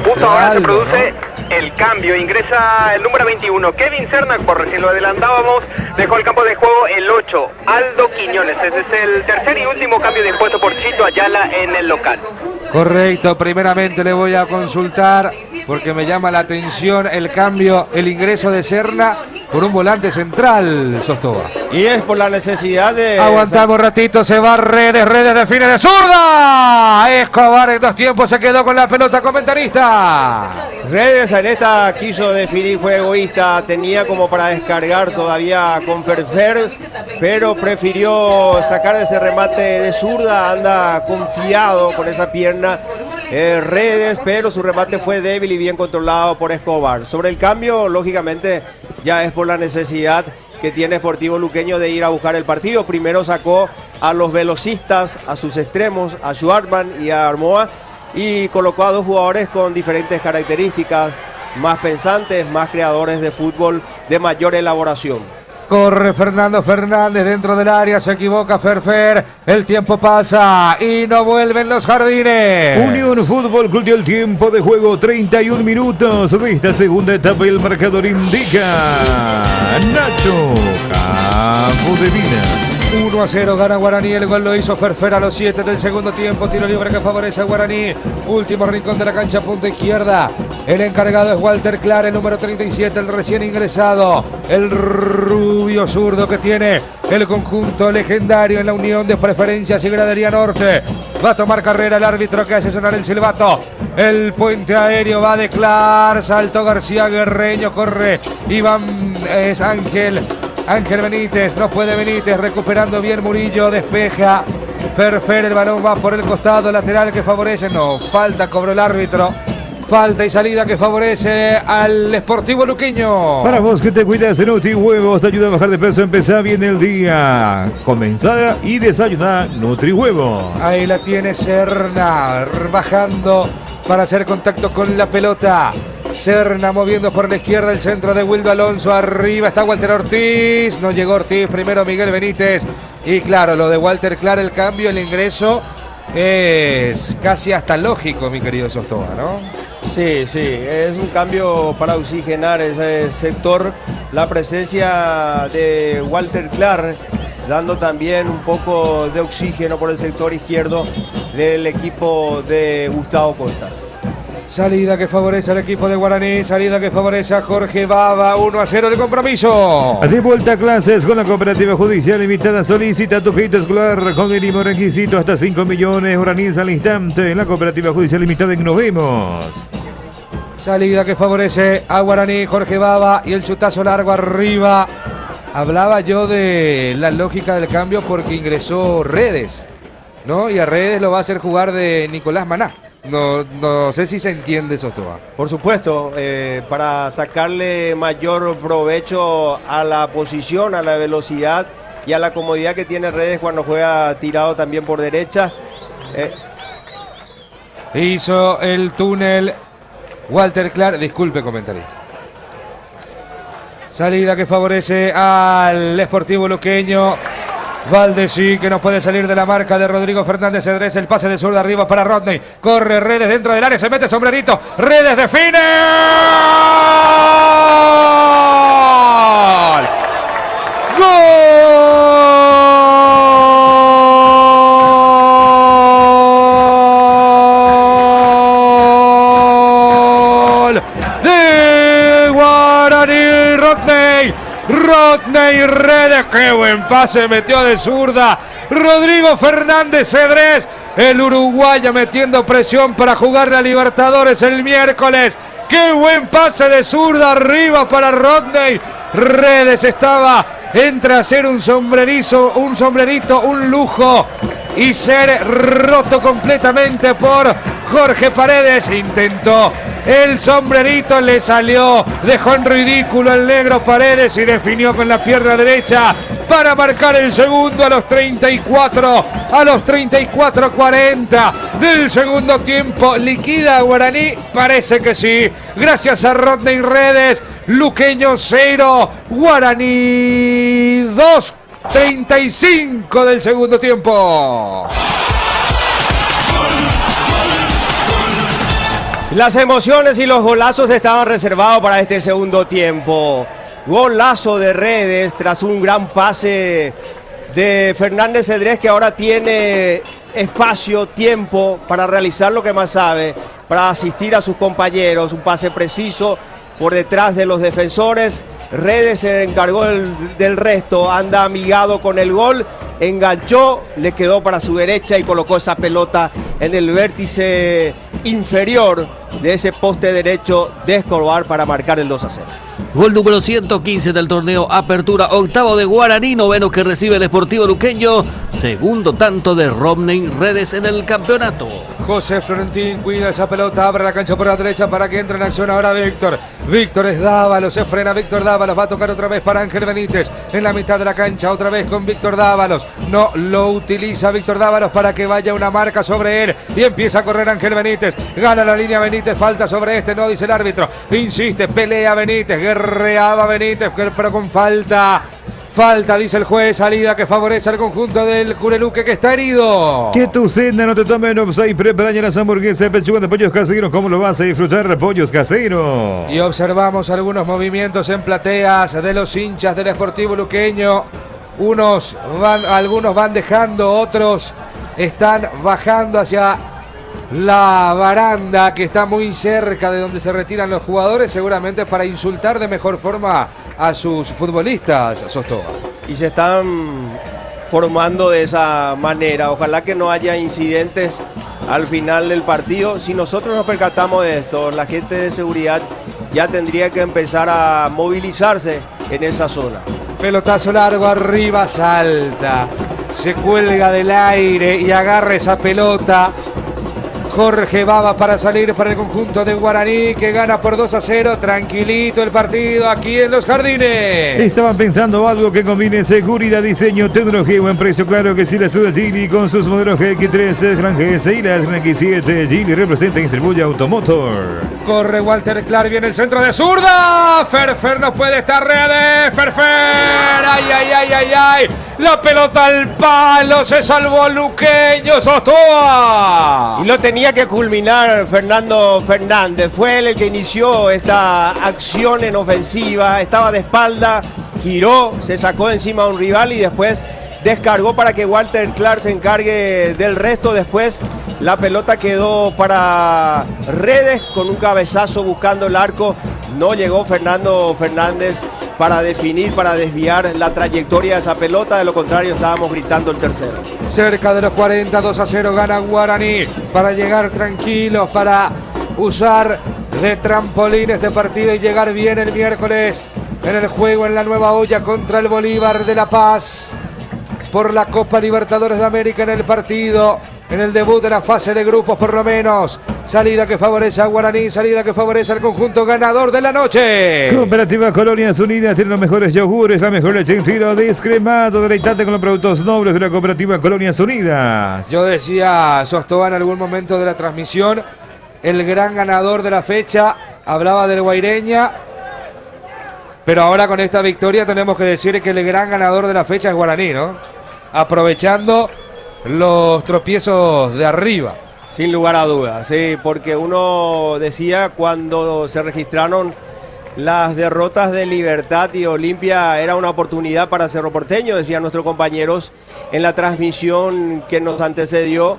justo ahora se produce el cambio. Ingresa el número 21, Kevin Serna, por recién lo adelantábamos. Dejó el campo de juego el 8, Aldo Quiñones. Ese es el tercer y último cambio dispuesto por Chito Ayala en el local. Correcto, primeramente le voy a consultar porque me llama la atención el cambio, el ingreso de Serna por un volante central, Sostoba. Y es por la necesidad de... Aguantamos ratito, se va Redes define de zurda. Escobar en dos tiempos se quedó con la pelota, comentarista. Redes en esta quiso definir, fue egoísta, tenía como para descargar todavía con Ferfer, pero prefirió sacar ese remate de zurda, anda confiado con esa pierna. Redes, pero su remate fue débil y bien controlado por Escobar. Sobre el cambio, lógicamente, ya es por la necesidad que tiene Sportivo Luqueño de ir a buscar el partido. Primero sacó a los velocistas, a sus extremos, a Schwartman y a Armoa, y colocó a dos jugadores con diferentes características, más pensantes, más creadores de fútbol, de mayor elaboración. Corre Fernando Fernández dentro del área, se equivoca Ferfer, el tiempo pasa y no vuelven los jardines. Unión Fútbol Club dio el tiempo de juego, 31 minutos de esta segunda etapa, el marcador indica Nacho Capodevila. 1-0 gana Guaraní, el gol lo hizo Ferfer a los 7 del segundo tiempo, tiro libre que favorece a Guaraní, último rincón de la cancha, punta izquierda, el encargado es Walter Clark, el número 37, el recién ingresado, el rubio zurdo que tiene el conjunto legendario en la Unión de Preferencias y Gradería Norte. Va a tomar carrera el árbitro que hace sonar el silbato, el puente aéreo va de Clark, saltó García Guerreño, corre Iván, es Ángel Benítez, no puede Benítez, recuperando bien Murillo, despeja Ferfer, el balón va por el costado lateral que favorece, no, falta, cobró el árbitro, falta y salida que favorece al Sportivo Luqueño. Para vos que te cuidas, Nutri Huevos te ayuda a bajar de peso, empezá bien el día, comenzá y desayuná Nutri Huevos. Ahí la tiene Serna, bajando para hacer contacto con la pelota. Serna moviendo por la izquierda, el centro de Wildo Alonso, arriba está Walter Ortiz, no llegó Ortiz, primero Miguel Benítez, y claro, lo de Walter Clark, el cambio, el ingreso, es casi hasta lógico, mi querido Sostoba, ¿no? Sí, es un cambio para oxigenar ese sector, la presencia de Walter Clark, dando también un poco de oxígeno por el sector izquierdo del equipo de Gustavo Costas. Salida que favorece al equipo de Guaraní, salida que favorece a Jorge Baba, 1-0 de compromiso. De vuelta a clases con la Cooperativa Judicial Limitada. Solicita tu crédito escolar con el mismo requisito hasta 5 millones. Guaraní al instante en la Cooperativa Judicial Limitada. Y nos vemos. Salida que favorece a Guaraní, Jorge Baba y el chutazo largo arriba. Hablaba yo de la lógica del cambio porque ingresó Redes, ¿no? Y a Redes lo va a hacer jugar de Nicolás Maná. No sé si se entiende eso, Sostoba. Por supuesto, para sacarle mayor provecho a la posición, a la velocidad y a la comodidad que tiene Redes cuando juega tirado también por derecha. Hizo el túnel Walter Clark, disculpe comentarista. Salida que favorece al Sportivo Luqueño. Valdesí, que no puede salir de la marca de Rodrigo Fernández Cedrés. El pase de zurda arriba para Rodney. Corre Redes dentro del área, se mete sombrerito. Redes define. ¡Gol! De Guaraní, Rodney Redes, qué buen pase metió de zurda Rodrigo Fernández Cedrés, el uruguayo metiendo presión para jugar la Libertadores el miércoles. Qué buen pase de zurda arriba para Rodney Redes. Estaba entre hacer un sombrerito, un lujo y ser roto completamente por Jorge Paredes. Intentó el sombrerito, le salió, dejó en ridículo el negro Paredes y definió con la pierna derecha para marcar el segundo a los 34-40 del segundo tiempo. ¿Liquida a Guaraní? Parece que sí. Gracias a Rodney Redes. Luqueño 0, Guaraní 2, 35 del segundo tiempo. Las emociones y los golazos estaban reservados para este segundo tiempo. Golazo de Redes tras un gran pase de Fernández Cedrés, que ahora tiene espacio, tiempo para realizar lo que más sabe, para asistir a sus compañeros. Un pase preciso por detrás de los defensores. Redes se encargó del resto, anda amigado con el gol, enganchó, le quedó para su derecha y colocó esa pelota en el vértice inferior de ese poste derecho de Escobar para marcar el 2-0. Gol número 115 del torneo Apertura, octavo de Guaraní, noveno que recibe el Sportivo Luqueño, segundo tanto de Rodney Redes en el campeonato. José Florentín cuida esa pelota, abre la cancha por la derecha para que entre en acción ahora Víctor. Víctor es Dávalos, se frena Víctor Dávalos, va a tocar otra vez para Ángel Benítez en la mitad de la cancha, otra vez con Víctor Dávalos. No lo utiliza Víctor Dávalos para que vaya una marca sobre él y empieza a correr Ángel Benítez. Gana la línea Benítez, falta sobre este, no dice el árbitro. Insiste, pelea Benítez, guerreaba Benítez, pero con falta. Falta, dice el juez, salida que favorece al conjunto del Cureluque que está herido. Que tu cena no te tome en offside, prepara las hamburguesas de pechuga de pollos caseros. ¿Cómo lo vas a disfrutar? Pollos caseros. Y observamos algunos movimientos en plateas de los hinchas del Sportivo Luqueño. Algunos van dejando, otros están bajando hacia la baranda que está muy cerca de donde se retiran los jugadores, seguramente para insultar de mejor forma a sus futbolistas, Sostoa. Y se están formando de esa manera. Ojalá que no haya incidentes al final del partido. Si nosotros nos percatamos de esto, la gente de seguridad ya tendría que empezar a movilizarse en esa zona. Pelotazo largo arriba, salta, se cuelga del aire y agarra esa pelota. Jorge Baba para salir para el conjunto de Guaraní, que gana por 2-0. Tranquilito el partido aquí en Los Jardines. Estaban pensando algo que combine seguridad, diseño, tecnología y buen precio. Claro que sí, la ciudad Gili con sus modelos GX3, Gran GS y la Gran X7. Gili representa y distribuye Automotor. Corre Walter Clark, viene el centro de zurda. Ferfer no puede estar, Redes. Ferfer. Ay, ay, ay, ay, ay. La pelota al palo, se salvó Luqueño, Sostoa. Y lo tenía que culminar Fernando Fernández. Fue él el que inició esta acción en ofensiva. Estaba de espalda, giró, se sacó de encima a un rival y después descargó para que Walter Clark se encargue del resto. Después la pelota quedó para Redes con un cabezazo buscando el arco. No llegó Fernando Fernández para definir, para desviar la trayectoria de esa pelota. De lo contrario, estábamos gritando el tercero. Cerca de los 40, 2-0 gana Guaraní para llegar tranquilos, para usar de trampolín este partido y llegar bien el miércoles en el juego en la Nueva Olla contra el Bolívar de La Paz por la Copa Libertadores de América en el partido. En el debut de la fase de grupos, por lo menos. Salida que favorece a Guaraní, salida que favorece al conjunto ganador de la noche. Cooperativa Colonias Unidas tiene los mejores yogures, la mejor leche en tiro descremado. Deleítate con los productos nobles de la Cooperativa Colonias Unidas. Yo decía, Sostoa, en algún momento de la transmisión, el gran ganador de la fecha, hablaba del Guaireña. Pero ahora con esta victoria tenemos que decir que el gran ganador de la fecha es Guaraní, ¿no? aprovechando los tropiezos de arriba. Sin lugar a dudas, sí, porque uno decía cuando se registraron las derrotas de Libertad y Olimpia era una oportunidad para Cerro Porteño, decían nuestros compañeros en la transmisión que nos antecedió,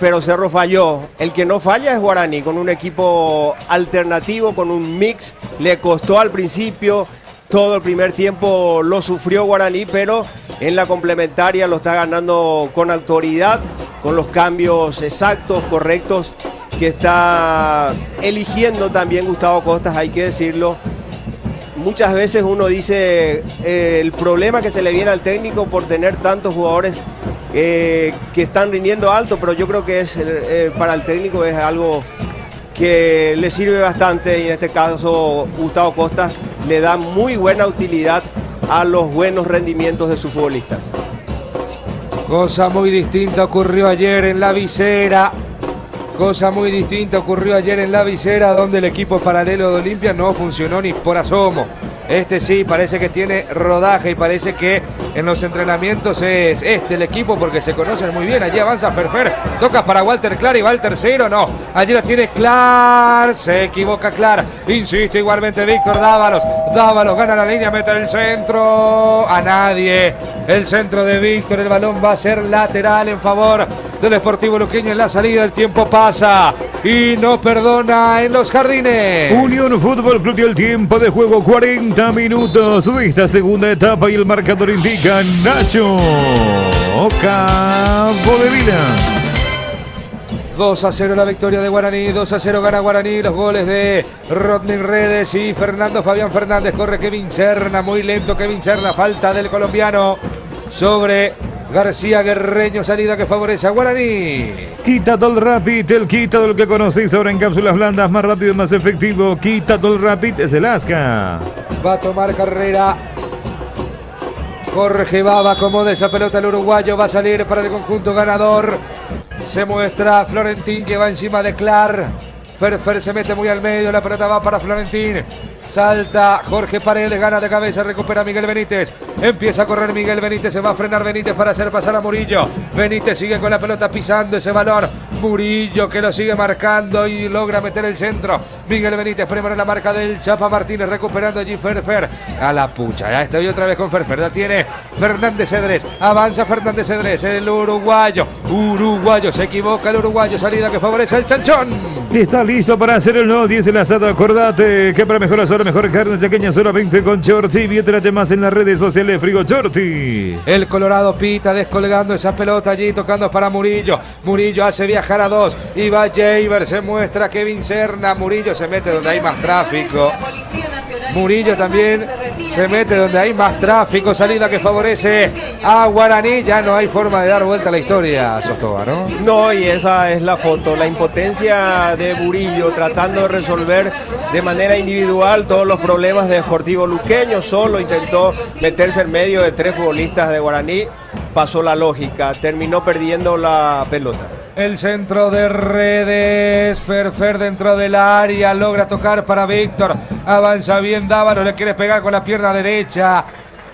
pero Cerro falló. El que no falla es Guaraní, con un equipo alternativo, con un mix. Le costó al principio, todo el primer tiempo lo sufrió Guaraní, pero en la complementaria lo está ganando con autoridad, con los cambios exactos, correctos, que está eligiendo también Gustavo Costas, hay que decirlo. Muchas veces uno dice el problema que se le viene al técnico por tener tantos jugadores que están rindiendo alto, pero yo creo que es para el técnico es algo que le sirve bastante, y en este caso Gustavo Costas le da muy buena utilidad a los buenos rendimientos de sus futbolistas. Cosa muy distinta ocurrió ayer en La Visera. Cosa muy distinta ocurrió ayer en La Visera, donde el equipo paralelo de Olimpia no funcionó ni por asomo. Este sí, parece que tiene rodaje y parece que en los entrenamientos es el equipo, porque se conocen muy bien. Allí avanza Ferfer, toca para Walter Clar y va el tercero, no. Allí lo tiene Clar, se equivoca Clar. Insiste igualmente Víctor Dávalos. Dávalos gana la línea, mete el centro. A nadie. El centro de Víctor, el balón va a ser lateral en favor del Sportivo Luqueño. En la salida el tiempo pasa y no perdona en los jardines. Unión Fútbol Club, y el tiempo de juego 40 minutos de esta segunda etapa, y el marcador indica Nacho Cabo de Vila. 2-0 la victoria de Guaraní, 2-0 gana Guaraní. Los goles de Rodney Redes y Fernando Fabián Fernández. Corre Kevin Serna, muy lento Kevin Serna, falta del colombiano sobre García Guerreño, salida que favorece a Guaraní. Quitadol Rapid, el Quitadol que conocéis ahora en cápsulas blandas, más rápido y más efectivo. Quitadol Rapid es el Asca. Va a tomar carrera Jorge Baba, acomoda esa pelota el uruguayo, va a salir para el conjunto ganador. Se muestra Florentín, que va encima de Clar. Ferfer se mete muy al medio, la pelota va para Florentín. Salta Jorge Paredes, gana de cabeza, recupera Miguel Benítez. Empieza a correr Miguel Benítez, se va a frenar Benítez para hacer pasar a Murillo. Benítez sigue con la pelota pisando ese balón. Murillo que lo sigue marcando y logra meter el centro. Miguel Benítez primero en la marca del Chapa Martínez, recuperando allí Ferfer. A la pucha, ya estoy otra vez con Ferfer. La tiene Fernández Cedrés, avanza Fernández Cedrés, el uruguayo. Se equivoca el uruguayo, salida que favorece al Chanchón. Está listo para hacer el nuevo 10 el asado. Acordate que para mejor asado, mejor carne chaqueña, solamente con Chorti. Viéntrate más en las redes sociales, Frigo Chorti. El Colorado pita, descolgando esa pelota allí, tocando para Murillo. Murillo hace viajar a dos y va Jaber, se muestra Kevin Serna. Murillo se mete donde hay más tráfico. Murillo también se mete donde hay más tráfico, salida que favorece a Guaraní. Ya no hay forma de dar vuelta a la historia, Sostoba, ¿no? No, y esa es la foto, la impotencia de Murillo tratando de resolver de manera individual todos los problemas de Sportivo Luqueño. Solo intentó meterse en medio de tres futbolistas de Guaraní, pasó la lógica, terminó perdiendo la pelota. El centro de Redes, Ferfer dentro del área, logra tocar para Víctor, avanza bien Dávalos, le quiere pegar con la pierna derecha,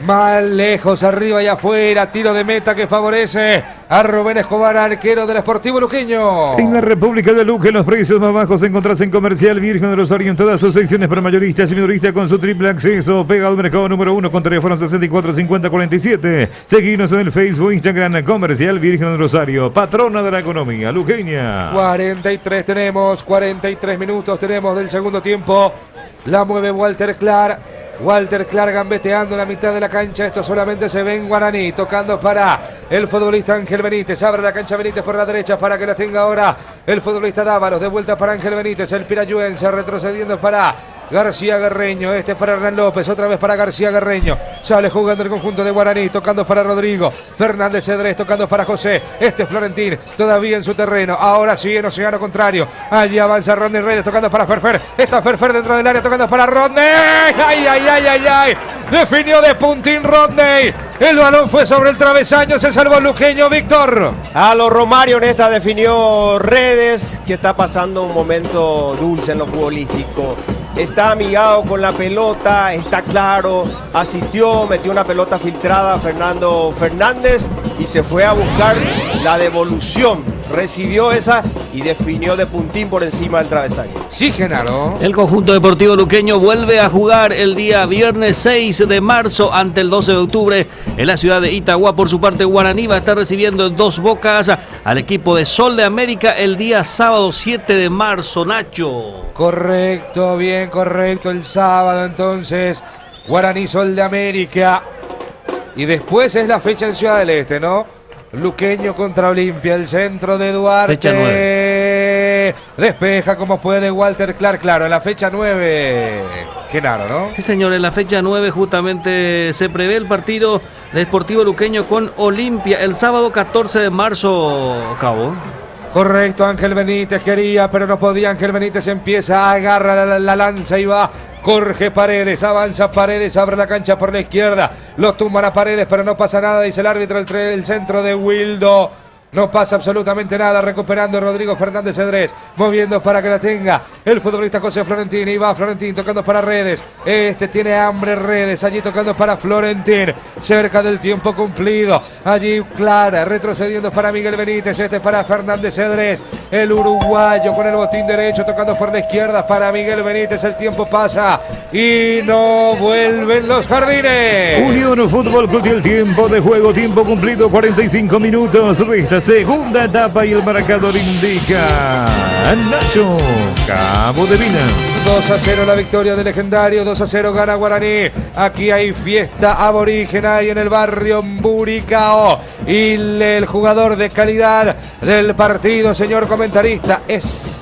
más lejos, arriba y afuera, tiro de meta que favorece a Rubén Escobar, arquero del Sportivo Luqueño. En la República de Luque, los precios más bajos encontrás en Comercial Virgen de Rosario en todas sus secciones para mayoristas y minoristas con su triple acceso. Pega al mercado número 1 con teléfono 645047. Seguinos en el Facebook, Instagram, Comercial Virgen de Rosario, patrona de la economía luqueña. 43 minutos tenemos del segundo tiempo. La mueve Walter Clar. Walter Clar gambeteando en la mitad de la cancha. Esto solamente se ve en Guaraní. Tocando para el futbolista Ángel Benítez. Abre la cancha Benítez por la derecha para que la tenga ahora el futbolista Dávalos. De vuelta para Ángel Benítez. El pirayuense retrocediendo para García Guerreño. Este para Hernán López. Otra vez para García Guerreño. Sale jugando el conjunto de Guaraní. Tocando para Rodrigo. Fernández Cedrés tocando para José. Este Florentín todavía en su terreno. Ahora sí en océano contrario. Allí avanza Rodney Redes tocando para Ferfer. Está Ferfer dentro del área tocando para Rodney. ¡Ay, ay, ay, ay, ay! Definió de puntín Rodney. El balón fue sobre el travesaño. Se salvó el luqueño, Víctor. A lo Romario en esta definió Redes, que está pasando un momento dulce en lo futbolístico. está amigado con la pelota, está claro, asistió, metió una pelota filtrada a Fernando Fernández y se fue a buscar la devolución. Recibió esa y definió de puntín por encima del travesaño. Sí, Genaro. El conjunto deportivo luqueño vuelve a jugar el día viernes 6 de marzo ante el 12 de octubre en la ciudad de Itagua. Por su parte, Guaraní va a estar recibiendo en Dos Bocas al equipo de Sol de América el día sábado 7 de marzo, Nacho. Correcto, bien correcto. El sábado entonces, Guaraní Sol de América. Y después es la fecha en Ciudad del Este, ¿no? Luqueño contra Olimpia, el centro de Duarte. Fecha 9. Despeja como puede Walter Clark, claro, en la fecha 9. Genaro, ¿no? Sí, señor, en la fecha 9 justamente se prevé el partido de Sportivo Luqueño con Olimpia el sábado 14 de marzo, Cabo. Correcto, Ángel Benítez quería, pero no podía. Ángel Benítez empieza, agarra la lanza y va. Jorge Paredes, avanza Paredes, abre la cancha por la izquierda, lo tumban a Paredes, pero no pasa nada, dice el árbitro, el centro de Wildo. No pasa absolutamente nada, recuperando Rodrigo Fernández Cedrés, moviendo para que la tenga el futbolista José Florentín, y va Florentín tocando para Redes, tiene hambre Redes, allí tocando para Florentín, cerca del tiempo cumplido, allí Clara, retrocediendo para Miguel Benítez, para Fernández Cedrés, el uruguayo con el botín derecho, tocando por la izquierda para Miguel Benítez, el tiempo pasa y no vuelven los jardines. Unión Fútbol Club y el tiempo de juego, tiempo cumplido, 45 minutos de esta segunda etapa y el marcador indica Nacho, Cabo de Vila. 2-0 la victoria del legendario, 2-0 gana Guaraní. Aquí hay fiesta aborígena ahí en el barrio Buricao. Y el jugador de calidad del partido, señor comentarista, es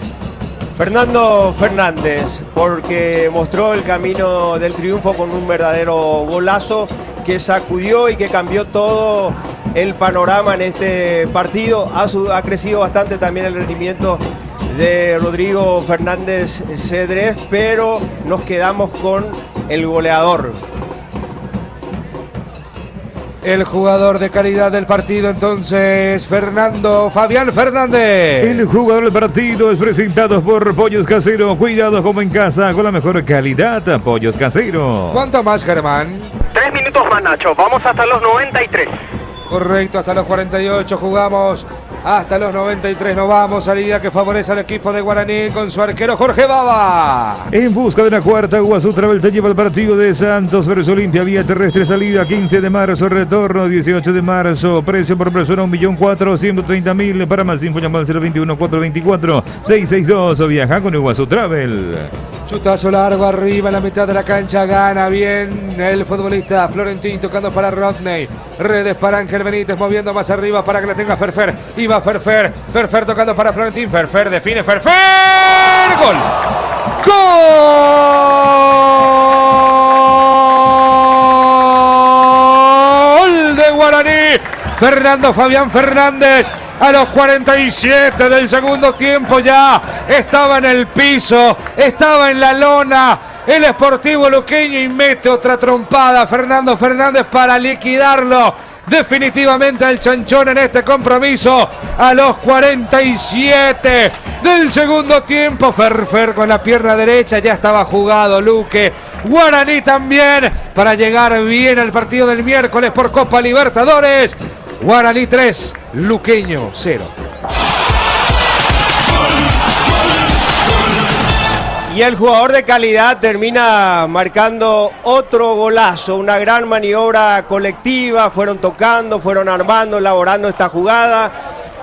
Fernando Fernández, porque mostró el camino del triunfo con un verdadero golazo que sacudió y que cambió todo el panorama en este partido. Ha crecido bastante también el rendimiento de Rodrigo Fernández Cedrés, pero nos quedamos con el goleador. El jugador de calidad del partido, entonces, Fabián Fernández. El jugador del partido es presentado por Pollos Casero. Cuidado como en casa, con la mejor calidad. Pollos Casero. ¿Cuánto más, Germán? 3 minutos más, Nacho. Vamos hasta los 93. Correcto, hasta los 48 jugamos. Hasta los 93 nos vamos. Salida que favorece al equipo de Guaraní con su arquero Jorge Baba. En busca de la cuarta, Guazú Travel te lleva el partido de Santos versus Olimpia. Vía terrestre, salida 15 de marzo, retorno 18 de marzo. Precio por persona 1.430.000. Para más info llama al 021-424-662 o viaja con el Guazú Travel. Chutazo largo arriba en la mitad de la cancha. Gana bien el futbolista Florentín tocando para Rodney. Redes para Ángel Benítez, moviendo más arriba para que la tenga Ferfer. Y va Ferfer tocando para Florentín. Ferfer define, Ferfer. ¡Gol! ¡Gol de Guaraní! Fernando Fabián Fernández. A los 47 del segundo tiempo ya estaba en el piso, estaba en la lona el Sportivo Luqueño y mete otra trompada Fernando Fernández para liquidarlo definitivamente al Chanchón en este compromiso. A los 47 del segundo tiempo, Ferfer con la pierna derecha, ya estaba jugado Luque. Guaraní también para llegar bien al partido del miércoles por Copa Libertadores. Guaraní 3, Luqueño 0. Y el jugador de calidad termina marcando otro golazo, una gran maniobra colectiva, fueron tocando, fueron armando, elaborando esta jugada.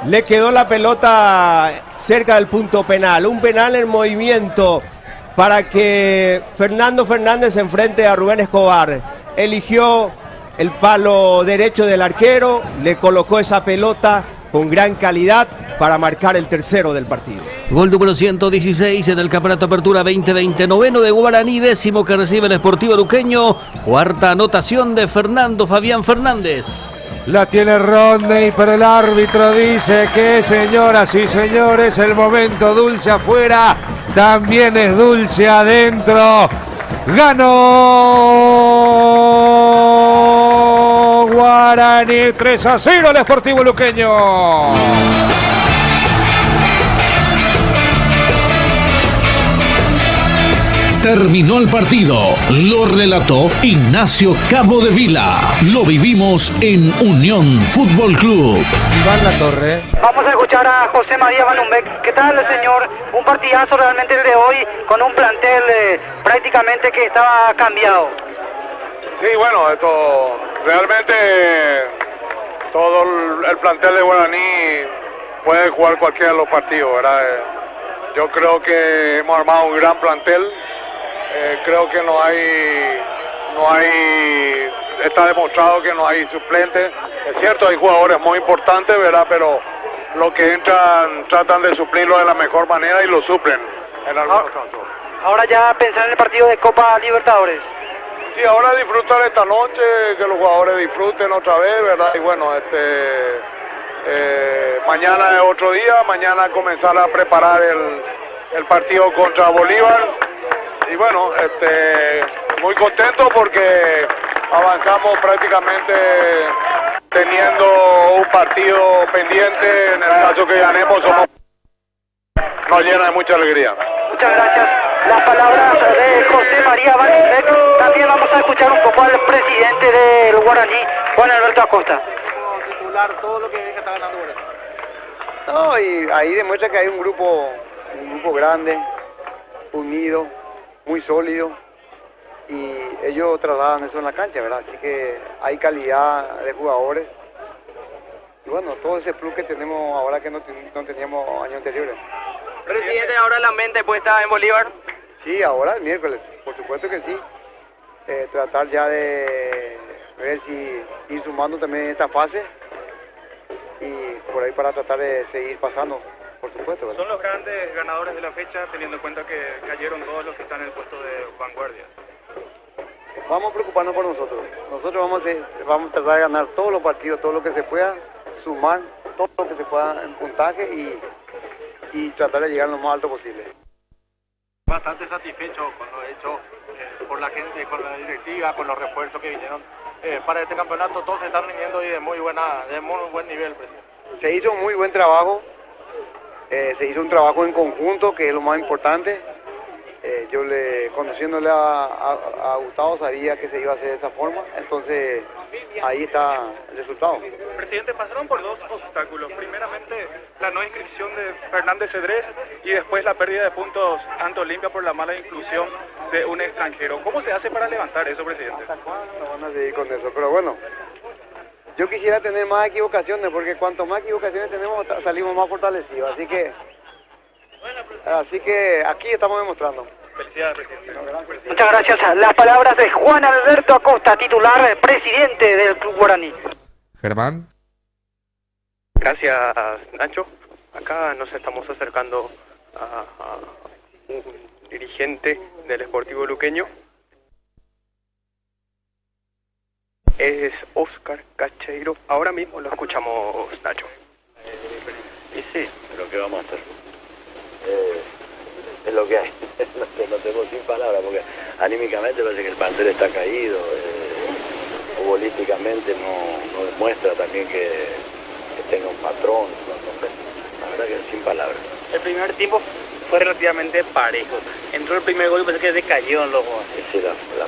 Le quedó la pelota cerca del punto penal, un penal en movimiento para que Fernando Fernández se enfrente a Rubén Escobar. Eligió el palo derecho del arquero, le colocó esa pelota con gran calidad para marcar el tercero del partido. Gol número 116 en el Campeonato Apertura 2020, noveno de Guaraní, décimo que recibe el Sportivo Luqueño, cuarta anotación de Fernando Fabián Fernández. La tiene Rodney, pero el árbitro dice que, señoras y señores, el momento dulce afuera también es dulce adentro. Ganó Guaraní 3-0 el Sportivo Luqueño. Terminó el partido. Lo relató Ignacio Capodevila. Lo vivimos en Unión Fútbol Club. Iván Latorre. Vamos a escuchar a José María Van Humbeck. ¿Qué tal, señor? Un partidazo realmente el de hoy, con un plantel prácticamente que estaba cambiado. Sí, bueno, esto realmente todo el plantel de Guaraní puede jugar cualquiera de los partidos, ¿verdad? Yo creo que hemos armado un gran plantel. Creo que no hay, está demostrado que no hay suplentes. Es cierto, hay jugadores muy importantes, ¿verdad? Pero los que entran tratan de suplirlo de la mejor manera y lo suplen en algunos casos. Ahora ya pensar en el partido de Copa Libertadores. Sí, ahora disfrutar esta noche, que los jugadores disfruten otra vez, ¿verdad? Y bueno, mañana es otro día, mañana comenzar a preparar el partido contra Bolívar. Y bueno, muy contento porque avanzamos prácticamente teniendo un partido pendiente. En el caso que ganemos, nos llena de mucha alegría. Muchas gracias. Las palabras de José María Van Humbeck. También vamos a escuchar un poco al presidente del Guaraní, Juan Alberto Acosta. Todo lo que está ganando Guaraní. No, y ahí demuestra que hay un grupo grande, unido, muy sólido, y ellos trasladan eso en la cancha, ¿verdad? Así que hay calidad de jugadores. Y bueno, todo ese plus que tenemos ahora que no teníamos años anteriores. Presidente, ahora la mente puesta en Bolívar. Sí, ahora el miércoles, por supuesto que sí. Tratar ya de ver si ir sumando también esta fase y por ahí para tratar de seguir pasando, por supuesto, ¿verdad? Son los grandes ganadores de la fecha, teniendo en cuenta que cayeron todos los que están en el puesto de vanguardia. Vamos a preocuparnos por nosotros. Nosotros vamos a tratar de ganar todos los partidos, todo lo que se pueda, sumar todo lo que se pueda en puntaje y tratar de llegar lo más alto posible. Bastante satisfecho con lo hecho por la gente, con la directiva, con los refuerzos que vinieron para este campeonato. Todos se están rindiendo y de muy buen nivel, presidente. Se hizo un muy buen trabajo, se hizo un trabajo en conjunto, que es lo más importante. Conociéndole a Gustavo, sabía que se iba a hacer de esa forma, entonces ahí está el resultado. Presidente, pasaron por dos obstáculos. Primeramente, la no inscripción de Fernández Cedrés y después la pérdida de puntos ante Olimpia por la mala inclusión de un extranjero. ¿Cómo se hace para levantar eso, presidente? ¿Hasta cuándo van a seguir con eso? Pero bueno, yo quisiera tener más equivocaciones, porque cuanto más equivocaciones tenemos, salimos más fortalecidos. Así que aquí estamos demostrando. Felicidades, presidente. Muchas gracias. Las palabras de Juan Alberto Acosta, titular, presidente del Club Guaraní. Germán. Gracias, Nacho. Acá nos estamos acercando a un dirigente del Sportivo Luqueño. Es Oscar Cacheiro. Ahora mismo lo escuchamos, Nacho. Y sí, lo que vamos a hacer. Es lo que hay. No tengo sin palabras, porque anímicamente parece que el plantel está caído. Futbolísticamente no demuestra también que tenga un patrón. No sé. La verdad que sin palabras. El primer tiempo fue relativamente parejo. Entró el primer gol y parece que decayó en los goles. Sí, la